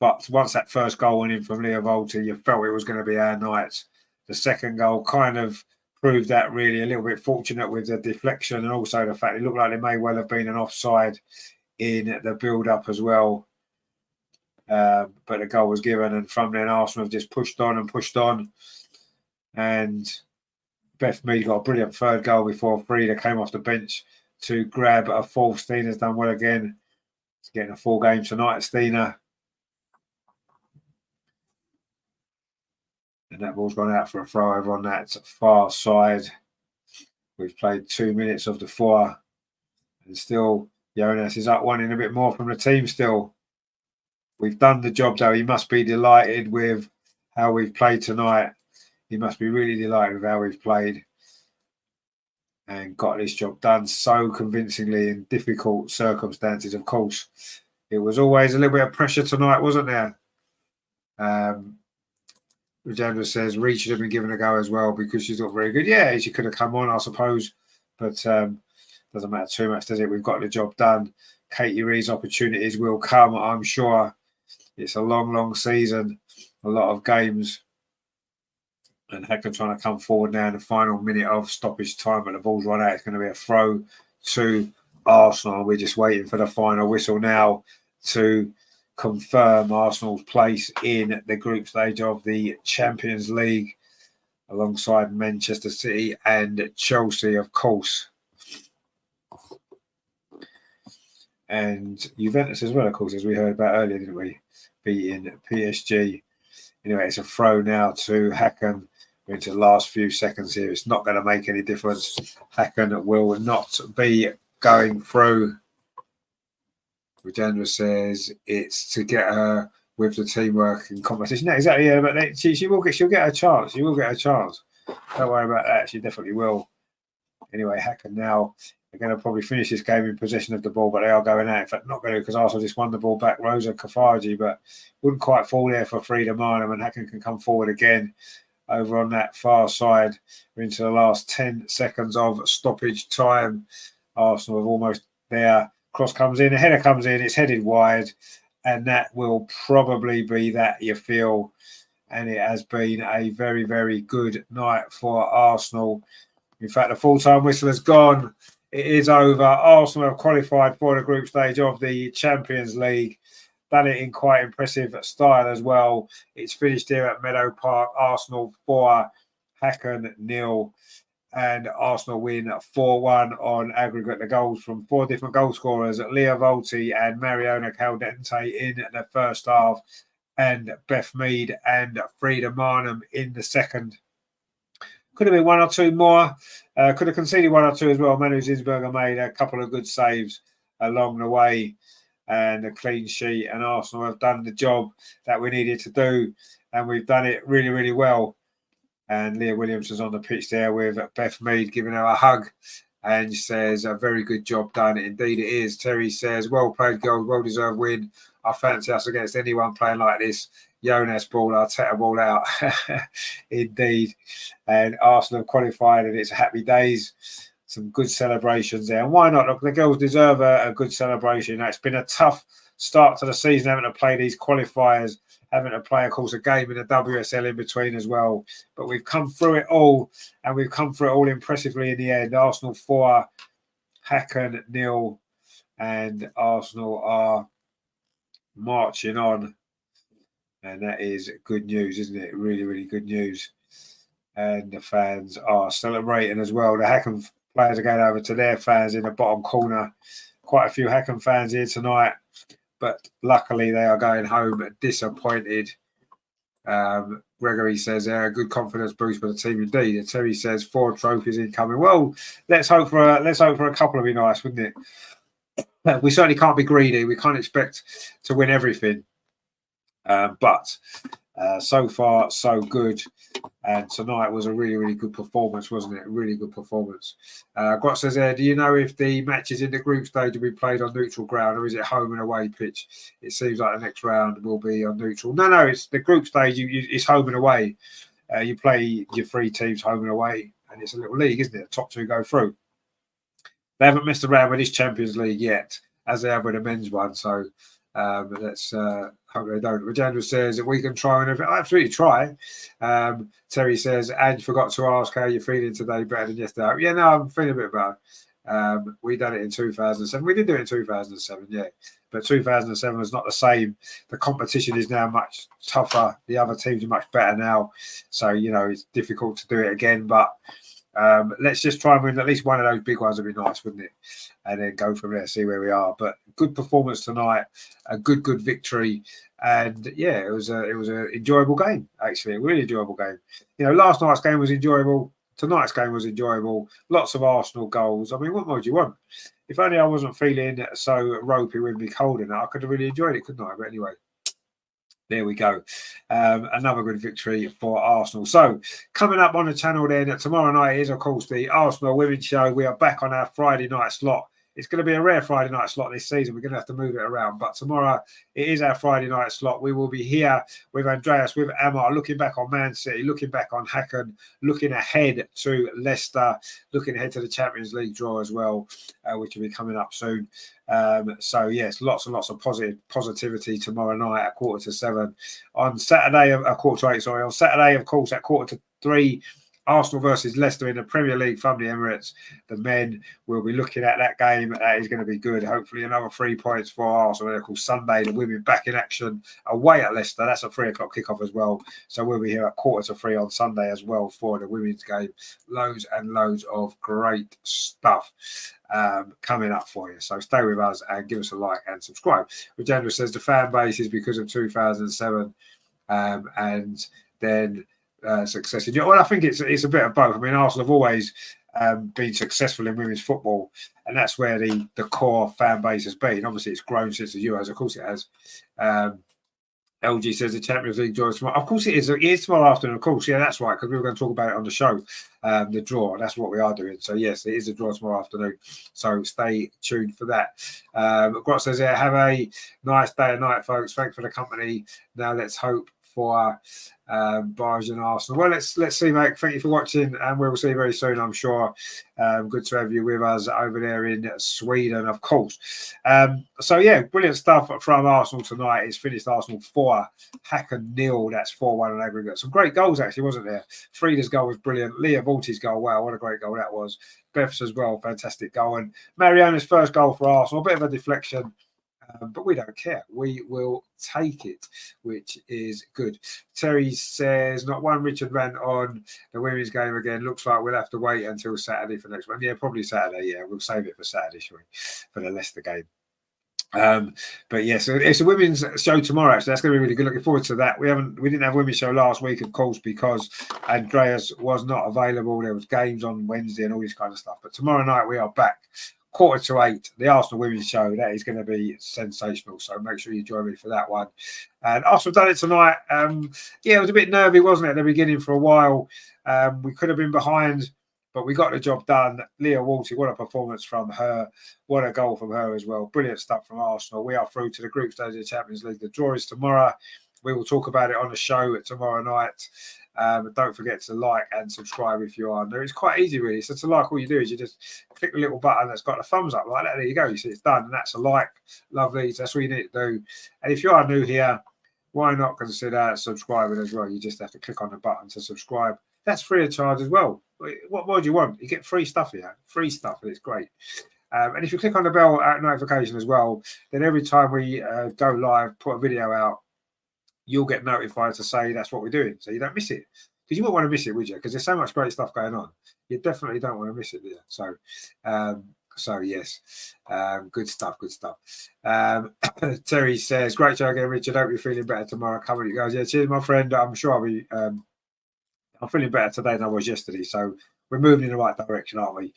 But once that first goal went in from Leah Volta, you felt it was going to be our night. The second goal kind of proved that really a little bit fortunate with the deflection and also the fact it looked like there may well have been an offside in the build-up as well. But the goal was given, and from then Arsenal have just pushed on. And Beth Mead got a brilliant 3rd goal before Frida came off the bench to grab a 4th. Stina's done well again. She's getting a 4 game tonight, Stina. And that ball's gone out for a throw over on that far side. We've played 2 minutes of the 4. And still, Jonas is up wanting a bit more from the team still. We've done the job, though. He must be delighted with how we've played tonight. He must be really delighted with how we've played and got this job done so convincingly in difficult circumstances, of course. It was always a little bit of pressure tonight, wasn't there? Rajendra says Reed should have been given a go as well because she's not very good. Yeah, she could have come on, I suppose. But doesn't matter too much, does it? We've got the job done. Katie Reed's opportunities will come, I'm sure. It's a long, long season, a lot of games. And Hacken trying to come forward now in the final minute of stoppage time, but the ball's run out. It's going to be a throw to Arsenal. We're just waiting for the final whistle now to confirm Arsenal's place in the group stage of the Champions League alongside Manchester City and Chelsea, of course. And Juventus as well, of course, as we heard about earlier, didn't we? Beating PSG. Anyway, it's a throw now to Hacken. We're into the last few seconds here. It's not going to make any difference. Hacken will not be going through. Rajendra says it's to get her with the teamwork and competition. No, exactly, yeah, but she'll get a chance. She will get a chance. Don't worry about that. She definitely will. Anyway, Hacken now. They're going to probably finish this game in possession of the ball, but they are going out. In fact, not going to, because Arsenal just won the ball back. Rosa Kafaji, but wouldn't quite fall there for Frida Marnham, and Hacken can come forward again over on that far side. We're into the last 10 seconds of stoppage time. Arsenal are almost there. Cross comes in, a header comes in, it's headed wide, and that will probably be that, you feel. And it has been a very, very good night for Arsenal. In fact, the full-time whistle has gone. It is over. Arsenal have qualified for the group stage of the Champions League. Done it in quite impressive style as well. It's finished here at Meadow Park. Arsenal 4, Hacken 0. And Arsenal win 4-1 on aggregate. The goals from 4 different goal scorers, Leah Volti and Mariona Caldente in the first half, and Beth Mead and Frida Marnham in the second. Could have been 1 or 2 more. Could have conceded 1 or 2 as well. Manu Zinsberger made a couple of good saves along the way and a clean sheet. And Arsenal have done the job that we needed to do. And we've done it really, really well. And Leah Williamson's on the pitch there with Beth Mead giving her a hug and says, a very good job done. Indeed it is. Terry says, well played girls, well-deserved win. I fancy us against anyone playing like this. Jonas ball, Arteta ball out. Indeed. And Arsenal have qualified, and it's happy days. Some good celebrations there. And why not? Look, the girls deserve a good celebration. It's been a tough start to the season, having to play these qualifiers, having to play, of course, a game in the WSL in between as well. But we've come through it all, and we've come through it all impressively in the end. Arsenal 4, Hacken 0, and Arsenal are marching on. And that is good news, isn't it? Really, really good news. And the fans are celebrating as well. The Hacken players are going over to their fans in the bottom corner. Quite a few Hacken fans here tonight, but luckily they are going home disappointed. Gregory says a good confidence boost for the team indeed. And Terry says 4 trophies incoming. Well, let's hope for a couple. Of be nice, wouldn't it? We certainly can't be greedy. We can't expect to win everything. But so far, so good. And tonight was a really, really good performance, wasn't it? A really good performance. Grot says, do you know if the matches in the group stage will be played on neutral ground, or is it home and away pitch? It seems like the next round will be on neutral. No, it's the group stage. It's home and away. You play your 3 teams home and away, and it's a little league, isn't it? The top 2 go through. They haven't messed around with this Champions League yet, as they have with the men's one. So let's hope they don't. Rajendra says that we can try and absolutely try. Terry says, and forgot to ask how you're feeling today, better than yesterday. Yeah, no, I'm feeling a bit better. We done it in 2007. We did do it in 2007, yeah. But 2007 was not the same. The competition is now much tougher. The other teams are much better now. So, it's difficult to do it again. But let's just try and win at least one of those big ones. Would be nice, wouldn't it? And then go from there, see where we are. But good performance tonight, a good victory, and yeah, it was an enjoyable game. Actually, a really enjoyable game. Last night's game was enjoyable. Tonight's game was enjoyable. Lots of Arsenal goals. I mean, what more do you want? If only I wasn't feeling so ropey with me cold enough, I could have really enjoyed it, couldn't I? But anyway. There we go. Another good victory for Arsenal. So, coming up on the channel then, tomorrow night is, of course, the Arsenal Women's Show. We are back on our Friday night slot. It's going to be a rare Friday night slot this season. We're going to have to move it around. But tomorrow, it is our Friday night slot. We will be here with Andreas, with Amar, looking back on Man City, looking back on Hacken, looking ahead to Leicester, looking ahead to the Champions League draw as well, which will be coming up soon. So yes, lots and lots of positivity tomorrow night at 6:45. On Saturday, 8:15. On Saturday, of course, at 3:45, Arsenal versus Leicester in the Premier League from the Emirates. The men will be looking at that game. That is going to be good. Hopefully another 3 points for Arsenal. Of course, Sunday, the women back in action away at Leicester. That's a 3 o'clock kickoff as well. So we'll be here at 2:45 on Sunday as well for the women's game. Loads and loads of great stuff coming up for you. So stay with us and give us a like and subscribe. Rajendra says the fan base is because of 2007 and then success. Well, I think it's a bit of both. I mean, Arsenal have always been successful in women's football, and that's where the core fan base has been. Obviously, it's grown since the Euros. Of course, it has. LG says the Champions League draw is tomorrow. Of course, it is. It is tomorrow afternoon. Of course, yeah, that's right. Because we were going to talk about it on the show, the draw. That's what we are doing. So yes, it is a draw tomorrow afternoon. So stay tuned for that. Grot says, "Yeah, have a nice day and night, folks. Thanks for the company. Now let's hope for Bayern and Arsenal." Well, let's see, mate. Thank you for watching, and we'll see you very soon, I'm sure. Good to have you with us over there in Sweden, of course. So yeah, brilliant stuff from Arsenal tonight. It's finished Arsenal 4, Hacken 0. That's 4-1 on aggregate. Some great goals actually, wasn't there? Frieda's goal was brilliant. Leah Volti's goal, wow, what a great goal that was. Beth's as well, fantastic goal. And Mariana's first goal for Arsenal, a bit of a deflection. But we don't care. We will take it, which is good. Terry says, not one Richard rant on the women's game again. Looks like we'll have to wait until Saturday for next one. Yeah, probably Saturday. Yeah, we'll save it for Saturday, shall we? For the Leicester game. But yeah, so it's a women's show tomorrow. Actually, that's going to be really good. Looking forward to that. We didn't have a women's show last week, of course, because Andreas was not available. There was games on Wednesday and all this kind of stuff. But tomorrow night we are back. 7:45, the Arsenal women's show. That is going to be sensational. So make sure you join me for that one. And Arsenal done it tonight. Yeah, it was a bit nervy, wasn't it, at the beginning for a while? We could have been behind, but we got the job done. Leah Walty, what a performance from her. What a goal from her as well. Brilliant stuff from Arsenal. We are through to the group stage of the Champions League. The draw is tomorrow. We will talk about it on the show tomorrow night. Don't forget to like and subscribe if you are new. It's quite easy, really. So to like, all you do is you just click the little button that's got the thumbs up like that. There you go. You see it's done, and that's a like. Lovely. So that's all you need to do. And if you are new here, why not consider subscribing as well? You just have to click on the button to subscribe. That's free of charge as well. What more do you want? You get free stuff here. Free stuff, and it's great. And if you click on the bell notification as well, then every time we go live, put a video out, you'll get notified to say that's what we're doing, so you don't miss it. Because you won't want to miss it, would you? Because there's so much great stuff going on. You definitely don't want to miss it, do you? So yes, good stuff, good stuff. Terry says, great show again, Richard. Hope you're feeling better tomorrow. Come on, you guys. Yeah, cheers, my friend. I'm sure I'll be. I'm feeling better today than I was yesterday. So we're moving in the right direction, aren't we?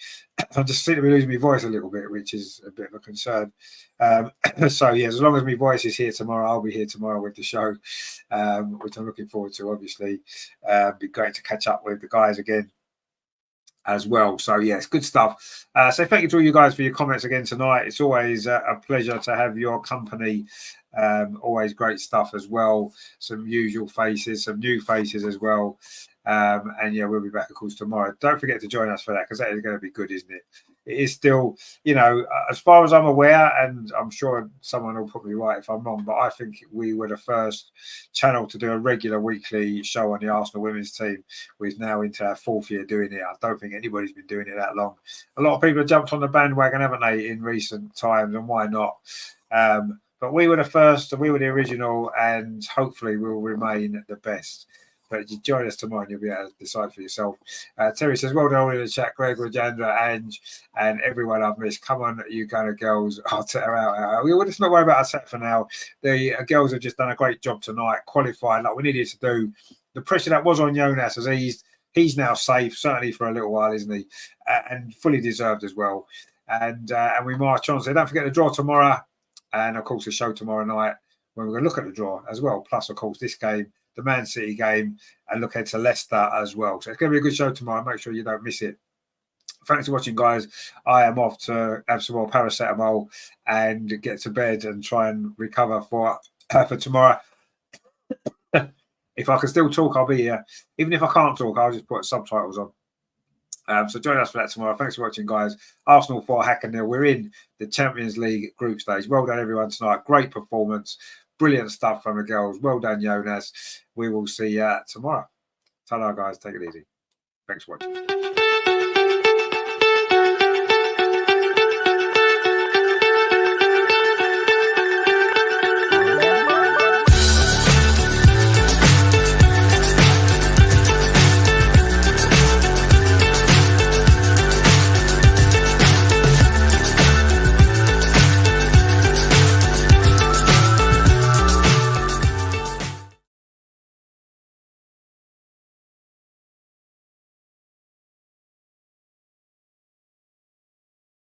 I just seem to be losing my voice a little bit, which is a bit of a concern. So, yeah, as long as my voice is here tomorrow, I'll be here tomorrow with the show, which I'm looking forward to, obviously. Be great to catch up with the guys again as well. So, yes, good stuff. So thank you to all you guys for your comments again tonight. It's always a pleasure to have your company. Always great stuff as well. Some usual faces, some new faces as well. And yeah, we'll be back, of course, tomorrow. Don't forget to join us for that, because that is going to be good, isn't it? It is still, you know, as far as I'm aware, and I'm sure someone will put me right if I'm wrong, but I think we were the first channel to do a regular weekly show on the Arsenal women's team. We're now into our 4th year doing it. I don't think anybody's been doing it that long. A lot of people have jumped on the bandwagon, haven't they, in recent times, and why not? But we were the first, we were the original, and hopefully we'll remain the best. But you join us tomorrow and you'll be able to decide for yourself. Terry says, well done in the chat, Greg, Rajandra, Ange, and everyone I've missed. Come on, you kind of girls. I'll set her out. We'll just not worry about our set for now. The girls have just done a great job tonight, qualified like we needed to do. The pressure that was on Jonas has eased. He's now safe, certainly for a little while, isn't he? And fully deserved as well. And we march on. So don't forget the draw tomorrow. And, of course, the show tomorrow night when we're going to look at the draw as well. Plus, of course, this game, the Man City game, and look ahead to Leicester as well. So it's going to be a good show tomorrow. Make sure you don't miss it. Thanks for watching, guys. I am off to have some more paracetamol and get to bed and try and recover for tomorrow. If I can still talk, I'll be here. Even if I can't talk, I'll just put subtitles on. So join us for that tomorrow. Thanks for watching, guys. Arsenal 4, Hacken 0. We're in the Champions League group stage. Well done, everyone, tonight. Great performance. Brilliant stuff from the girls. Well done, Jonas. We will see you tomorrow. Ta-ra, guys. Take it easy. Thanks for watching.